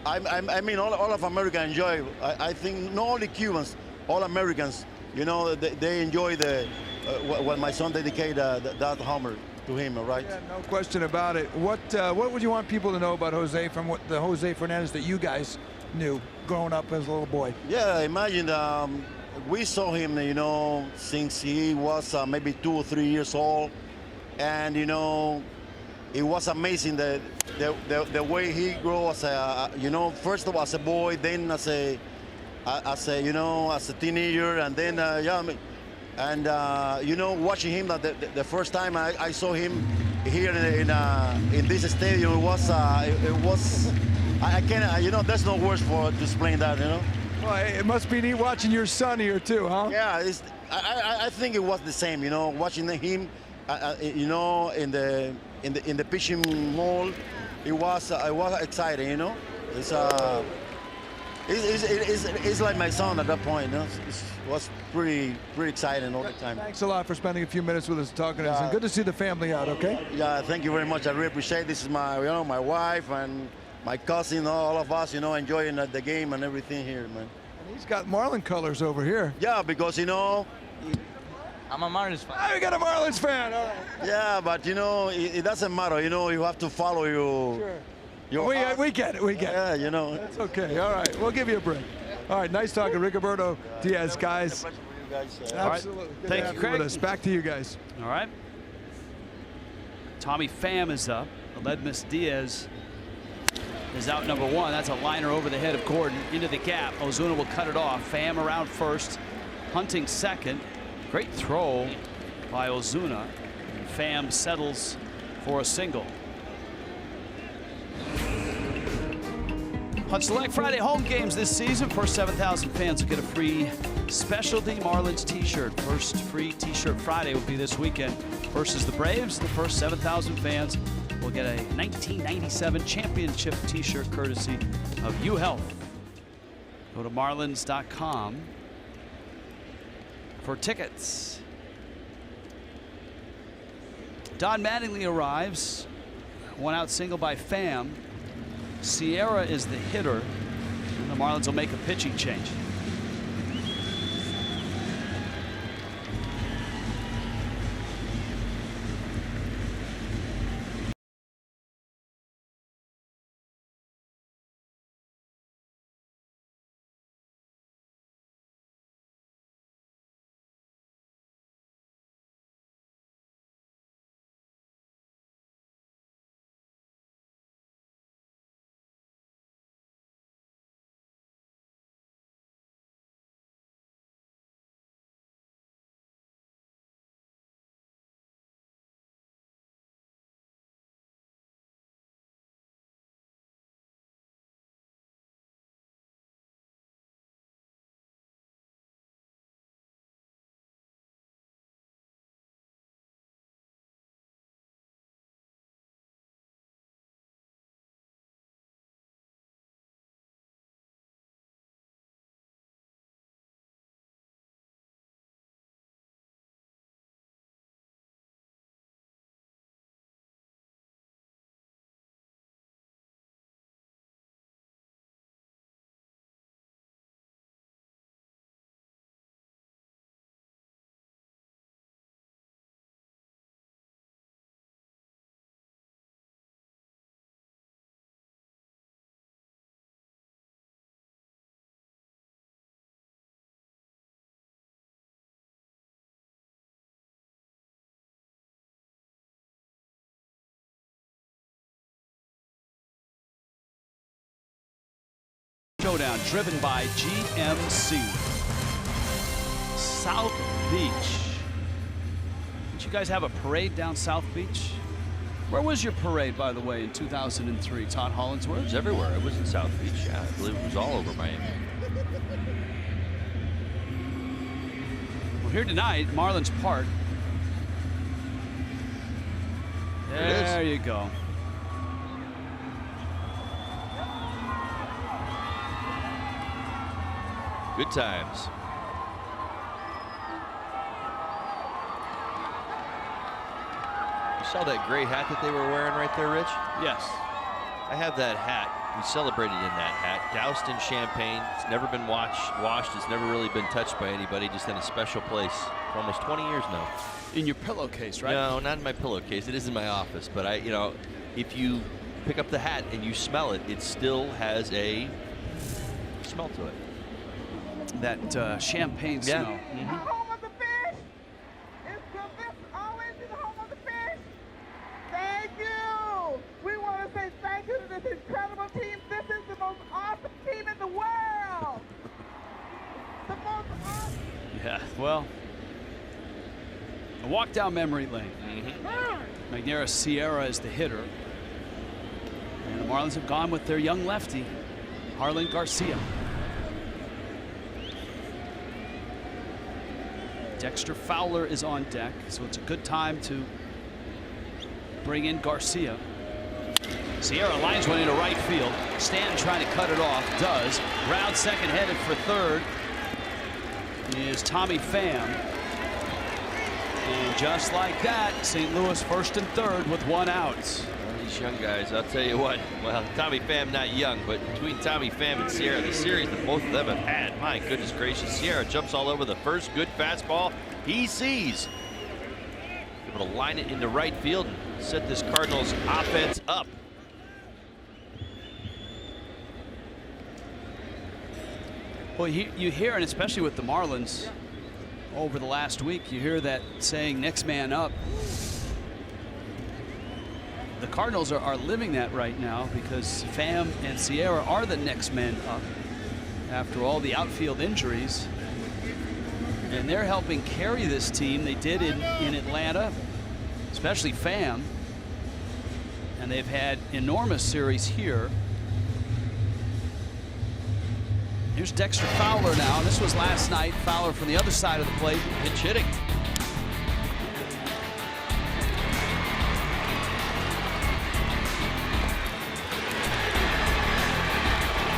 I mean all of America enjoy. I think not only Cubans, all Americans, you know, they enjoy when my son dedicated that homer to him, right? Yeah, no question about it. What would you want people to know about Jose from the Jose Fernandez that you guys knew growing up as a little boy? Yeah, imagine we saw him, you know, since he was maybe 2 or 3 years old, and you know, it was amazing the way he grew as a, you know, first of all as a boy, then as a you know, as a teenager, and then you know, watching him the first time I saw him here in this stadium, it was I can't, you know, there's no words to explain that, you know. Well, it must be neat watching your son here too, huh? Yeah, I think it was the same, you know, watching him, you know, in the pitching mold, it was exciting, you know. It's like my son at that point, you know? It was pretty exciting all the time. Thanks a lot for spending a few minutes with us talking to us, and good to see the family out, okay? Yeah, thank you very much. I really appreciate it. This is my, you know, my wife and my cousin, all of us, you know, enjoying the game and everything here, man. And he's got Marlin colors over here. Yeah, because, you know, I'm a Marlins fan. Oh, we got a Marlins fan, all right. Yeah, but, you know, it doesn't matter. You know, you have to follow your... Sure. Your we get it, we get it. Yeah, you know. That's okay, all right. We'll give you a break. All right, nice talking, Rigoberto Diaz, guys. Absolutely. Good Thank to have you, Craig. with us. Back to you guys. All right. Tommy Pham is up. Aledmus Diaz is out number 1. That's a liner over the head of Gordon into the gap. Ozuna will cut it off. Pham around first, Hunting second. Great throw by Ozuna. And Pham settles for a single. On Select Friday home games this season, first 7,000 fans will get a free specialty Marlins t-shirt. First free t-shirt Friday will be this weekend versus the Braves. The first 7,000 fans will get a 1997 championship t-shirt courtesy of UHealth. Go to marlins.com for tickets. Don Mattingly arrives. One out single by Pham. Sierra is the hitter, and the Marlins will make a pitching change. Showdown, driven by GMC. South Beach. Did you guys have a parade down South Beach? Where was your parade, by the way, in 2003? Todd Hollandsworth? It was everywhere. It was in South Beach. Yeah, I believe it was all over Miami. Well, here tonight, Marlins Park. There you go. Good times. You saw that gray hat that they were wearing right there, Rich? Yes. I have that hat. We celebrated in that hat. Doused in champagne. It's never been washed. It's never really been touched by anybody. Just in a special place for almost 20 years now. In your pillowcase, right? No, not in my pillowcase. It is in my office. But if you pick up the hat and you smell it, it still has a smell to it. That champagne smell. Mm-hmm. Home of the fish. Will this always be the home of the fish? Thank you. We want to say thank you to this incredible team. This is the most awesome team in the world. The most awesome. Yeah, well, a walk down memory lane. Magneuris Sierra is the hitter. And the Marlins have gone with their young lefty, Harlan Garcia. Dexter Fowler is on deck, so it's a good time to bring in Garcia. Sierra lines one into right field. Stanton trying to cut it off. Does. Round second, headed for third is Tommy Pham. And just like that, St. Louis first and third with one out. Well, these young guys, I'll tell you what. Well, Tommy Pham not young, but between Tommy Pham and Sierra, the series that both of them have had, my goodness gracious. Sierra jumps all over the first good fastball he sees. Able to line it into right field and set this Cardinals offense up. Well, you hear, and especially with the Marlins over the last week, you hear that saying next man up. The Cardinals are living that right now because Pham and Sierra are the next men up after all the outfield injuries. And they're helping carry this team. They did in Atlanta, especially Pham. And they've had enormous series here. Here's Dexter Fowler now. This was last night. Fowler from the other side of the plate, pitch hitting.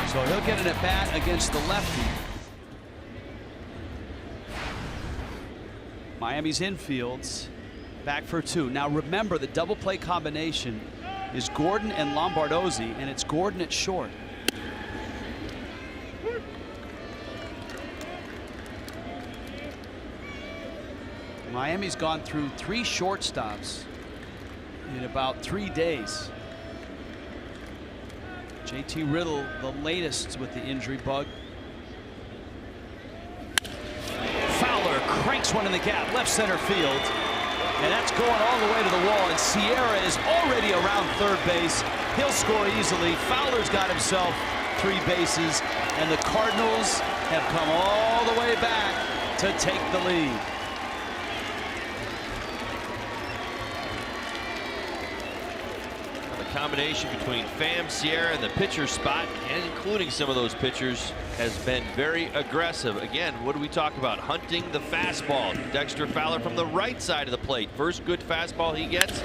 So he'll get an at-bat against the lefty. Miami's infields back for two. Now remember, the double play combination is Gordon and Lombardozzi, and it's Gordon at short. Miami's gone through 3 shortstops in about 3 days. JT Riddle, the latest with the injury bug. Fowler cranks one in the gap, left center field. And that's going all the way to the wall. And Sierra is already around third base. He'll score easily. Fowler's got himself 3 bases. And the Cardinals have come all the way back to take the lead. Combination between Pham, Sierra, and the pitcher spot, and including some of those pitchers, has been very aggressive. Again, what do we talk about? Hunting the fastball. Dexter Fowler from the right side of the plate. First good fastball he gets,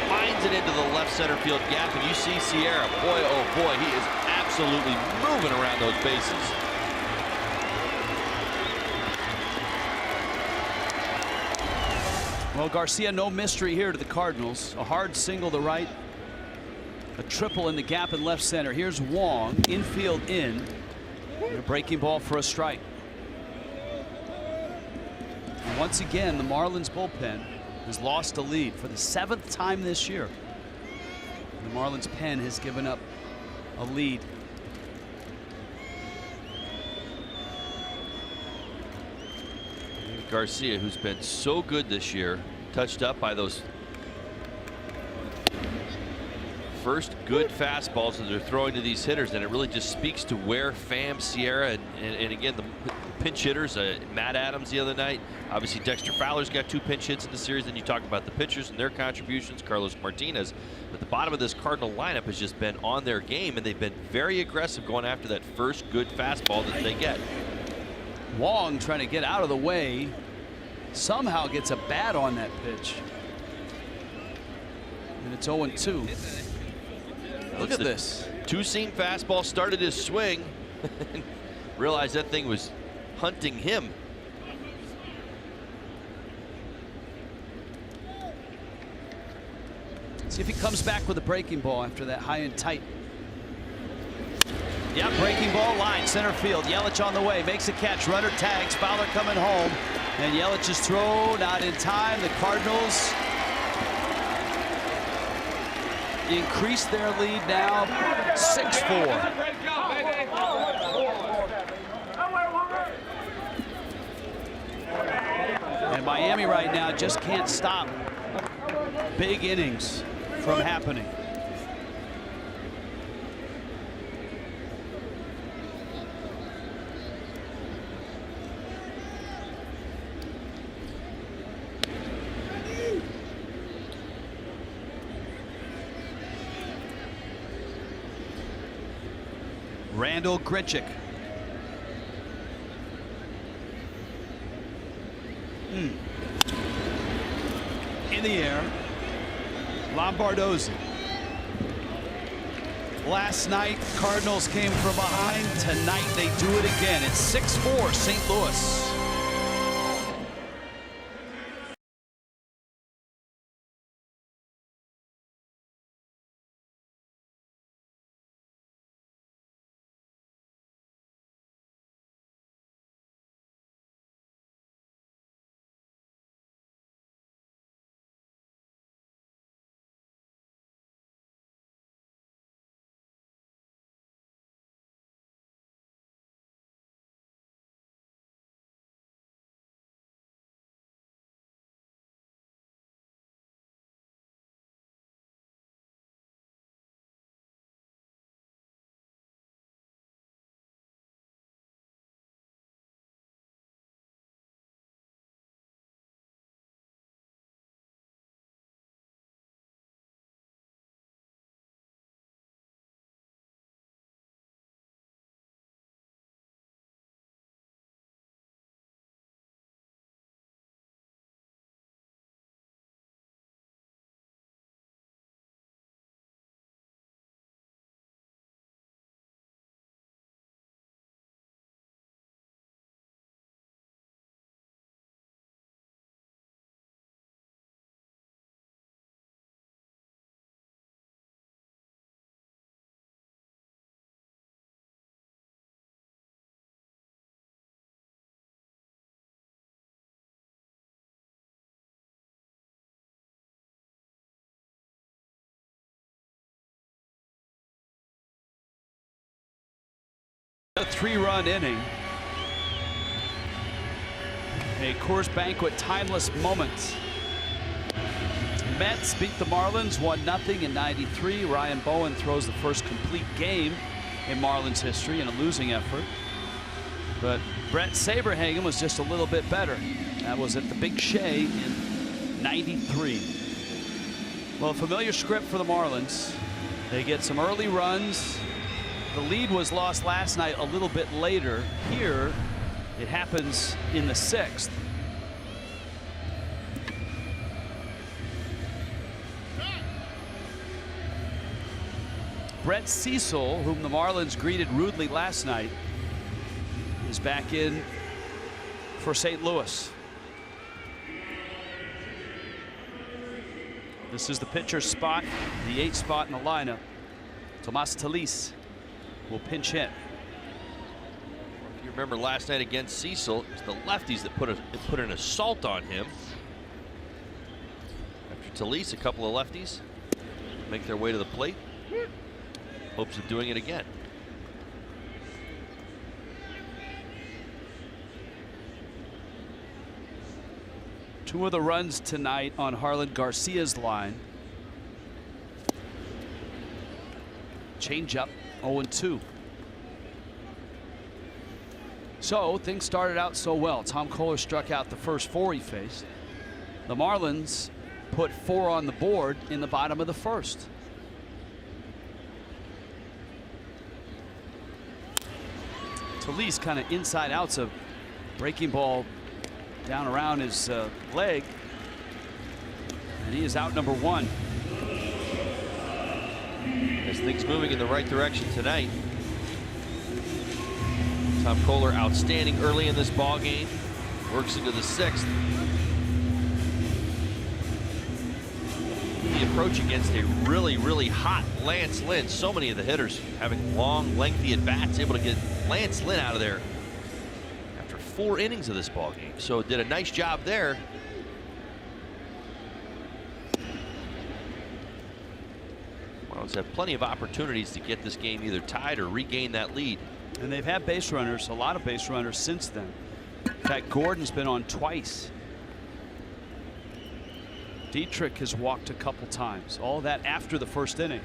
lines it into the left center field gap, and you see Sierra. Boy, oh boy, he is absolutely moving around those bases. Well, Garcia, no mystery here to the Cardinals. A hard single to right. A triple in the gap in left center. Here's Wong, infield in. And a breaking ball for a strike. And once again, the Marlins bullpen has lost a lead for the 7th time this year. The Marlins pen has given up a lead. Garcia, who's been so good this year, touched up by those first good fastballs that they're throwing to these hitters, and it really just speaks to where Pham, Sierra, and again, the pinch hitters, Matt Adams the other night. Obviously, Dexter Fowler's got 2 pinch hits in the series. Then you talk about the pitchers and their contributions, Carlos Martinez. But the bottom of this Cardinal lineup has just been on their game, and they've been very aggressive going after that first good fastball that they get. Wong trying to get out of the way. Somehow gets a bat on that pitch. And it's 0-2. Look at this. 2-seam fastball started his swing. Realized that thing was hunting him. See if he comes back with a breaking ball after that high and tight. Yeah, breaking ball line, center field. Yelich on the way, makes a catch. Runner tags, Fowler coming home. And Yelich's throw not in time. The Cardinals increase their lead now 6-4. And Miami right now just can't stop big innings from happening. Randall Grichuk. In the air. Lombardozzi. Last night, Cardinals came from behind. Tonight, they do it again. It's 6-4, St. Louis. A 3-run inning. A Coors Banquet timeless moment. Mets beat the Marlins 1-0 in '93. Ryan Bowen throws the first complete game in Marlins history in a losing effort. But Brett Saberhagen was just a little bit better. That was at the Big Shea in '93. Well, a familiar script for the Marlins. They get some early runs. The lead was lost last night a little bit later. Here, it happens in the 6th. Brett Cecil, whom the Marlins greeted rudely last night, is back in for St. Louis. This is the pitcher's spot, the 8th spot in the lineup. Tomas Talis will pinch hit. If you remember last night against Cecil, it's the lefties that put an assault on him. After Talis, a couple of lefties make their way to the plate. Hopes of doing it again. Two of the runs tonight on Harlan Garcia's line. Changeup, 0-2. So things started out so well. Tom Kohler struck out the first 4 he faced. The Marlins put 4 on the board in the bottom of the first. Talese kind of inside outs a breaking ball down around his leg. And he is out number 1. As things moving in the right direction tonight. Tom Kohler outstanding early in this ball game. Works into the 6th. The approach against a really hot Lance Lynn. So many of the hitters having long, lengthy at bats, able to get Lance Lynn out of there after 4 innings of this ball game. So did a nice job there. Marlins have plenty of opportunities to get this game either tied or regain that lead. And they've had base runners, a lot of base runners since then. In fact, Gordon's been on twice. Dietrich has walked a couple times. All that after the first inning.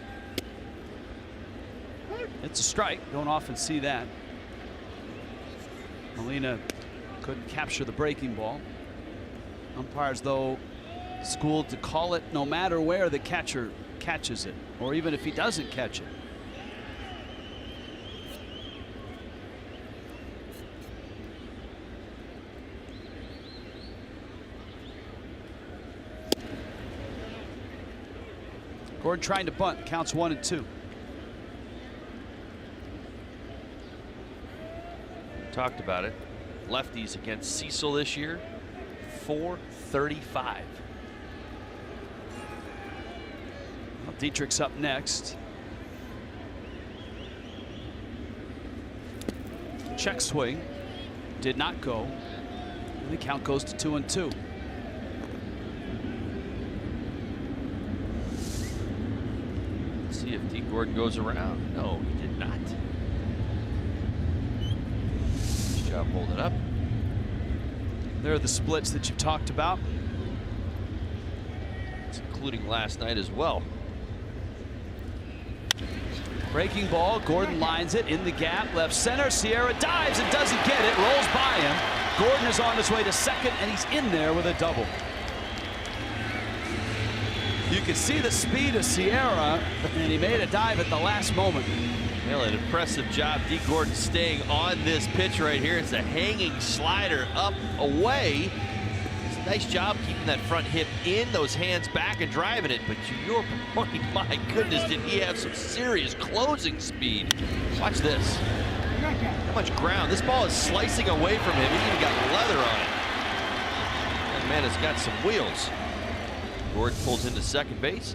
It's a strike. Don't often see that. Molina couldn't capture the breaking ball. Umpires, though, schooled to call it no matter where the catcher catches it, or even if he doesn't catch it. Gordon trying to bunt, counts 1-2. Talked about it. Lefties against Cecil this year, .435. Well, Dietrich's up next. Check swing, did not go. And the count goes to 2-2. See if D. Gordon goes around. No, he did not. Nice job holding up. There are the splits that you've talked about. It's including last night as well. Breaking ball, Gordon lines it in the gap, left center. Sierra dives and doesn't get it, rolls by him. Gordon is on his way to second, and he's in there with a double. You can see the speed of Sierra, and he made a dive at the last moment. Well, an impressive job. D. Gordon staying on this pitch right here. It's a hanging slider up, away. It's a nice job keeping that front hip in, those hands back and driving it. But to your point, my goodness, did he have some serious closing speed. Watch this. How much ground. This ball is slicing away from him. He's even got leather on it. That man has got some wheels. Gordon pulls into second base.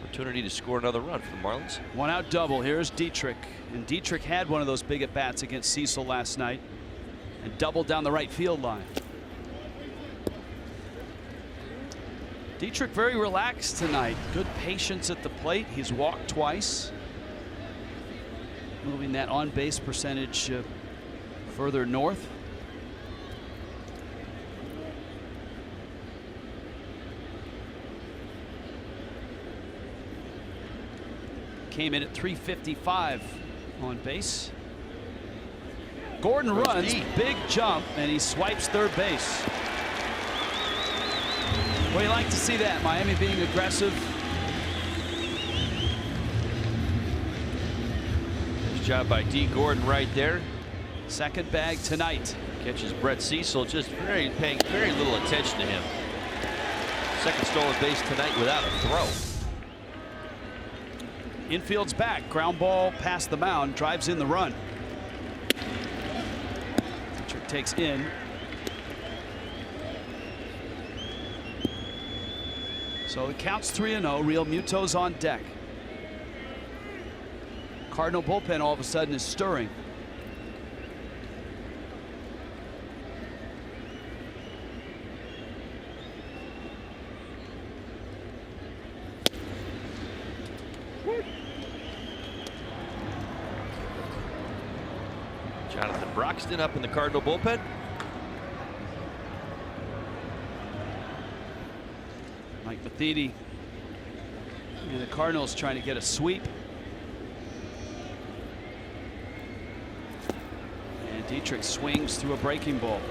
Opportunity to score another run for the Marlins. 1-out double. Here's Dietrich. And Dietrich had one of those big at-bats against Cecil last night and doubled down the right field line. Dietrich very relaxed tonight. Good patience at the plate. He's walked twice. Moving that on-base percentage further north. Came in at .355 on base. Gordon runs, big jump, and he swipes third base. Well, you like to see that. Miami being aggressive. Nice job by D. Gordon right there. Second bag tonight. Catches Brett Cecil, just paying very little attention to him. Second stolen base tonight without a throw. Infield's back. Ground ball past the mound. Drives in the run. Dietrich takes in. So it counts 3-0. Real Muto's on deck. Cardinal bullpen all of a sudden is stirring. Jonathan Broxton up in the Cardinal bullpen. Mike Matheny And the Cardinals trying to get a sweep. And Dietrich swings through a breaking ball.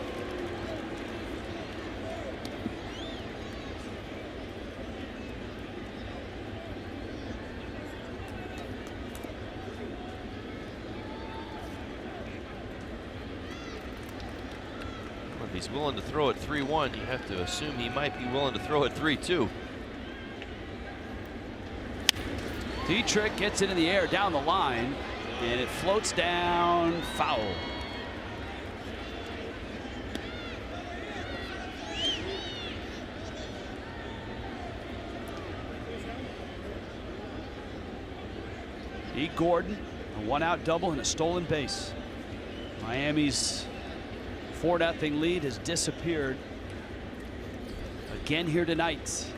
If he's willing to throw at 3-1, you have to assume he might be willing to throw at 3-2. Dietrich gets it in the air down the line, and it floats down, foul. E. Gordon, a one-out double and a stolen base. Miami's 4-0 lead has disappeared again here tonight.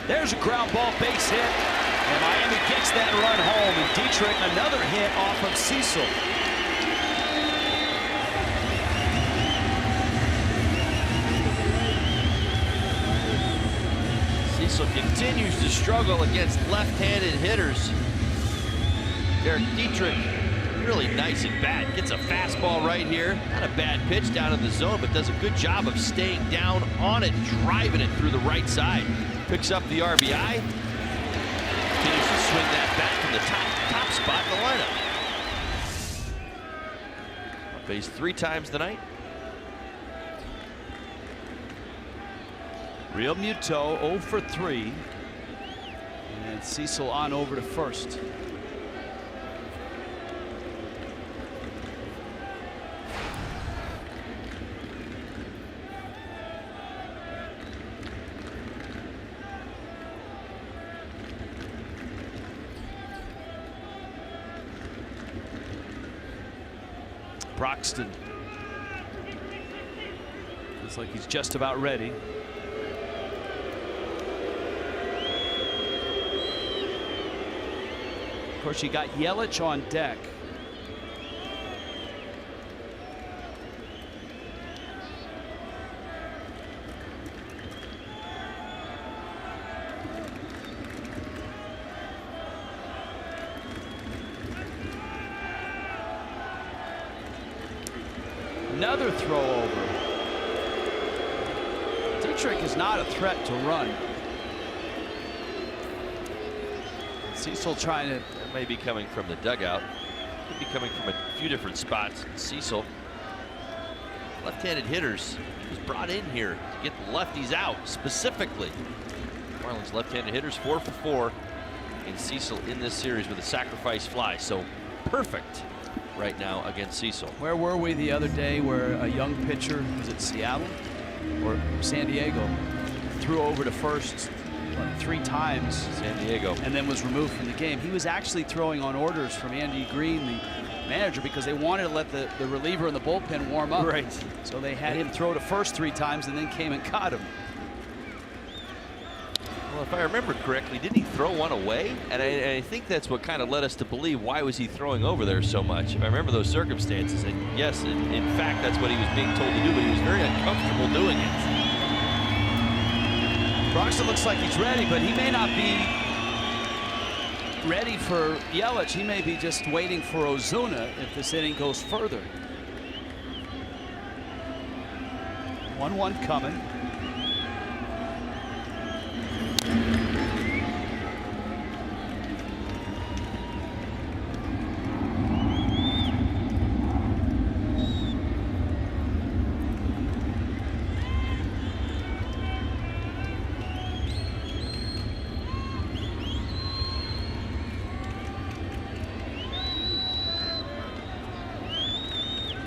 There's a ground ball base hit, and Miami gets that run home, and Dietrich another hit off of Cecil. Cecil continues to struggle against left-handed hitters. Derek Dietrich, really nice at bat. Gets a fastball right here. Not a bad pitch down in the zone, but does a good job of staying down on it, driving it through the right side. Picks up the RBI. Continues to swing that bat from the top spot in the lineup. On base 3 times tonight. Real Muto 0 for 3. And Cecil on over to first. Broxton. Looks like he's just about ready. Of course, you got Yelich on deck. Another throw over. Dietrich is not a threat to run. Cecil trying to. That may be coming from the dugout. Could be coming from a few different spots. Cecil, left-handed hitters, was brought in here to get the lefties out specifically. Marlins left-handed hitters 4 for 4, and Cecil in this series with a sacrifice fly. So perfect right now against Cecil. Where were we the other day where a young pitcher, was it Seattle or San Diego, threw over to first 3 times? San Diego. And then was removed from the game. He was actually throwing on orders from Andy Green, the manager, because they wanted to let the reliever in the bullpen warm up. Right. So they had him throw to first 3 times and then came and caught him. Well, if I remember correctly, didn't he throw one away? And I think that's what kind of led us to believe why was he throwing over there so much. If I remember those circumstances, and yes, in fact, that's what he was being told to do, but he was very uncomfortable doing it. Broxton looks like he's ready, but he may not be ready for Yelich. He may be just waiting for Ozuna if this inning goes further. 1-1 coming.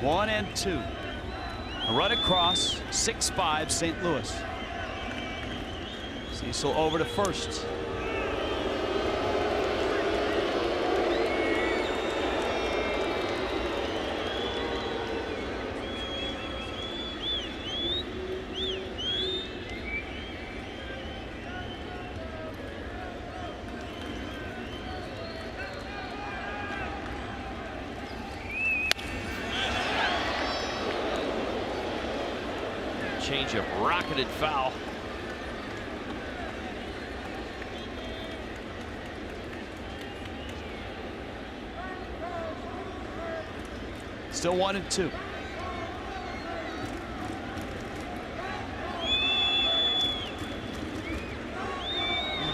One and 2. A run across, 6-5 St. Louis. Cecil over to first. changeup rocketed foul. Still 1-2.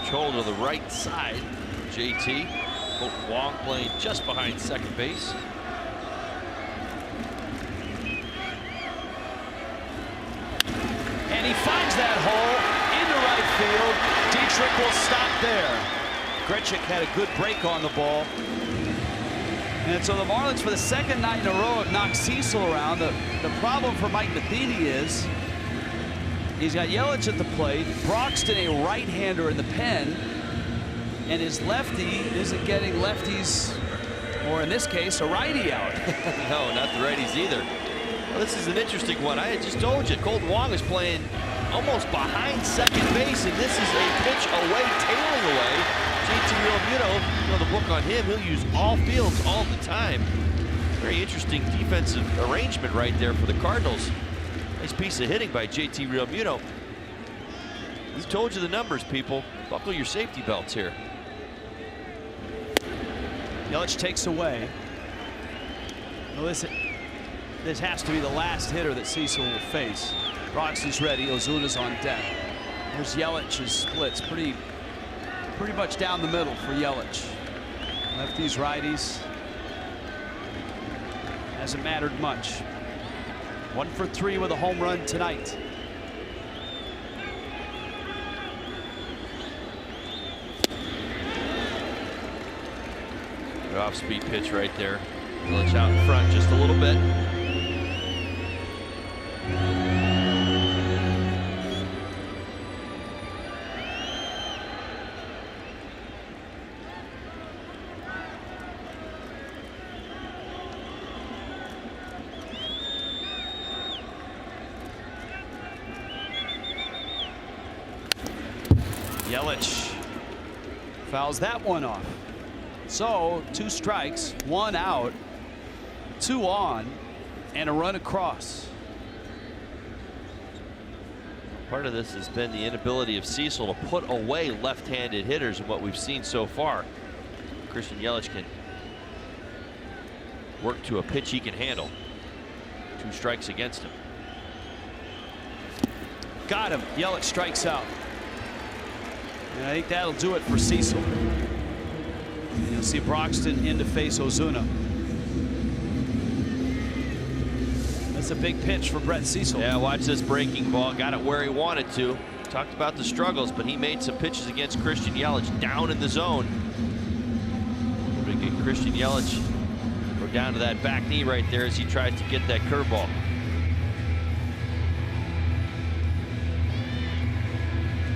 Control to the right side. JT. Wong playing just behind second base. And he finds that hole into right field. Dietrich will stop there. Gretschik had a good break on the ball. And so the Marlins, for the second night in a row, have knocked Cecil around. The problem for Mike Matheny is he's got Yelich at the plate, Broxton a right-hander in the pen, and his lefty isn't getting lefties, or in this case, a righty out. No, not the righties either. Well, this is an interesting one. I had just told you, Colton Wong is playing almost behind second base, and this is a pitch away, tailing away. JT Realmuto, you know the book on him, he'll use all fields all the time. Very interesting defensive arrangement right there for the Cardinals. Nice piece of hitting by JT Realmuto. We told you the numbers, people. Buckle your safety belts here. Yelich takes away. Well, this has to be the last hitter that Cecil will face. Broxton's ready. Ozuna's on deck. There's Yelich's splits. Pretty much down the middle for Yelich. Lefties, righties. Hasn't mattered much. 1 for 3 with a home run tonight. Good off-speed pitch right there. Yelich out in front just a little bit. Yelich fouls that one off. So 2 strikes, 1 out, 2 on, and a run across. Part of this has been the inability of Cecil to put away left-handed hitters in what we've seen so far. Christian Yelich can work to a pitch he can handle. 2 strikes against him. Got him. Yelich strikes out. And I think that'll do it for Cecil. You'll see Broxton in to face Ozuna. That's a big pitch for Brett Cecil. Yeah, watch this breaking ball. Got it where he wanted to. Talked about the struggles, but he made some pitches against Christian Yelich down in the zone. We get Christian Yelich go down to that back knee right there as he tried to get that curveball.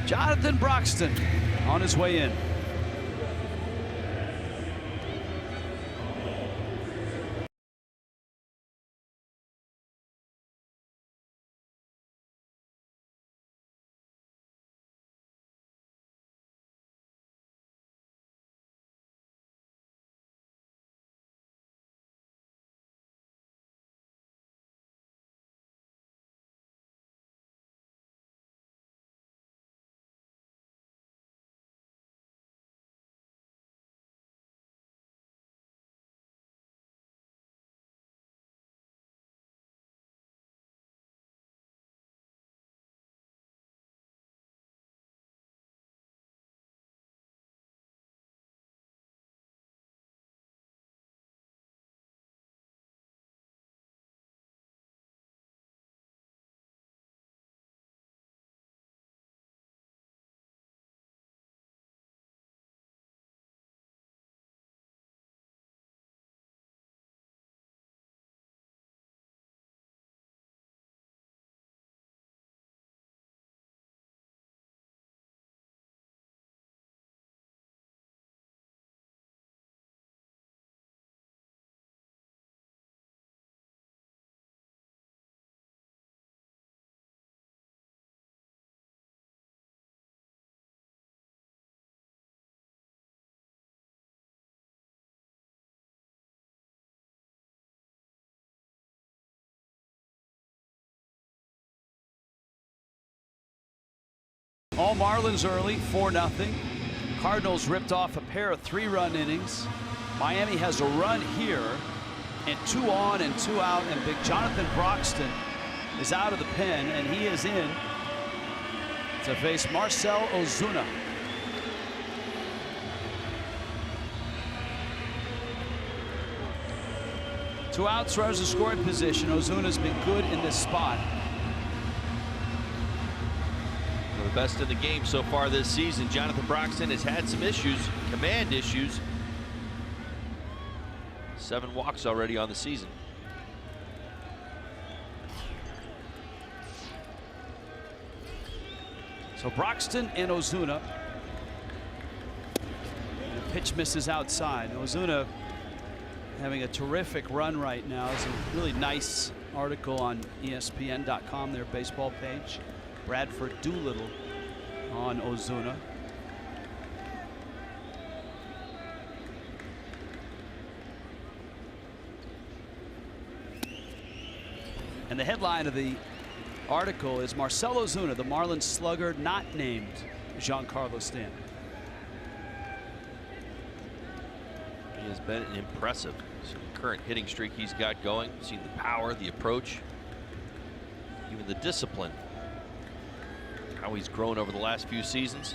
Jonathan Broxton on his way in. All Marlins early, 4-0. Cardinals ripped off a pair of 3-run innings. Miami has a run here, and 2 on and 2 out, and big Jonathan Broxton is out of the pen, and he is in to face Marcell Ozuna. Two outs, runners in scoring position. Ozuna's been good in this spot. One of the best in the game so far this season. Jonathan Broxton has had some issues, command issues. 7 walks already on the season. So Broxton and Ozuna. The pitch misses outside. Ozuna having a terrific run right now. It's a really nice article on ESPN.com, their baseball page. Bradford Doolittle on Ozuna. And the headline of the article is Marcell Ozuna, the Marlins slugger not named Giancarlo Stanton. He has been impressive. So the current hitting streak he's got going. See the power, the approach, even the discipline. How he's grown over the last few seasons,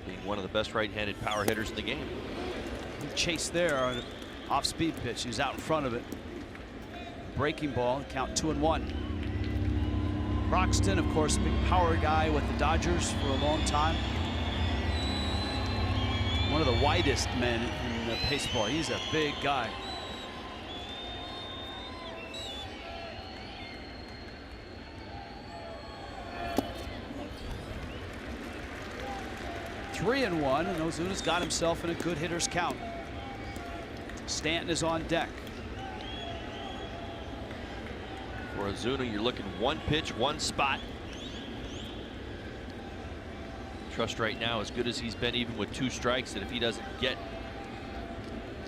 being one of the best right-handed power hitters in the game. He chased there on an off-speed pitch. He's out in front of it. Breaking ball, count 2-1. Broxton, of course, big power guy with the Dodgers for a long time. One of the widest men in baseball. He's a big guy. Three and 1, and Ozuna's got himself in a good hitter's count. Stanton is on deck. For Ozuna, you're looking 1 pitch, 1 spot. Trust right now, as good as he's been, even with 2 strikes, that if he doesn't get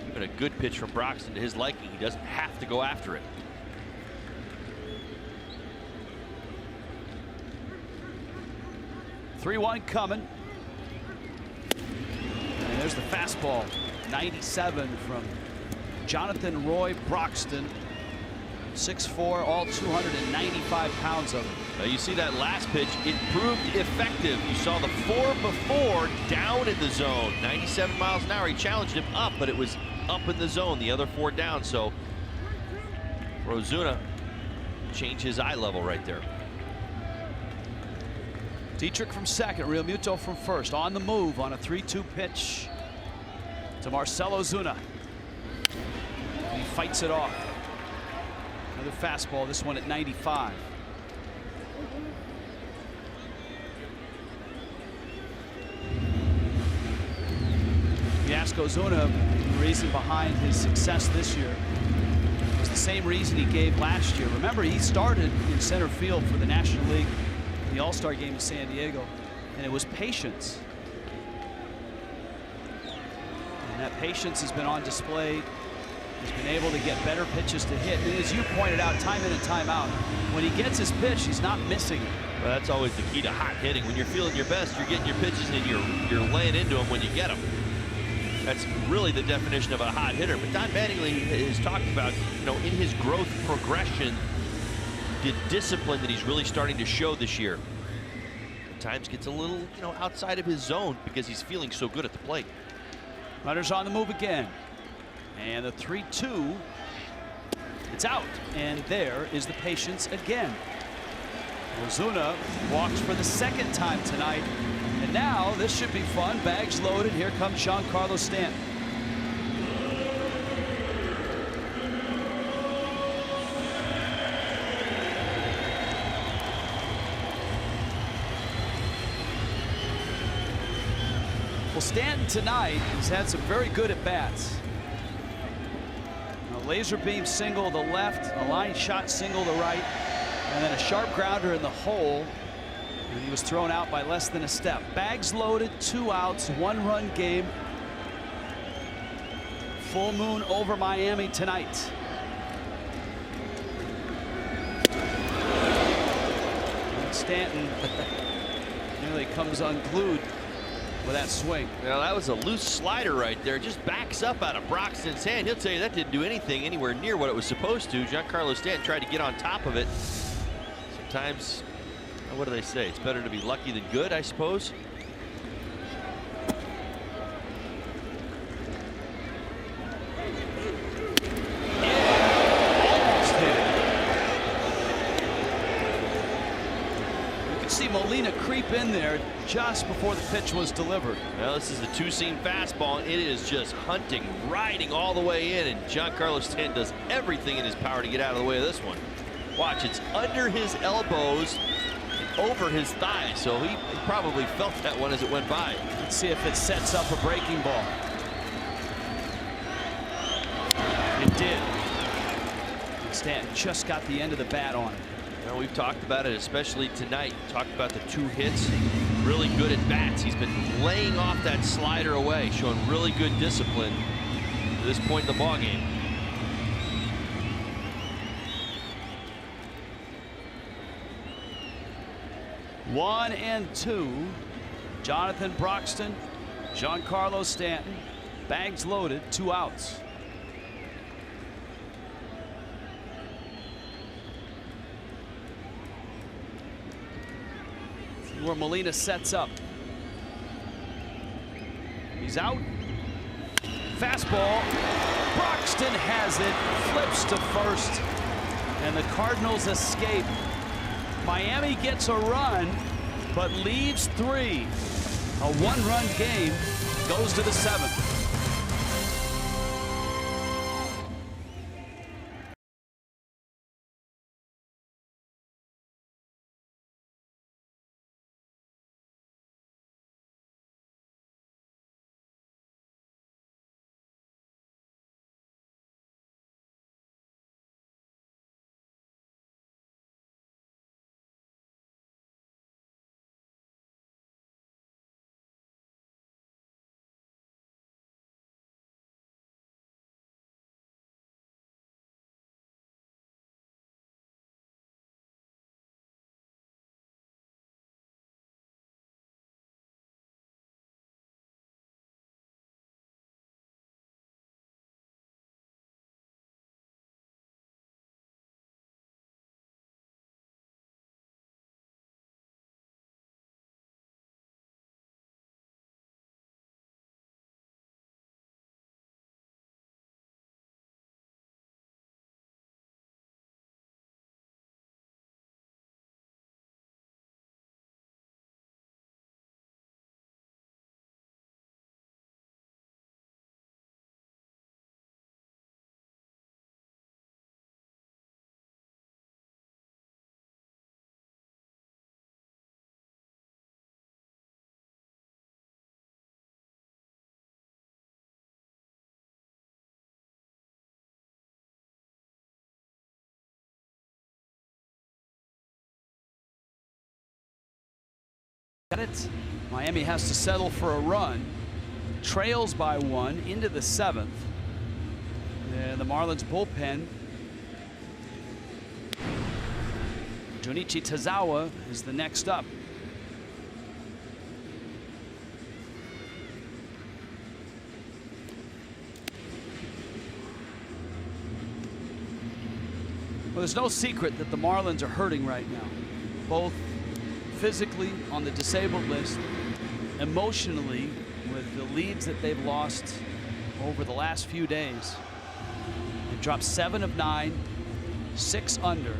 even a good pitch from Broxton to his liking, he doesn't have to go after it. Three-1 coming. And there's the fastball. 97 from Jonathan Roy Broxton. 6'4", all 295 pounds of him. Now you see that last pitch, it proved effective. You saw the 4 before down in the zone. 97 miles an hour. He challenged him up, but it was up in the zone. The other 4 down. So for Ozuna, change his eye level right there. Dietrich from second, Real Muto from first. On the move on a 3-2 pitch to Marcell Ozuna. And he fights it off. Another fastball, this one at 95. You ask Ozuna the reason behind his success this year. It was the same reason he gave last year. Remember, he started in center field for the National League in the All-Star game in San Diego, and it was patience. And that patience has been on display. He's been able to get better pitches to hit. And as you pointed out, time in and time out, when he gets his pitch, he's not missing it. Well, that's always the key to hot hitting. When you're feeling your best, you're getting your pitches and you're laying into them when you get them. That's really the definition of a hot hitter. But Don Mattingly has talked about, you know, in his growth progression, the discipline that he's really starting to show this year. At times gets a little, you know, outside of his zone because he's feeling so good at the plate. Runners on the move again. And the 3-2, it's out. And there is the patience again. Ozuna walks for the 2nd time tonight. And now this should be fun. Bags loaded. Here comes Giancarlo Stanton. Well, Stanton tonight has had some very good at-bats. A laser beam single to the left, a line shot single to right, and then a sharp grounder in the hole. And he was thrown out by less than a step. Bags loaded, 2 outs, 1-run game. Full moon over Miami tonight. Stanton Nearly comes unglued with that swing. Now that was a loose slider right there. Just backs up out of Broxton's hand. He'll tell you that didn't do anything anywhere near what it was supposed to. Giancarlo Stanton tried to get on top of it. Sometimes, what do they say? It's better to be lucky than good, I suppose. Molina creep in there just before the pitch was delivered. Well, this is the two-seam fastball, and it is just hunting, riding all the way in, and Giancarlo Stanton does everything in his power to get out of the way of this one. Watch, it's under his elbows and over his thighs, so he probably felt that one as it went by. Let's see if it sets up a breaking ball. It did. Stanton just got the end of the bat on it. Well, we've talked about it, especially tonight. Talked about the 2 hits, really good at bats. He's been laying off that slider away, showing really good discipline to this point in the ball game. One and 2. Jonathan Broxton, Giancarlo Stanton, bags loaded, 2 outs. Where Molina sets up. He's out. Fastball. Broxton has it, flips to first, and the Cardinals escape. Miami gets a run, but leaves 3. A 1-run game goes to the 7th. Miami has to settle for a run. Trails by 1 into the 7th. And the Marlins bullpen. Junichi Tazawa is the next up. Well, there's no secret that the Marlins are hurting right now, both physically on the disabled list, emotionally with the leads that they've lost over the last few days. They've dropped 7 of 9, 6 under.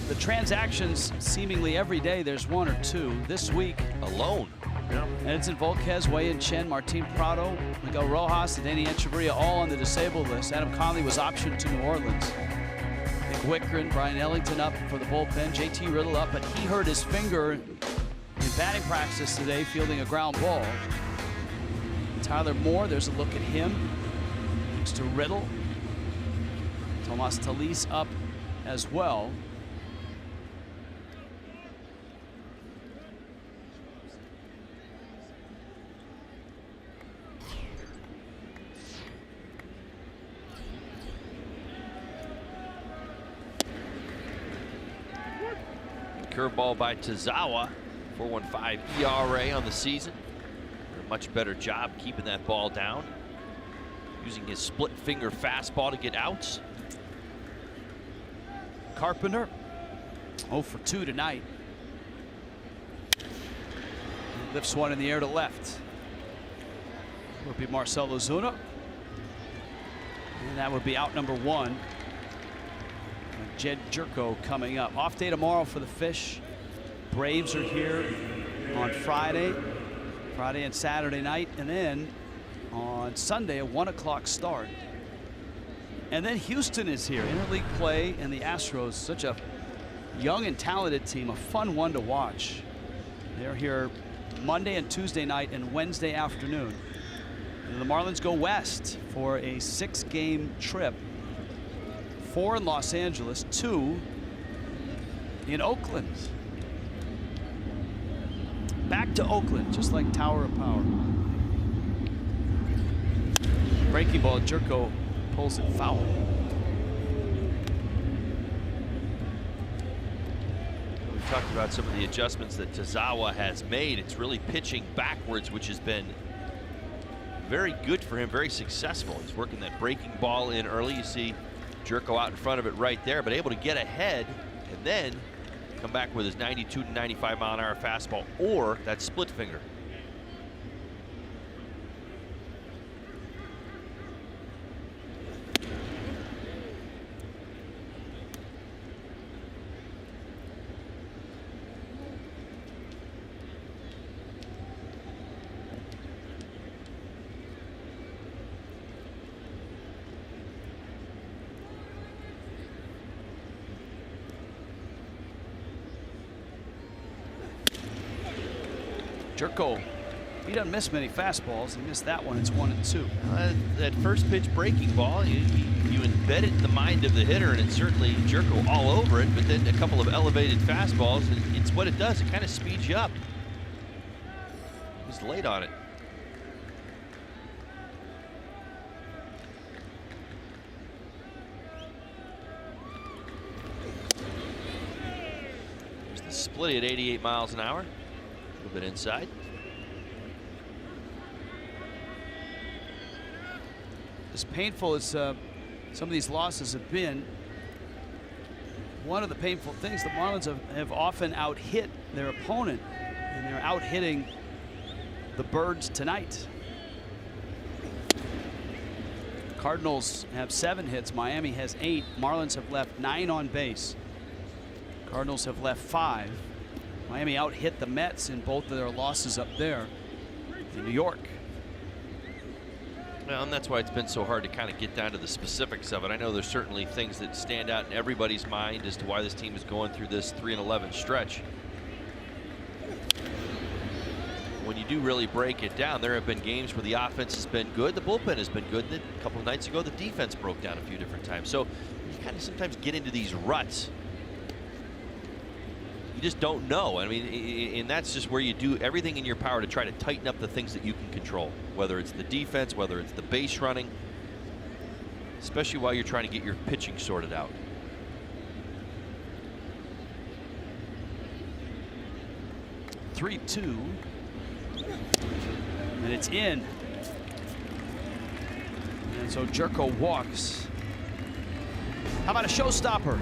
The transactions seemingly every day there's 1 or 2. This week alone. Yeah. Edson Volquez, Wei-Yin Chen, Martin Prado, Miguel Rojas, and Danny Echeverria all on the disabled list. Adam Conley was optioned to New Orleans. Nick Wickren, Brian Ellington up for the bullpen. JT Riddle up, but he hurt his finger in batting practice today, fielding a ground ball. Tyler Moore, there's a look at him next to Riddle. Tomas Talis up as well. curveball by Tazawa. 4.15 ERA on the season. A much better job keeping that ball down. Using his split finger fastball to get outs. Carpenter, 0 for 2 tonight. He lifts one in the air to left. Will be Marcell Ozuna. And that would be out number 1. Jed Jerko coming up. Off day tomorrow for the Fish. Braves are here on Friday and Saturday night, and then on Sunday a 1 o'clock start. And then Houston is here. Interleague play, and the Astros, such a young and talented team, a fun one to watch. They're here Monday and Tuesday night and Wednesday afternoon. And the Marlins go west for a 6-game trip. 4 in Los Angeles, 2 in Oakland. Back to Oakland, just like Tower of Power. Breaking ball, Jerko pulls it foul. We talked about some of the adjustments that Tazawa has made. It's really pitching backwards, which has been very good for him, very successful. He's working that breaking ball in early. You see Jerko out in front of it right there, but able to get ahead and then come back with his 92 to 95 mile an hour fastball or that split finger. Jerko, he doesn't miss many fastballs. He missed that one. It's 1 and 2. That first pitch breaking ball, you embed it in the mind of the hitter, and it's certainly Jerko all over it, but then a couple of elevated fastballs, and it's what it does. It kind of speeds you up. He's late on it. There's the split at 88 miles an hour. A little bit inside. As painful as some of these losses have been, one of the painful things, the Marlins have often out-hit their opponent, and they're out-hitting the Birds tonight. Cardinals have 7 hits. Miami has 8. Marlins have left 9 on base. Cardinals have left 5. Miami out-hit the Mets in both of their losses up there in New York. Well, and that's why it's been so hard to kind of get down to the specifics of it. I know there's certainly things that stand out in everybody's mind as to why this team is going through this 3-11 stretch. When you do really break it down, there have been games where the offense has been good, the bullpen has been good. Then a couple of nights ago, the defense broke down a few different times. So you kind of sometimes get into these ruts. You just don't know. I mean, and that's just where you do everything in your power to try to tighten up the things that you can control, whether it's the defense, whether it's the base running, especially while you're trying to get your pitching sorted out. (3-2), and it's in. And so Jerko walks. How about a showstopper?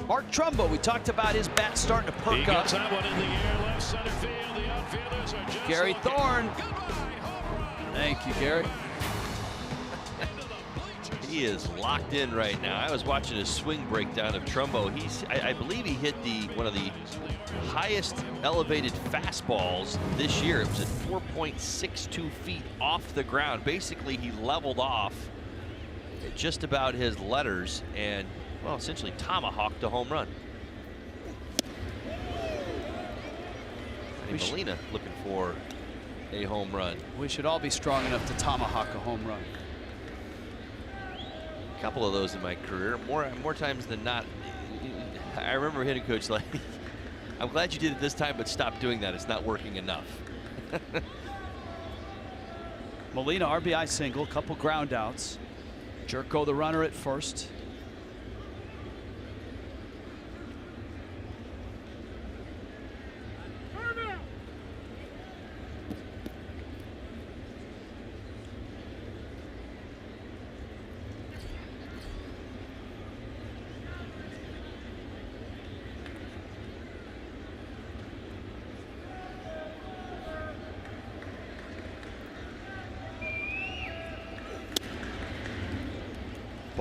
Mark Trumbo, we talked about his bat starting to perk up. That one in the air, left center field. The outfielders are just Gary Thorne. Thank you, Gary. He is locked in right now. I was watching a swing breakdown of Trumbo. I believe he hit one of the highest elevated fastballs this year. It was at 4.62 feet off the ground. Basically, he leveled off at just about his letters and, well, essentially tomahawked a home run. Molina looking for a home run. We should all be strong enough to tomahawk a home run. A couple of those in my career, more times than not. I remember hitting coach like, I'm glad you did it this time, but stop doing that. It's not working enough. Molina RBI single, couple ground outs. Jerko the runner at first.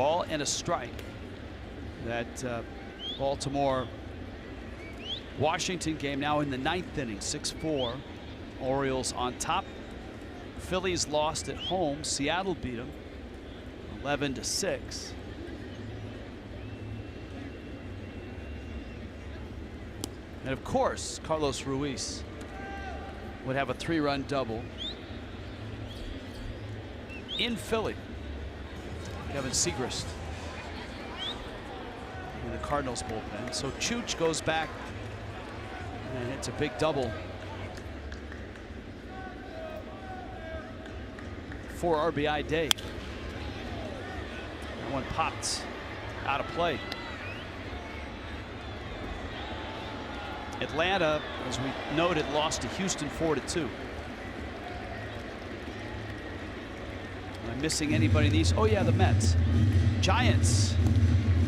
ball and a strike. That Baltimore Washington game now in the 9th inning, 6-4. Orioles on top. Phillies lost at home. Seattle beat them 11-6. And of course, Carlos Ruiz would have a 3-run double in Philly. Kevin Segrist in the Cardinals bullpen. So Chooch goes back and hits a big double. 4 RBI day. That one popped out of play. Atlanta, as we noted, lost to Houston 4-2. Am I missing anybody in these? Oh yeah, the Mets. Giants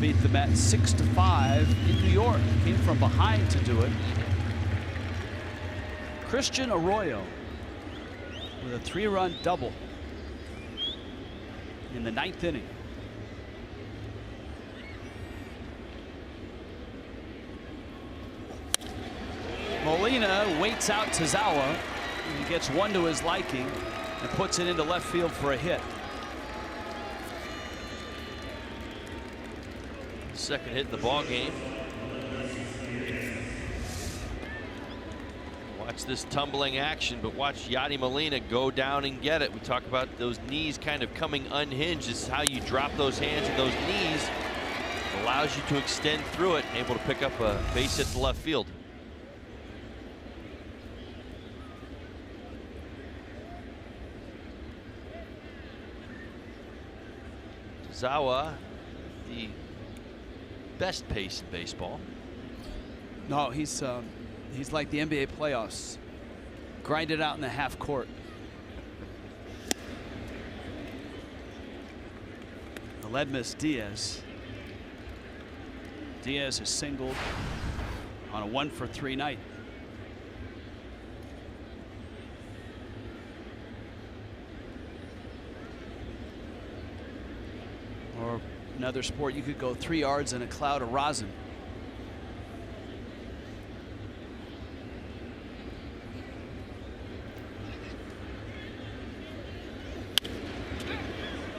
beat the Mets 6-5 in New York. Came from behind to do it. Christian Arroyo with a 3-run double in the 9th inning. Molina waits out Tazawa. He gets one to his liking and puts it into left field for a hit. Second hit in the ball game. Watch this tumbling action, but watch Yadi Molina go down and get it. We talk about those knees kind of coming unhinged. This is how you drop those hands and those knees. Allows you to extend through it, able to pick up a base hit to left field. Zawa, the best pace in baseball. No, he's like the NBA playoffs. Grind it out in the half court. Aledmus Diaz. Diaz is singled on a 1-for-3 night. Or another sport, you could go 3 yards in a cloud of rosin.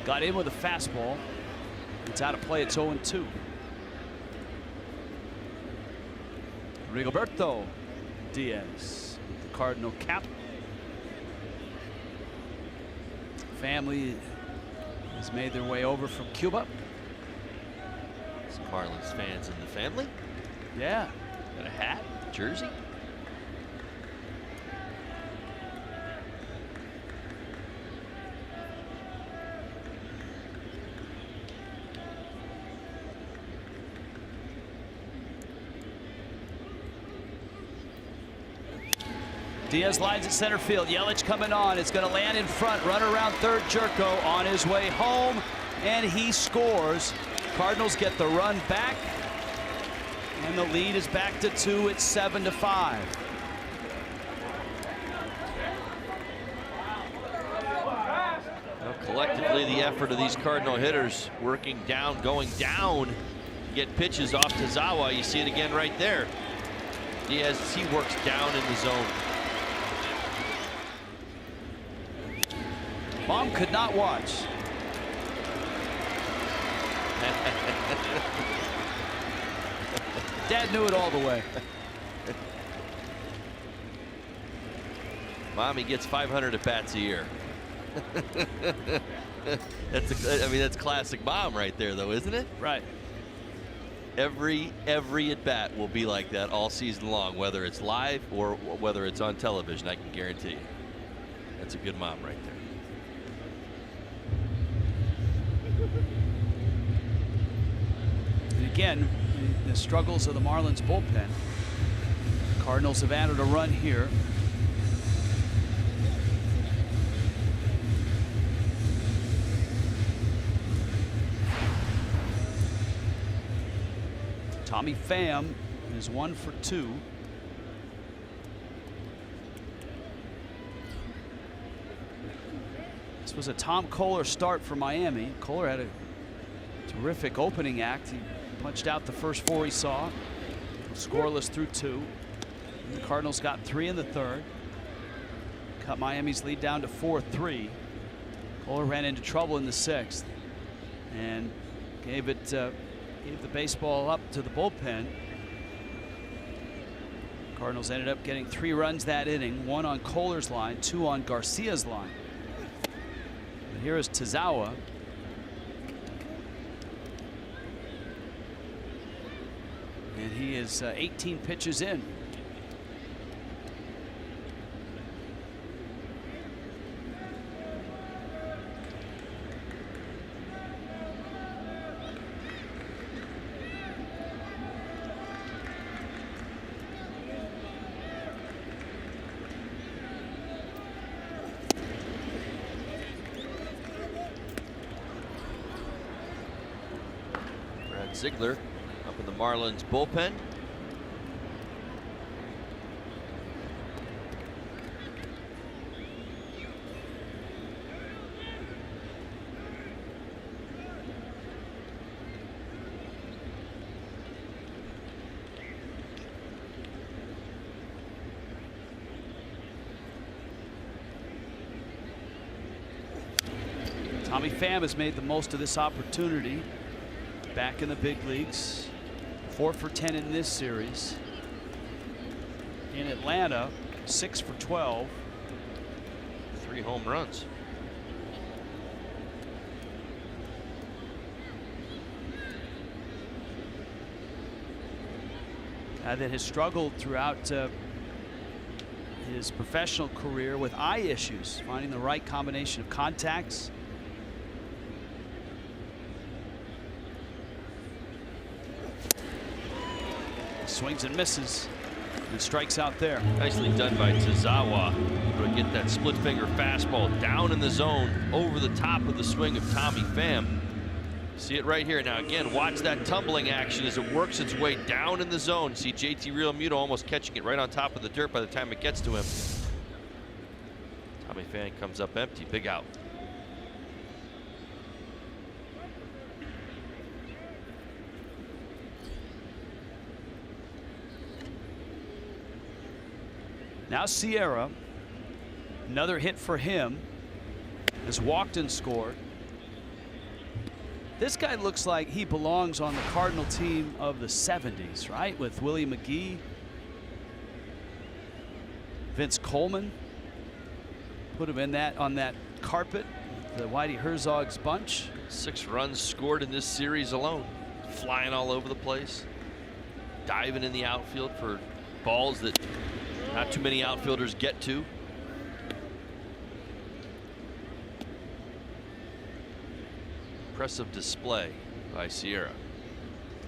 Got in with a fastball. It's out of play. It's 0-2. Rigoberto Diaz, the Cardinal cap. Family has made their way over from Cuba. Some Marlins fans in the family. Yeah. Got a hat, jersey. Diaz lines at center field. Yelich coming on. It's going to land in front. Run around third. Jerko on his way home, and he scores. Cardinals get the run back, and the lead is back to 2. It's 7-5. Well, collectively, the effort of these Cardinal hitters working down, going down, get pitches off to Zawa. You see it again right there. Diaz, he works down in the zone. Mom could not watch. Dad knew it all the way. Mommy gets 500 at bats a year. That's classic mom right there, though, isn't it? Right. Every at bat will be like that all season long, whether it's live or whether it's on television. I can guarantee you. That's a good mom right there. And again, the struggles of the Marlins bullpen. Cardinals have added a run here. Tommy Pham is 1 for 2. This was a Tom Kohler start for Miami. Kohler had a Terrific opening act. He punched out the first 4 he saw. Scoreless through 2. The Cardinals got 3 in the 3rd. Cut Miami's lead down to 4-3. Kohler ran into trouble in the 6th and gave the baseball up to the bullpen. Cardinals ended up getting 3 runs that inning, 1 on Kohler's line, 2 on Garcia's line. And here is Tazawa. And he is 18 pitches in. Ziegler up in the Marlins bullpen. Tommy Pham has made the most of this opportunity. Back in the big leagues, 4 for 10 in this series. In Atlanta, 6 for 12. 3 home runs. That has struggled throughout his professional career with eye issues, finding the right combination of contacts. Swings and misses and strikes out there. Nicely done by Tazawa to get that split finger fastball down in the zone over the top of the swing of Tommy Pham. See it right here. Now again, watch that tumbling action as it works its way down in the zone. See JT Realmuto almost catching it right on top of the dirt by the time it gets to him. Tommy Pham comes up empty, big out. Now Sierra, another hit for him, has walked and scored. This guy looks like he belongs on the Cardinal team of the 70s, right? With Willie McGee, Vince Coleman. Put him in on that carpet, the Whitey Herzog's bunch. 6 runs scored in this series alone. Flying all over the place. Diving in the outfield for balls that not too many outfielders get to. Impressive display by Sierra.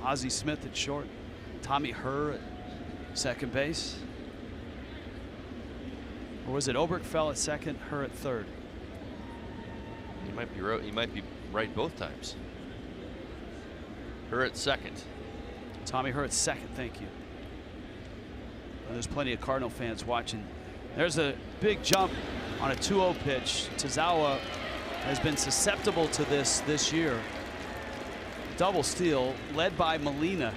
Ozzie Smith at short. Tommy Herr at second base. Or was it Oberkfell at second, Herr at third? He might be right both times. Herr at second. Tommy Herr at second, thank you. Well, there's plenty of Cardinal fans watching. There's a big jump on a 2-0 pitch. Tazawa has been susceptible to this year. Double steal led by Molina.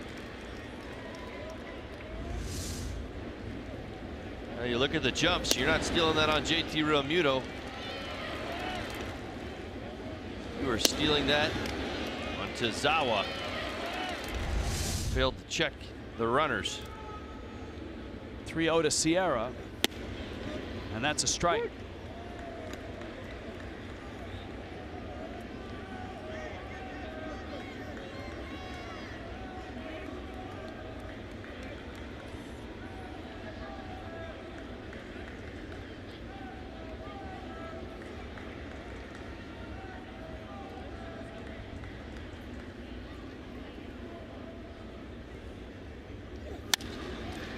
Now you look at the jumps, you're not stealing that on JT Realmuto. You are stealing that on Tazawa. Failed to check the runners. 3-0 to Sierra, and that's a strike.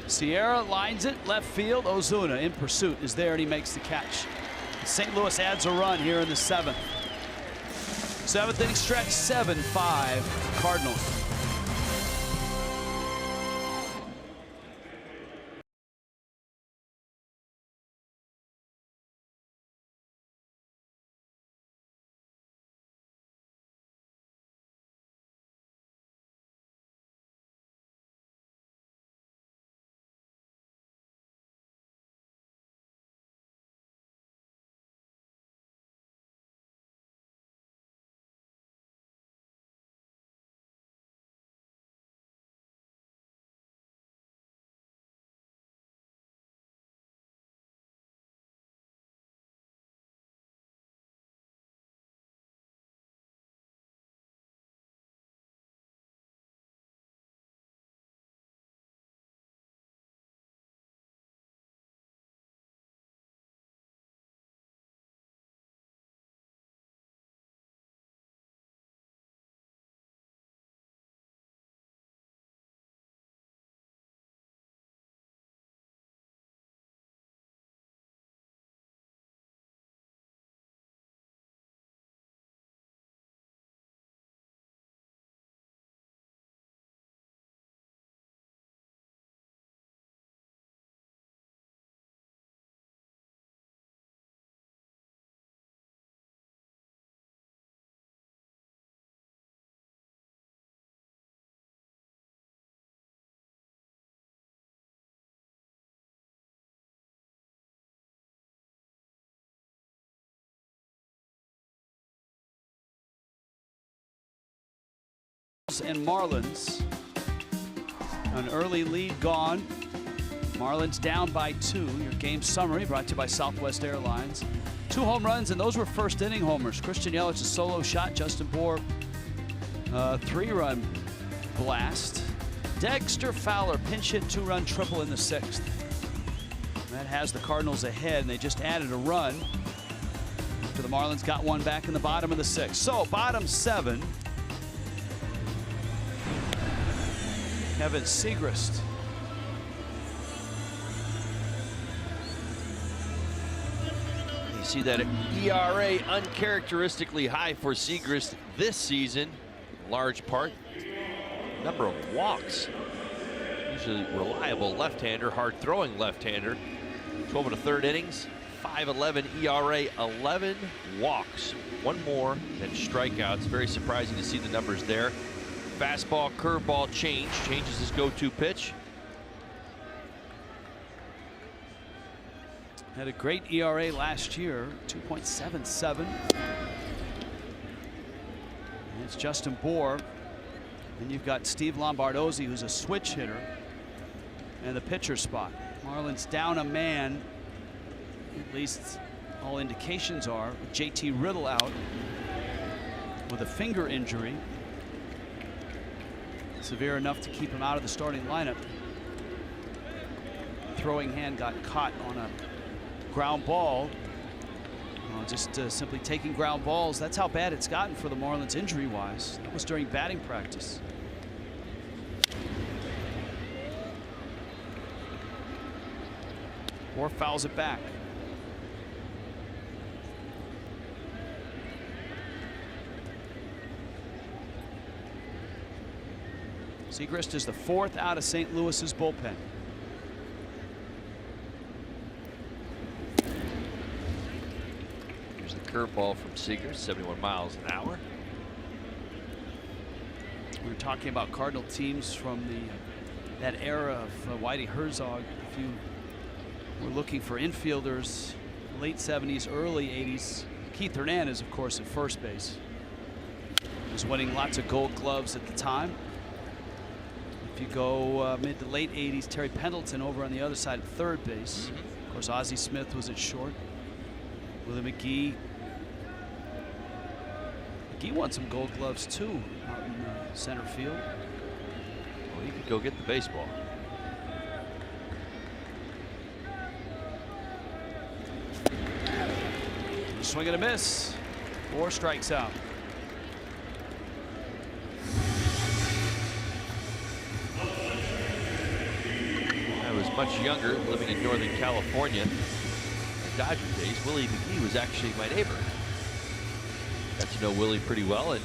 Sierra lines it left field. Ozuna in pursuit is there and he makes the catch. St. Louis adds a run here in the 7th. 7th inning stretch, 7-5 Cardinals. and Marlins. An early lead gone. Marlins down by 2. Your game summary brought to you by Southwest Airlines. 2 home runs, and those were first inning homers. Christian Yelich, a solo shot. Justin Bour, 3-run blast. Dexter Fowler, pinch hit 2-run triple in the 6th. That has the Cardinals ahead, and they just added a run after the Marlins got one back in the bottom of the 6th. So, bottom 7. Kevin Segrist. You see that ERA uncharacteristically high for Segrist this season, in large part. Number of walks. Usually reliable left-hander, hard-throwing left-hander. 12 1/3 innings, 5.11 ERA, 11 walks. One more than strikeouts. Very surprising to see the numbers there. Fastball, curveball changes his go-to pitch. Had a great ERA last year, 2.77. And it's Justin Bour. And you've got Steve Lombardozzi, who's a switch hitter, and the pitcher spot. Marlins down a man, at least all indications are, with JT Riddle out with a finger injury. Severe enough to keep him out of the starting lineup. Throwing hand got caught on a ground ball. Just simply taking ground balls. That's how bad it's gotten for the Marlins injury-wise. That was during batting practice. Or fouls it back. Segrist is the 4th out of St. Louis's bullpen. Here's the curveball from Segrist, 71 miles an hour. We were talking about Cardinal teams from that era of Whitey Herzog. If you were looking for infielders, late 70s, early 80s, Keith Hernandez, of course, at first base. Was winning lots of Gold Gloves at the time. If you go mid to late 80s, Terry Pendleton over on the other side at third base. Of course, Ozzie Smith was at short. Willie McGee. McGee won some Gold Gloves too out in center field. Well, he could go get the baseball. Swing and a miss. 4 strikes out. I was much younger, living in Northern California. In Dodger days, Willie McGee was actually my neighbor. Got to know Willie pretty well, and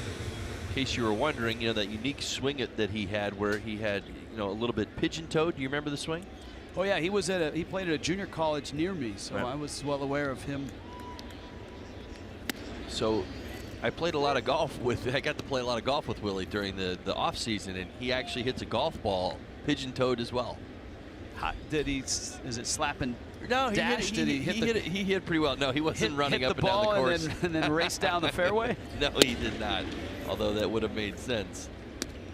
in case you were wondering, that unique swing that he had, where he had, a little bit pigeon-toed. Do you remember the swing? Oh yeah, he played at a junior college near me, so right. I was well aware of him. So I played a lot of golf I got to play a lot of golf with Willie during the off season, and he actually hits a golf ball pigeon-toed as well. Is it slapping? No, he hit pretty well. No, he wasn't running up and down the course and then race down the fairway. No, he did not. Although that would have made sense.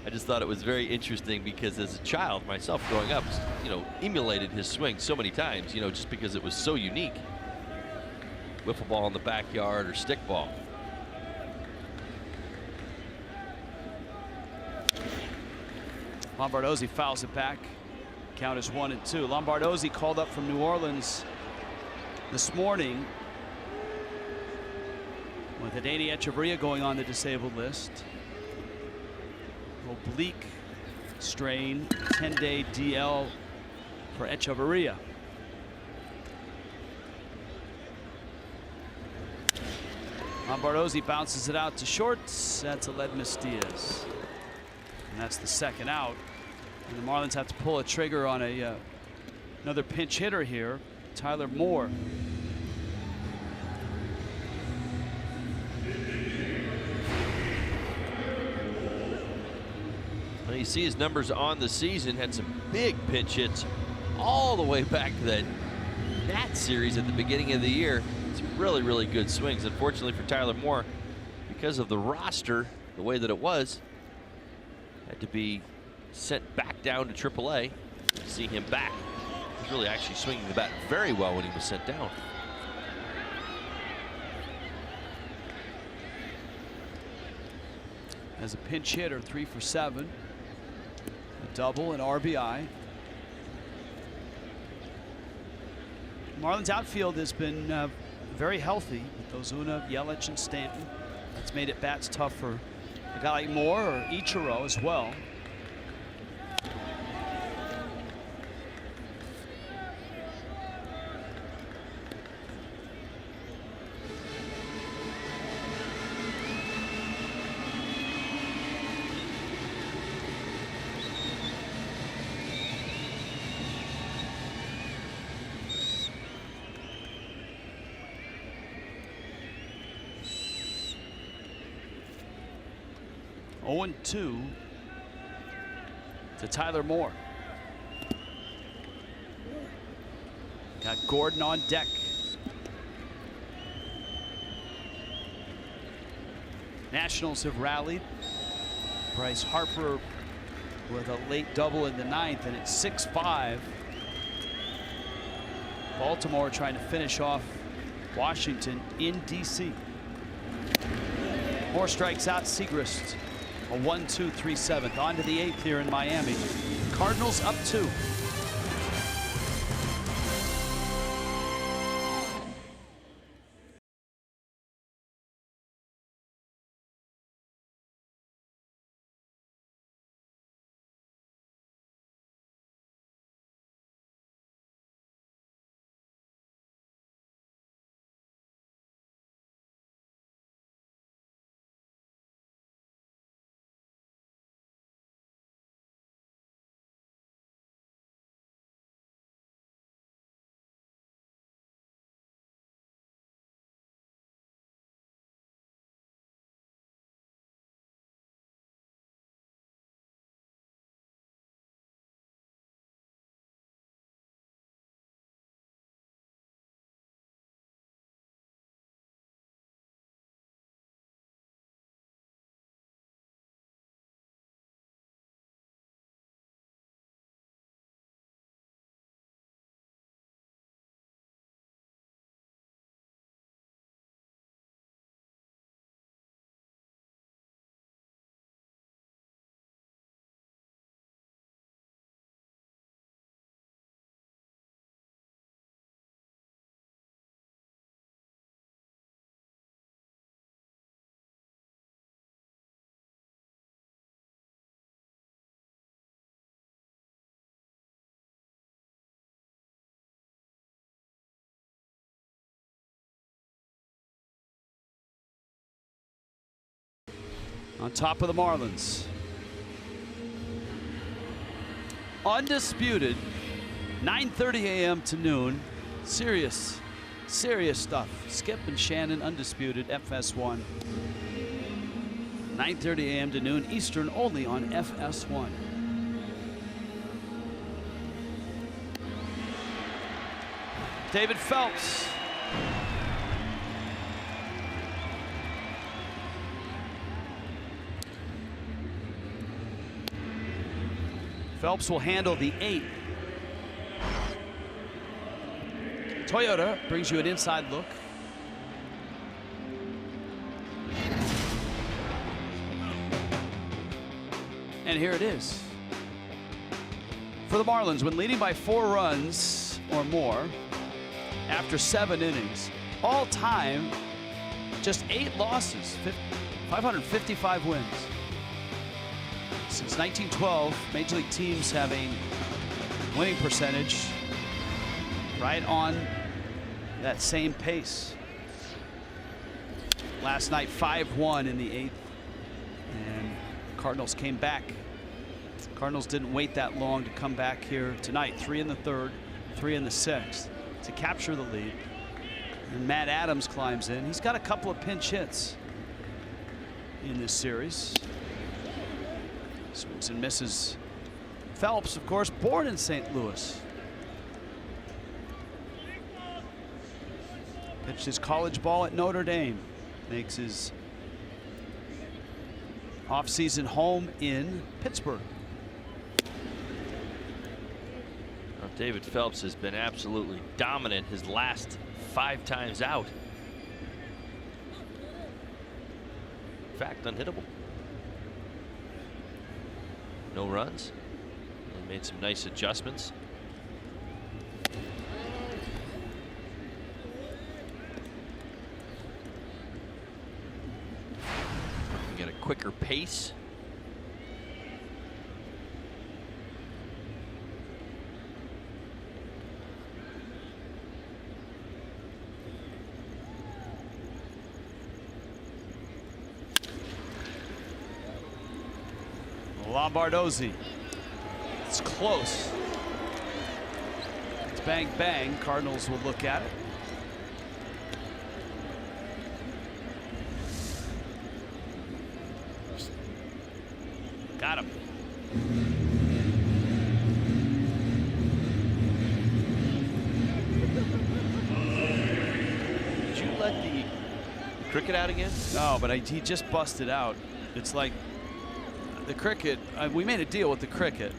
I just thought it was very interesting because as a child myself growing up, emulated his swing so many times, just because it was so unique. Wiffle ball in the backyard or stick ball. Lombardozzi fouls it back. Count is 1-2. Lombardozzi called up from New Orleans this morning with Adeiny Echeverria going on the disabled list. Oblique strain, 10-day DL for Echeverria. Lombardozzi bounces it out to shorts. That's Aledmys Diaz. And that's the 2nd out. And the Marlins have to pull a trigger on another pinch hitter here, Tyler Moore. Well, you see his numbers on the season, had some big pinch hits all the way back to that series at the beginning of the year. Some really, really good swings. Unfortunately for Tyler Moore, because of the roster, the way that it was, had to be sent back down to AAA. See him back. He's really actually swinging the bat very well when he was sent down. As a pinch hitter, 3 for 7. A double, an RBI. Marlins outfield has been very healthy with Ozuna, Yelich, and Stanton. That's made it bats tough for a guy like Moore or Ichiro as well. Oh, 2 to Tyler Moore. Got Gordon on deck. Nationals have rallied. Bryce Harper with a late double in the 9th, and it's 6-5. Baltimore trying to finish off Washington in DC. Moore strikes out Segrist. A 1-2, 3/7. On to the 8th here in Miami. Cardinals up 2. On top of the Marlins. Undisputed, 9:30 a.m. to noon. Serious stuff. Skip and Shannon, undisputed, FS1. 9:30 a.m. to noon Eastern, only on FS1. David Phelps. Phelps will handle the 8. Toyota brings you an inside look. And here it is. For the Marlins, when leading by 4 runs or more after 7 innings, all time, just 8 losses, 555 wins. Since 1912, Major League teams have a winning percentage right on that same pace. Last night, 5-1 in the 8th, and Cardinals came back. Cardinals didn't wait that long to come back here tonight. 3 in the 3rd, 3 in the 6th to capture the lead. And Matt Adams climbs in. He's got a couple of pinch hits in this series. Swings and misses. Phelps, of course, born in St. Louis. Pitched his college ball at Notre Dame. Makes his Off-season home in Pittsburgh. Well, David Phelps has been absolutely dominant his last 5 times out. In fact, unhittable. No runs. And made some nice adjustments. Looking at a quicker pace. Lombardozzi. It's close. It's bang bang. Cardinals will look at it. Got him. Did you let the cricket out again? No, but he just busted out. It's like the cricket. We made a deal with the cricket.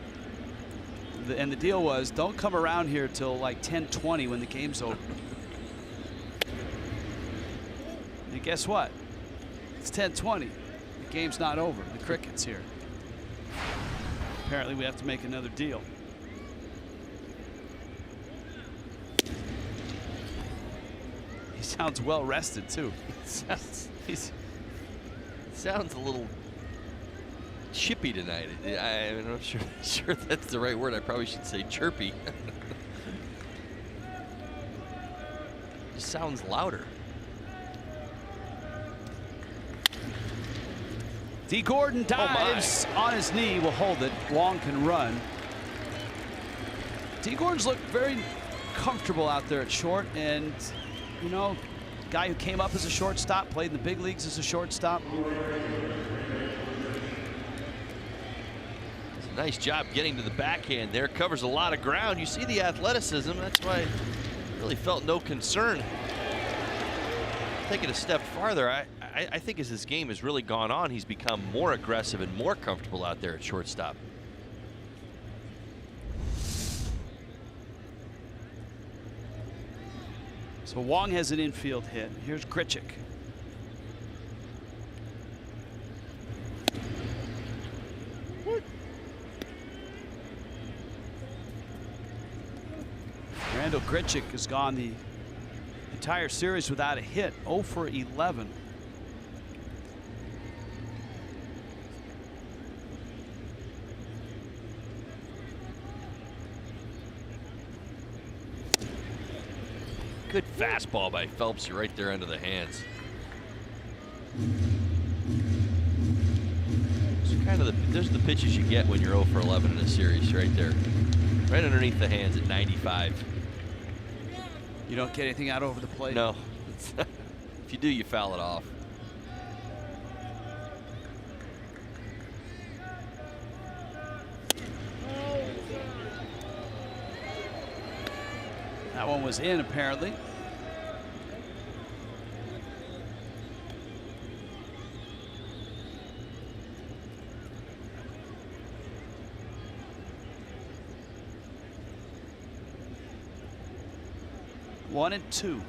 And the deal was don't come around here till like 10:20 when the game's over. And guess what? It's 10:20. The game's not over. The cricket's here. Apparently we have to make another deal. He sounds well rested too. Sounds a little chippy tonight. I'm not sure that's the right word. I probably should say chirpy. Just sounds louder. D. Gordon dives on his knee, will hold it. Wong can run. D. Gordon's looked very comfortable out there at short, and you know, guy who came up as a shortstop, played in the big leagues as a shortstop. Nice job getting to the backhand there. Covers a lot of ground. You see the athleticism. That's why I really felt no concern. Taking a step farther, I think as his game has really gone on, he's become more aggressive and more comfortable out there at shortstop. So Wong has an infield hit. Here's Grichuk. Randall Grichuk has gone the entire series without a hit, 0 for 11. Good fastball by Phelps right there under the hands. It's kind of those are the pitches you get when you're 0 for 11 in a series, right there. Right underneath the hands at 95. You don't get anything out over the plate? No. If you do, you foul it off. That one was in, apparently. One and two.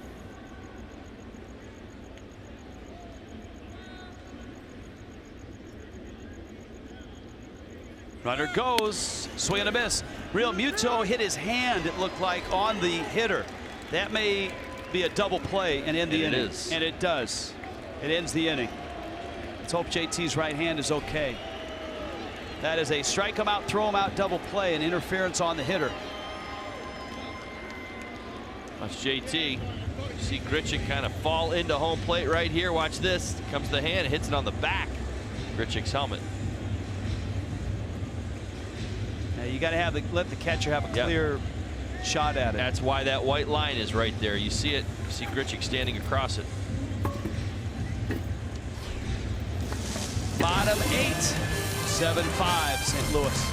Runner goes, swing and a miss. Real Muto hit his hand, it looked like, on the hitter. That may be a double play and end the inning. It is. And it does. It ends the inning. Let's hope JT's right hand is okay. That is a strike him out, throw him out double play, and interference on the hitter. Watch JT. You see Grichuk kind of fall into home plate right here. Watch this. Comes the hand, hits it on the back. Grichuk's helmet. Now you got to let the catcher have a clear shot at it. That's why that white line is right there. You see it. You see Grichuk standing across it. Bottom 8, 7-5, St. Louis.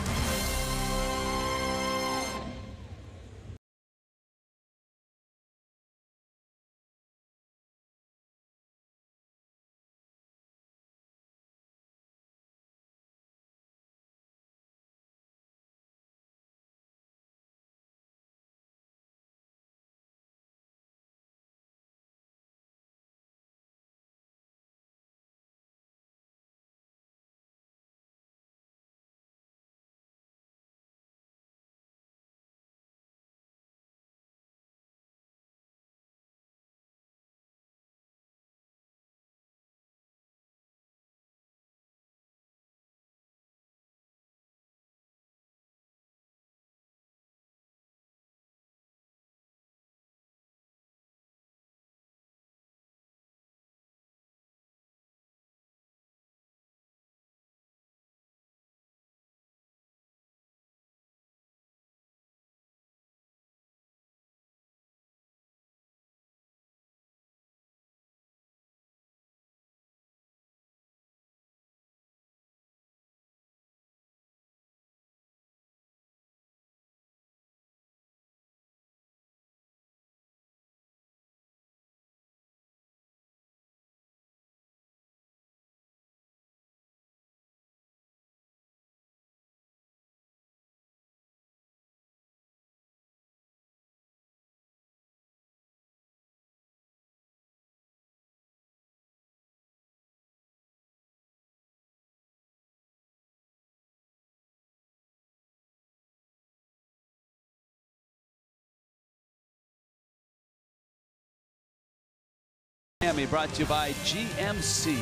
Miami, brought to you by GMC.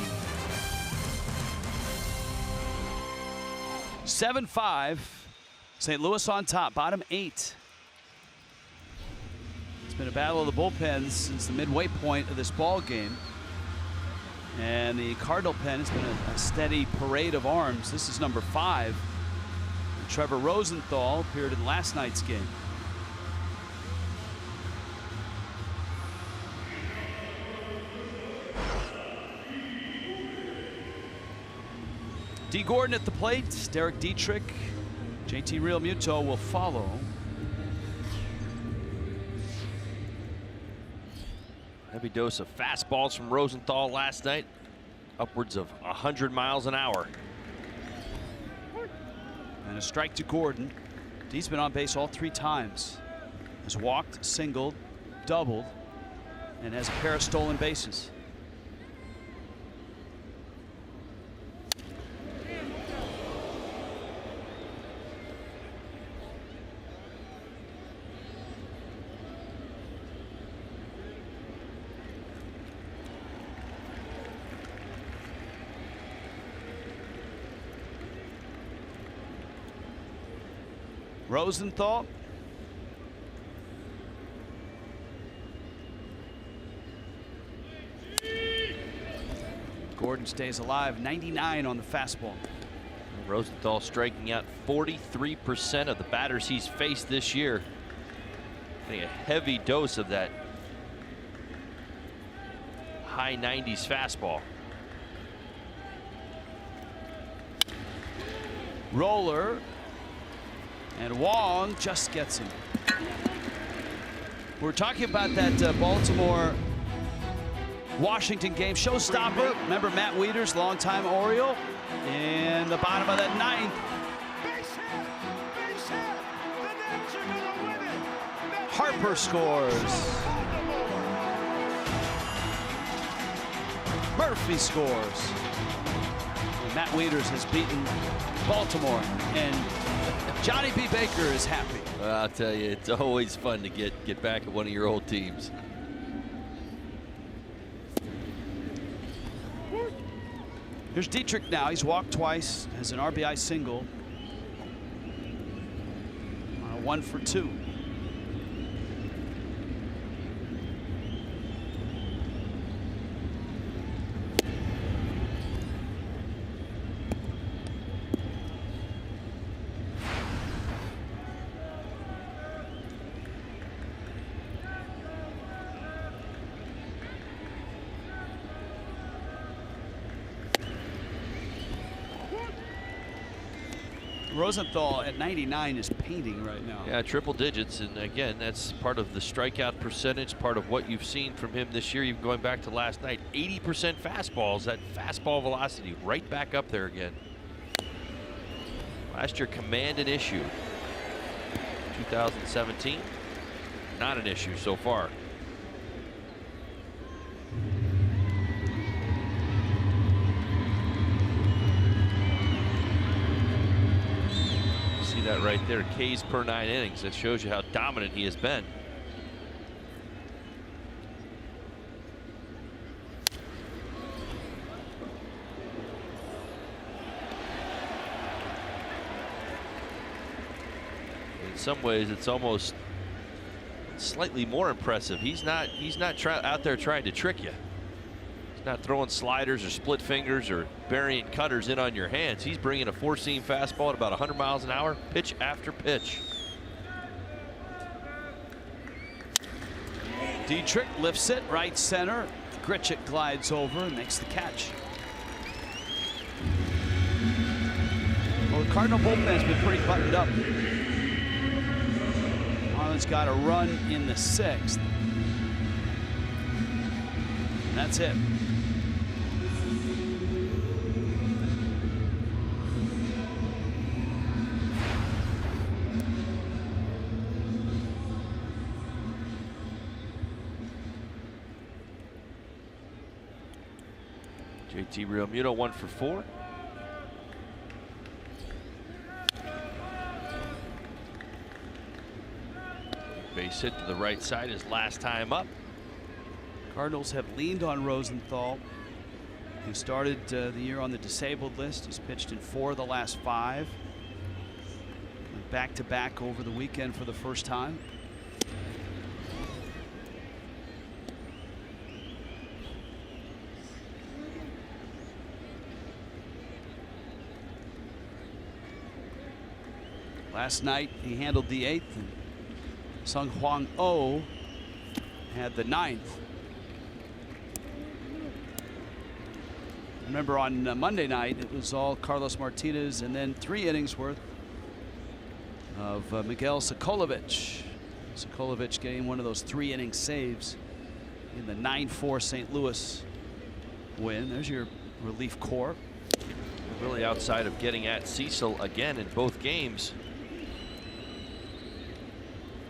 7-5. St. Louis on top, bottom 8. It's been a battle of the bullpens since the midway point of this ball game. And the Cardinal pen has been a steady parade of arms. This is number 5. Trevor Rosenthal appeared in last night's game. D. Gordon at the plate. Derek Dietrich. JT Realmuto will follow. Heavy dose of fastballs from Rosenthal last night. Upwards of 100 miles an hour. And a strike to Gordon. He's been on base all 3 times. Has walked, singled, doubled, and has a pair of stolen bases. Rosenthal. Gordon stays alive, 99 on the fastball. Rosenthal striking out 43% of the batters he's faced this year. Getting a heavy dose of that high 90s fastball. Roller. And Wong just gets him. We're talking about that Baltimore-Washington game. Showstopper. Remember Matt Wieters, longtime Oriole. In the bottom of that 9th. Harper scores. Murphy scores. And Matt Wieters has beaten Baltimore. And Johnny B. Baker is happy. Well, I'll tell you, it's always fun to get back at one of your old teams. Here's Dietrich now. He's walked twice, has an RBI single. 1 for 2. Rosenthal at 99 is painting right now. Yeah, triple digits, and again, that's part of the strikeout percentage, part of what you've seen from him this year, even going back to last night. 80% fastballs, that fastball velocity right back up there again. Last year, command an issue. 2017, not an issue so far. That right there, Ks per 9 innings. That shows you how dominant he has been. In some ways, it's almost slightly more impressive. He's not out there trying to trick you. He's not throwing sliders or split fingers or burying cutters in on your hands. He's bringing a 4-seam fastball at about 100 miles an hour, pitch after pitch. Dietrich lifts it right center. Grichuk glides over and makes the catch. Well, the Cardinal bullpen has been pretty buttoned up. Marlins got a run in the 6th. And that's it. JT Realmuto 1 for 4. Base hit to the right side his last time up. Cardinals have leaned on Rosenthal, who started the year on the disabled list. He's pitched in 4 of the last 5. Went back-to-back over the weekend for the first time. Last night he handled the 8th, and Sung Hwang Oh had the 9th. Remember, on Monday night it was all Carlos Martinez and then 3 innings worth of Miguel Sokolovic. Sokolovic getting one of those 3-inning saves in the 9-4 St. Louis win. There's your relief corps. Really, outside of getting at Cecil again in both games,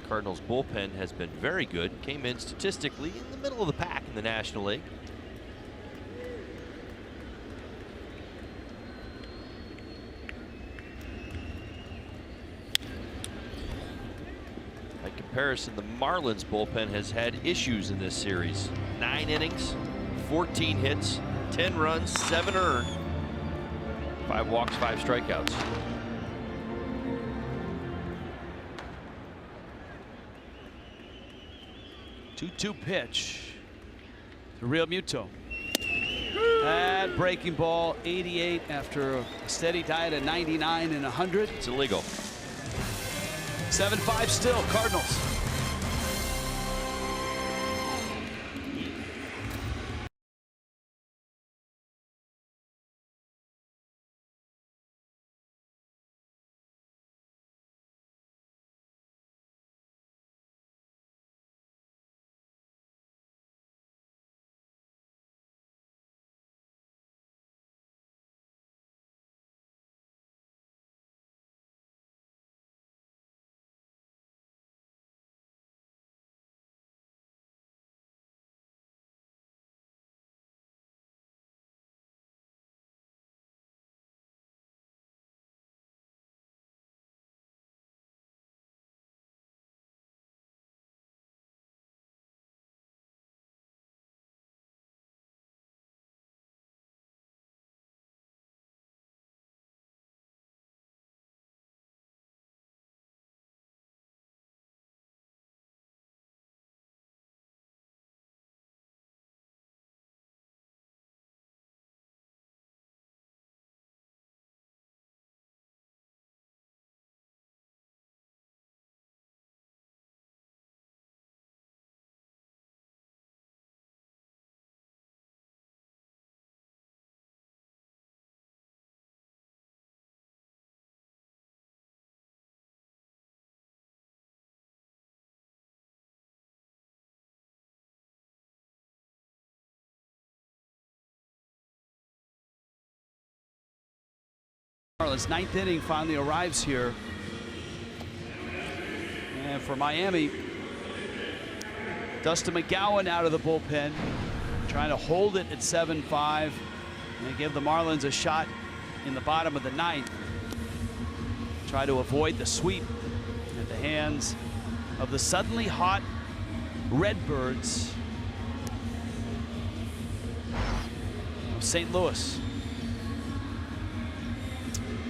Cardinals bullpen has been very good. Came in statistically in the middle of the pack in the National League. By comparison, the Marlins bullpen has had issues in this series. 9 innings, 14 hits, 10 runs, 7 earned, 5 walks, 5 strikeouts. Two pitch to Real Muto. That breaking ball, 88 after a steady diet of 99 and 100. It's illegal. 7-5 still, Cardinals. Marlins 9th inning finally arrives here. And for Miami, Dustin McGowan out of the bullpen, trying to hold it at 7-5 and give the Marlins a shot in the bottom of the 9th. Try to avoid the sweep at the hands of the suddenly hot Redbirds of St. Louis.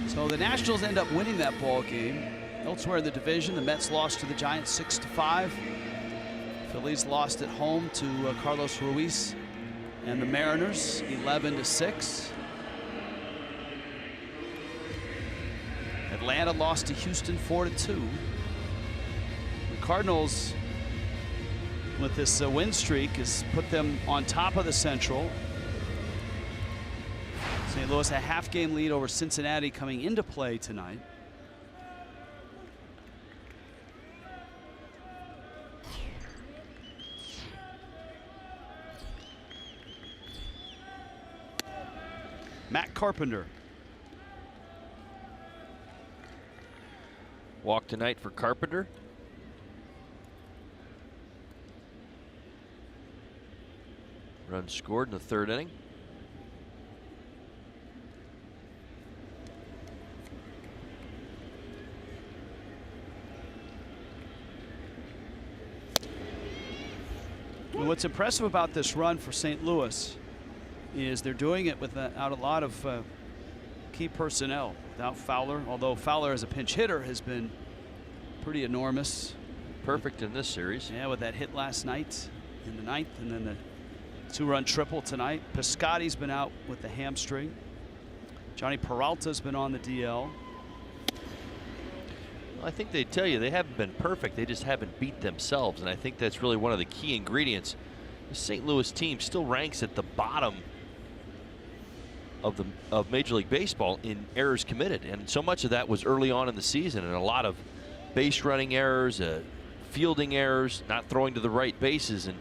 So the Nationals end up winning that ball game. Elsewhere in the division, the Mets lost to the Giants 6-5. Phillies lost at home to Carlos Ruiz and the Mariners 11-6. Atlanta lost to Houston 4-2. The Cardinals, with this win streak, has put them on top of the Central. St. Louis a half-game lead over Cincinnati coming into play tonight. Matt Carpenter. Walk tonight for Carpenter. Run scored in the 3rd inning. And what's impressive about this run for St. Louis is they're doing it without a lot of key personnel. Without Fowler, although Fowler as a pinch hitter has been pretty enormous. Perfect in this series. Yeah, with that hit last night in the 9th, and then the 2-run triple tonight. Piscotty's been out with the hamstring. Johnny Peralta's been on the DL. Well, I think they tell you they haven't been perfect. They just haven't beat themselves, and I think that's really one of the key ingredients. The St. Louis team still ranks at the bottom of Major League Baseball in errors committed, and so much of that was early on in the season, and a lot of base running errors, fielding errors, not throwing to the right bases, and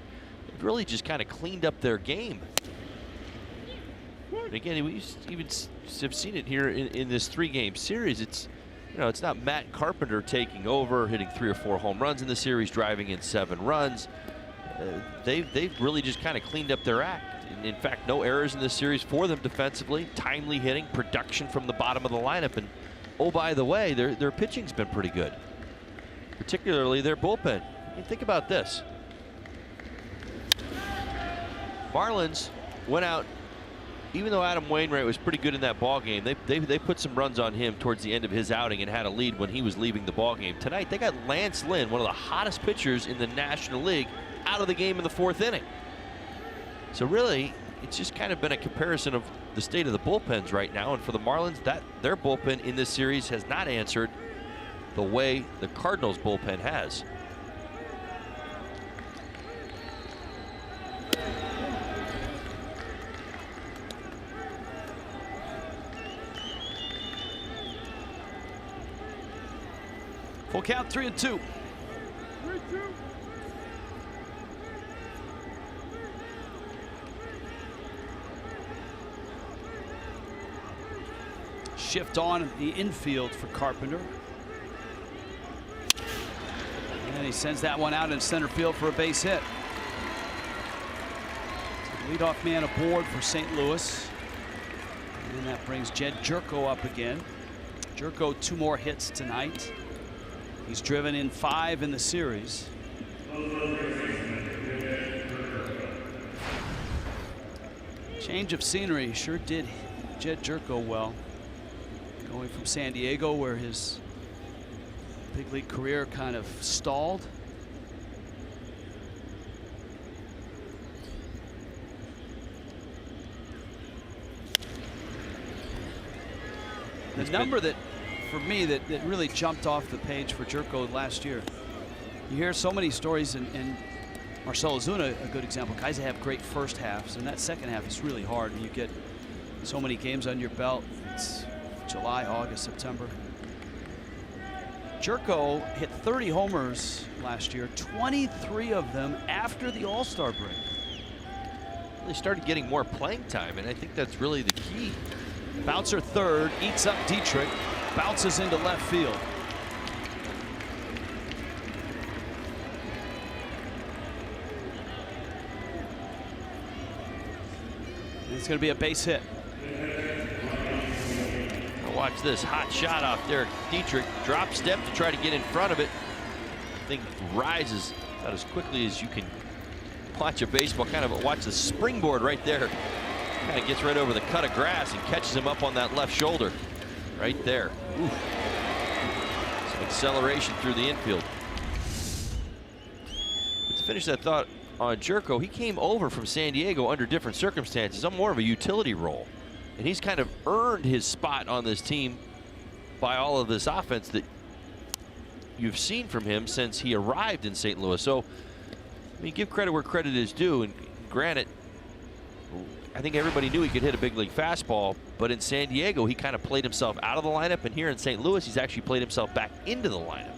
it really just kind of cleaned up their game. And again, we even have seen it here in this 3-game series. It's, you know, it's not Matt Carpenter taking over, hitting 3 or 4 home runs in the series, driving in 7 runs. They've really just kind of cleaned up their act. In fact, no errors in this series for them defensively. Timely hitting, production from the bottom of the lineup, and oh, by the way, their pitching's been pretty good, particularly their bullpen. I mean, think about this. Marlins went out, even though Adam Wainwright was pretty good in that ball game, they put some runs on him towards the end of his outing and had a lead when he was leaving the ball game. Tonight they got Lance Lynn, one of the hottest pitchers in the National League, out of the game in the 4th inning. So really, it's just kind of been a comparison of the state of the bullpens right now, and for the Marlins, their bullpen in this series has not answered the way the Cardinals bullpen has. Full count, 3-2. Shift on the infield for Carpenter. And he sends that one out in center field for a base hit. So the leadoff man aboard for St. Louis. And that brings Jed Jerko up again. Jerko 2 more hits tonight. He's driven in 5 in the series. Change of scenery sure did Jed Jerko well. Going from San Diego, where his big league career kind of stalled. The number that, for me, that really jumped off the page for Jerko last year. You hear so many stories, and Marcell Ozuna, a good example. Guys that have great first halves, and that second half is really hard. And you get so many games on your belt. It's July, August, September. Jerko hit 30 homers last year, 23 of them after the All-Star break. They started getting more playing time, and I think that's really the key. Bouncer third, eats up Dietrich, bounces into left field. It's going to be a base hit. Watch this hot shot off Derek Dietrich. Drop step to try to get in front of it. Thing rises about as quickly as you can watch a baseball. Kind of watch the springboard right there. Kind of gets right over the cut of grass and catches him up on that left shoulder. Right there. Oof. Some acceleration through the infield. But to finish that thought on Jerko, he came over from San Diego under different circumstances, on more of a utility role. And he's kind of earned his spot on this team by all of this offense that you've seen from him since he arrived in St. Louis. So, I mean, give credit where credit is due. And granted, I think everybody knew he could hit a big league fastball. But in San Diego, he kind of played himself out of the lineup. And here in St. Louis, he's actually played himself back into the lineup.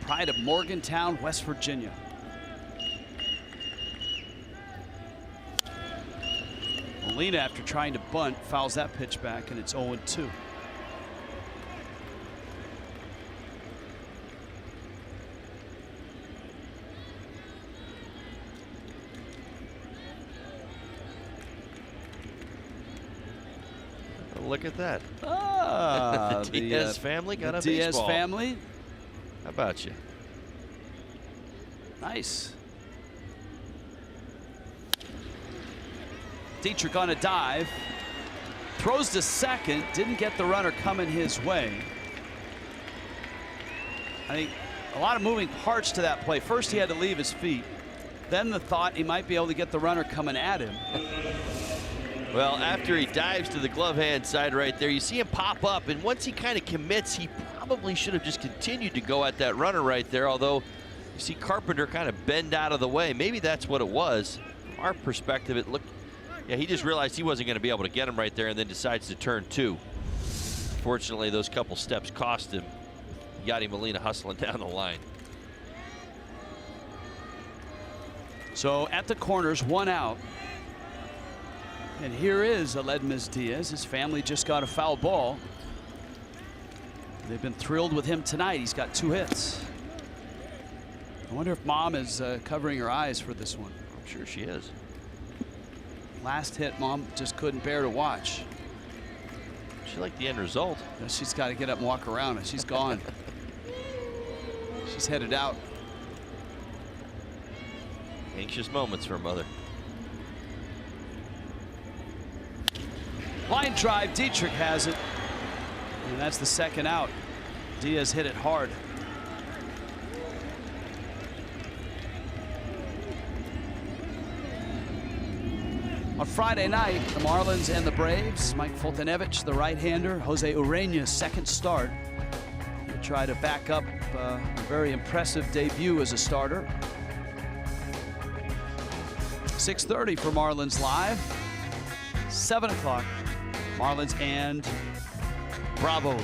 Pride of Morgantown, West Virginia. Molina, after trying to bunt, fouls that pitch back, and it's 0-2. Look at that. Ah, The Diaz family got a Diaz baseball. family. How about you? Nice. Dietrich on a dive. Throws to second. Didn't get the runner coming his way. I think a lot of moving parts to that play. First, he had to leave his feet. Then the thought he might be able to get the runner coming at him. Well, after he dives to the glove hand side right there, you see him pop up, and once he kind of commits, he probably should have just continued to go at that runner right there, although you see Carpenter kind of bend out of the way. Maybe that's what it was. From our perspective, it looked, yeah, he just realized he wasn't going to be able to get him right there and then decides to turn two. Fortunately, those couple steps cost him. Yadi Molina hustling down the line. So at the corners, 1 out. And here is Aledmys Diaz. His family just got a foul ball. They've been thrilled with him tonight. He's got 2 hits. I wonder if Mom is covering her eyes for this one. I'm sure she is. Last hit, Mom just couldn't bear to watch. She liked the end result. She's got to get up and walk around, and she's gone. She's headed out. Anxious moments for Mother. Line drive, Dietrich has it. And that's the second out. Diaz hit it hard. On Friday night, the Marlins and the Braves, Mike Fultonevich, the right-hander, Jose Ureña's second start. He'll try to back up a very impressive debut as a starter. 6:30 for Marlins Live. 7 o'clock, Marlins and Bravos.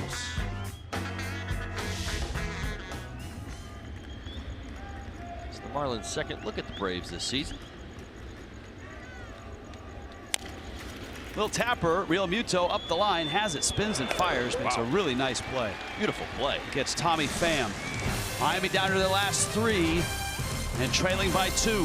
It's the Marlins' second look at the Braves this season. Little tapper, Real Muto up the line, has it, spins and fires, makes a really nice play. Beautiful play. Gets Tommy Pham. Miami down to their last 3 and trailing by 2.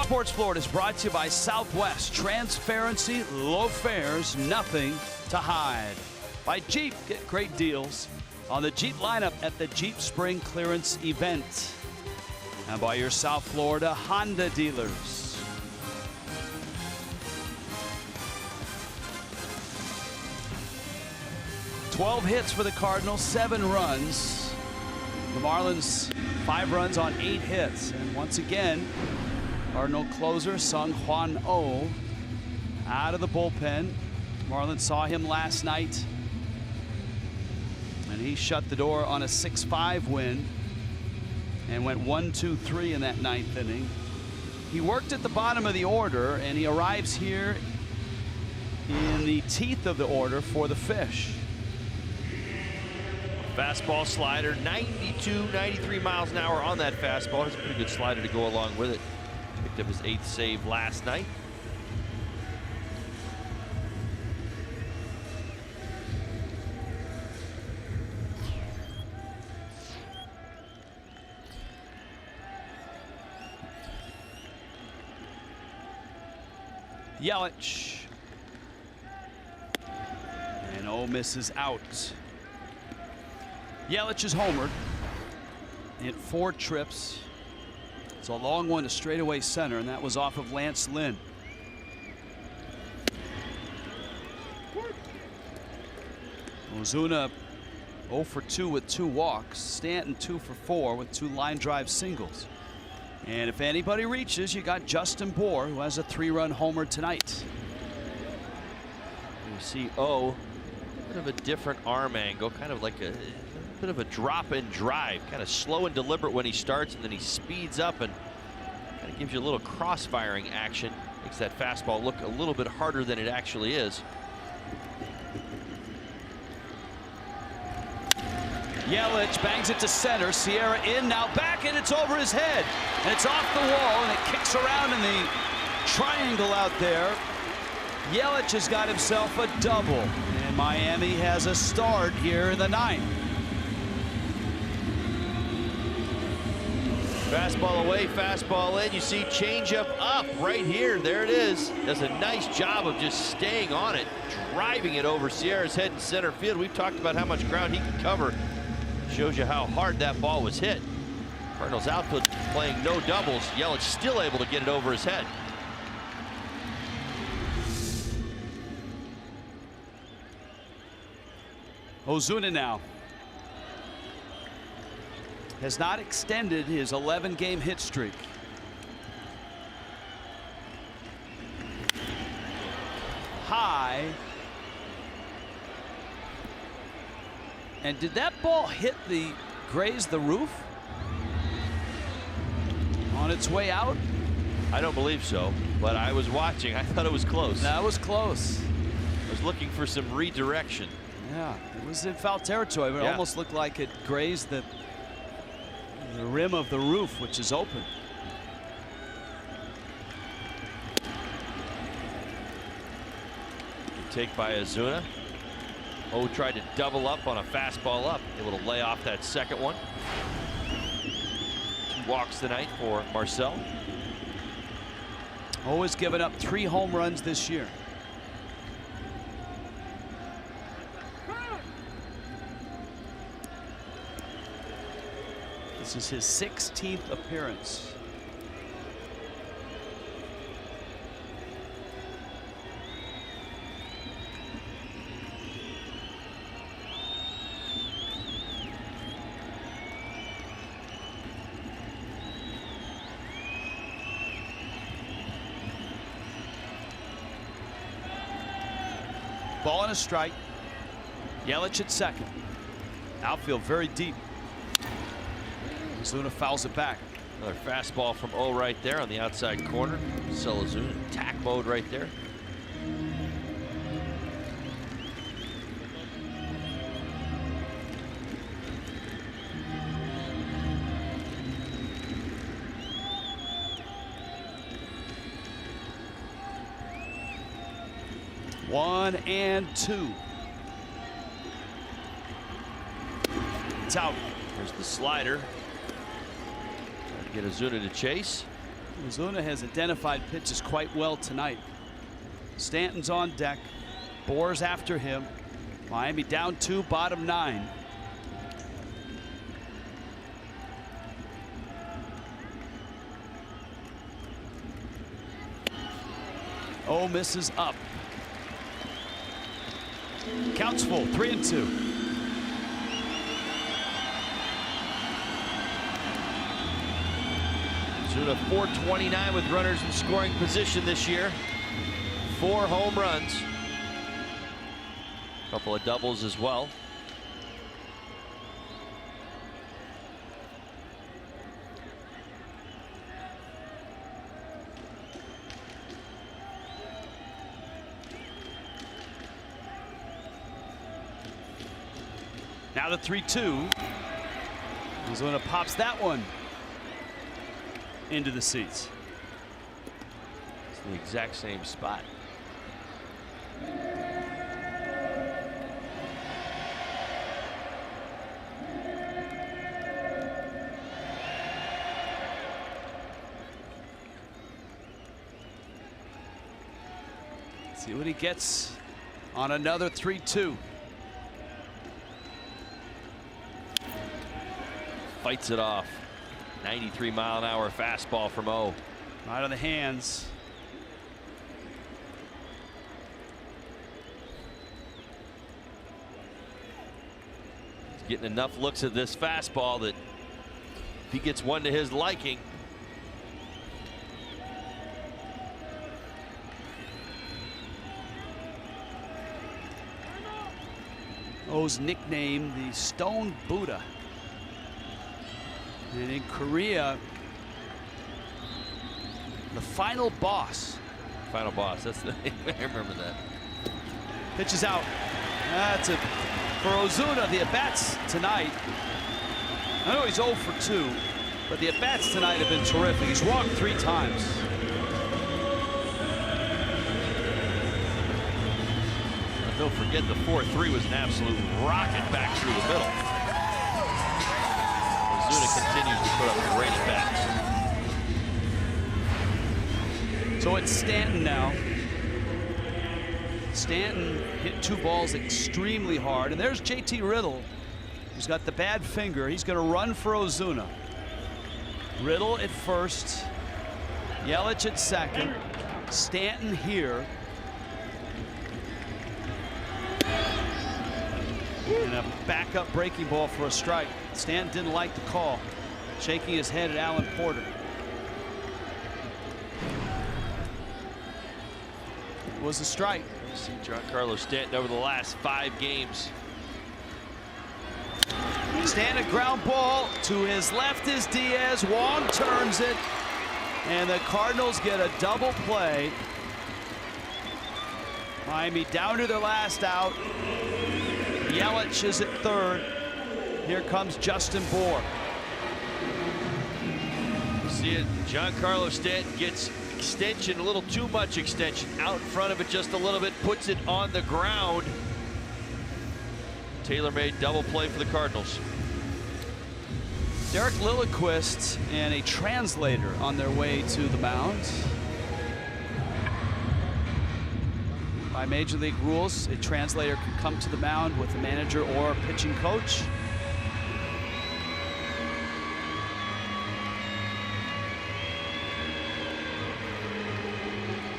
Sports Florida is brought to you by Southwest. Transparency, low fares, nothing to hide. By Jeep, get great deals on the Jeep lineup at the Jeep Spring Clearance event. And by your South Florida Honda dealers. "12 hits for the Cardinals, 7 runs. The Marlins, 5 runs on 8 hits. And once again, Cardinal closer Sung Hwan Oh out of the bullpen. Marlins saw him last night, and he shut the door on a 6-5 win and went 1-2-3 in that 9th inning. He worked at the bottom of the order, and he arrives here in the teeth of the order for the Fish. Fastball slider, 92, 93 miles an hour on that fastball. It's a pretty good slider to go along with it. Picked up his 8th save last night. Yelich. And Ole Miss is out. Yelich is homered. Hit 4 trips. It's a long one to straightaway center, and that was off of Lance Lynn. Ozuna 0 for 2 with 2 walks. Stanton 2 for 4 with 2 line drive singles. And if anybody reaches, you got Justin Bour, who has a 3-run homer tonight. You see bit of a different arm angle, kind of like a bit of a drop and drive, kind of slow and deliberate when he starts, and then he speeds up and kind of gives you a little cross-firing action. Makes that fastball look a little bit harder than it actually is. Yelich bangs it to center. Sierra in, now back, and it's over his head. And it's off the wall, and it kicks around in the triangle out there. Yelich has got himself a double, and Miami has a start here in the 9th. Fastball away, fastball in. You see changeup up right here. There it is. Does a nice job of just staying on it, driving it over Sierra's head in center field. We've talked about how much ground he can cover. Shows you how hard that ball was hit. Cardinals outfield playing no doubles. Yelich still able to get it over his head. Ozuna now has not extended his 11-game hit streak. High. And did that ball graze the roof on its way out? I don't believe so, but I was watching. I thought it was close. That was close. I was looking for some redirection. Yeah, it was in foul territory, but it almost looked like it grazed the rim of the roof, which is open. Take by Ozuna. Tried to double up on a fastball up, able to lay off that second one. 2 walks tonight for Marcel. Has given up 3 home runs this year. This is his 16th appearance. Ball and a strike. Yelich at second. Outfield very deep. Ozuna fouls it back. Another fastball from right there on the outside corner. Marcell Ozuna in attack mode right there. One and 2. It's out. There's the slider. Get Ozuna to chase. Ozuna has identified pitches quite well tonight. Stanton's on deck. Bour's after him. Miami down 2, bottom 9. Misses up. Counts full, 3 and 2. Ozuna 429 with runners in scoring position this year. 4 home runs. A couple of doubles as well. Now the 3-2. Ozuna pops that one into the seats. It's the exact same spot. See what he gets on another 3-2. Fights it off. 93-mile-an-hour fastball from O. Right on the hands. He's getting enough looks at this fastball that if he gets one to his liking. O's nickname, the Stone Buddha. And in Korea, the final boss. Final boss, that's the name. I remember that. Pitches out. That's it for Ozuna. The at-bats tonight. I know he's 0 for 2, but the at-bats tonight have been terrific. He's walked 3 times. Don't forget the 4-3 was an absolute rocket back through the middle. Ozuna continues to put up great at-bats. So it's Stanton now. Stanton hit 2 balls extremely hard, and there's JT Riddle, who's got the bad finger. He's going to run for Ozuna. Riddle at first, Yelich at second, Stanton here. And a backup breaking ball for a strike. Stanton didn't like the call, shaking his head at Alan Porter. It was a strike. You see Giancarlo Stanton over the last 5 games. Stanton, ground ball to his left is Diaz. Wong turns it, and the Cardinals get a double play. Miami down to their last out. Yelich is at third. Here comes Justin Bour. See it, Giancarlo Stanton gets extension, a little too much extension, out in front of it just a little bit, puts it on the ground. Tailor-made double play for the Cardinals. Derek Lilliquist and a translator on their way to the mound. By Major League rules, a translator can come to the mound with a manager or a pitching coach.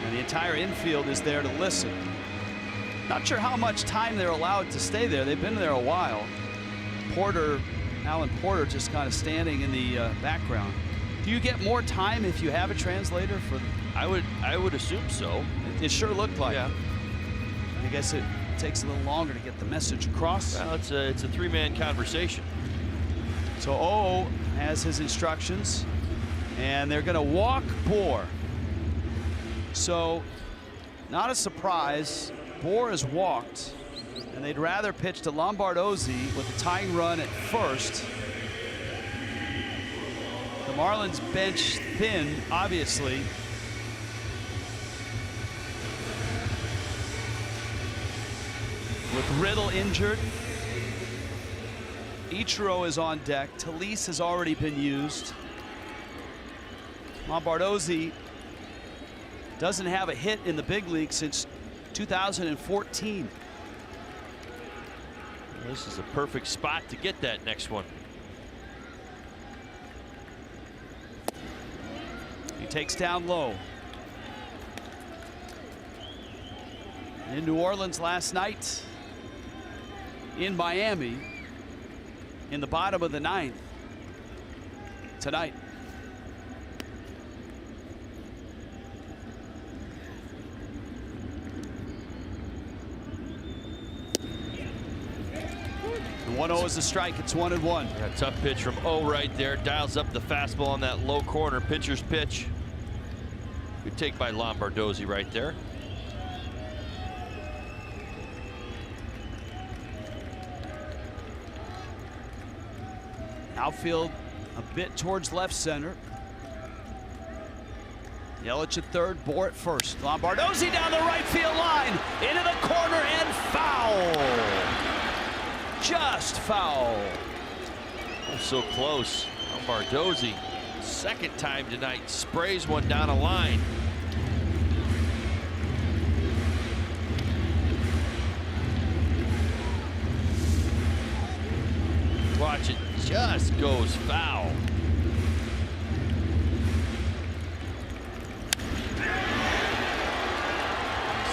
And the entire infield is there to listen. Not sure how much time they're allowed to stay there. They've been there a while. Porter, Alan Porter, just kind of standing in the background. Do you get more time if you have a translator for? I would assume so. It sure looked like. Yeah. I guess it takes a little longer to get the message across. Well, it's a 3-man conversation. So O has his instructions, and they're going to walk Bour. So, not a surprise. Bour is walked, and they'd rather pitch to Lombardozzi with a tying run at first. The Marlins bench thin, obviously. With Riddle injured, Ichiro is on deck. Talise has already been used. Lombardozzi doesn't have a hit in the big league since 2014. This is a perfect spot to get that next one. He takes down low. In New Orleans last night, in Miami, in the bottom of the 9th. Tonight. The 1-0 is a strike. It's 1-1. A tough pitch from O right there. Dials up the fastball on that low corner. Pitcher's pitch. Good take by Lombardozzi right there. Outfield a bit towards left center. Yelich at third, Bohr at first. Lombardozzi down the right field line, into the corner and foul. Just foul. Oh, so close. Lombardozzi, second time tonight, sprays one down a line. Watch it, just goes foul.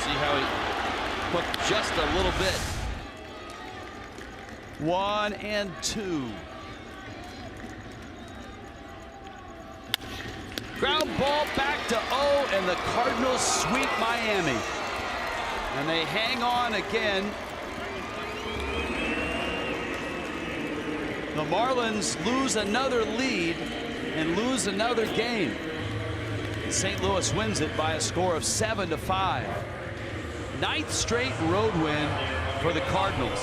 See how he hooked just a little bit. 1-2. Ground ball back to O, and the Cardinals sweep Miami. And they hang on again. The Marlins lose another lead and lose another game. St. Louis wins it by a score of 7-5. 9th straight road win for the Cardinals.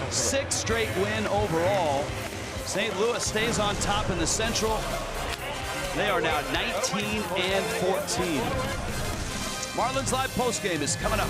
6th straight win overall. St. Louis stays on top in the Central. They are now 19-14. Marlins Live postgame is coming up.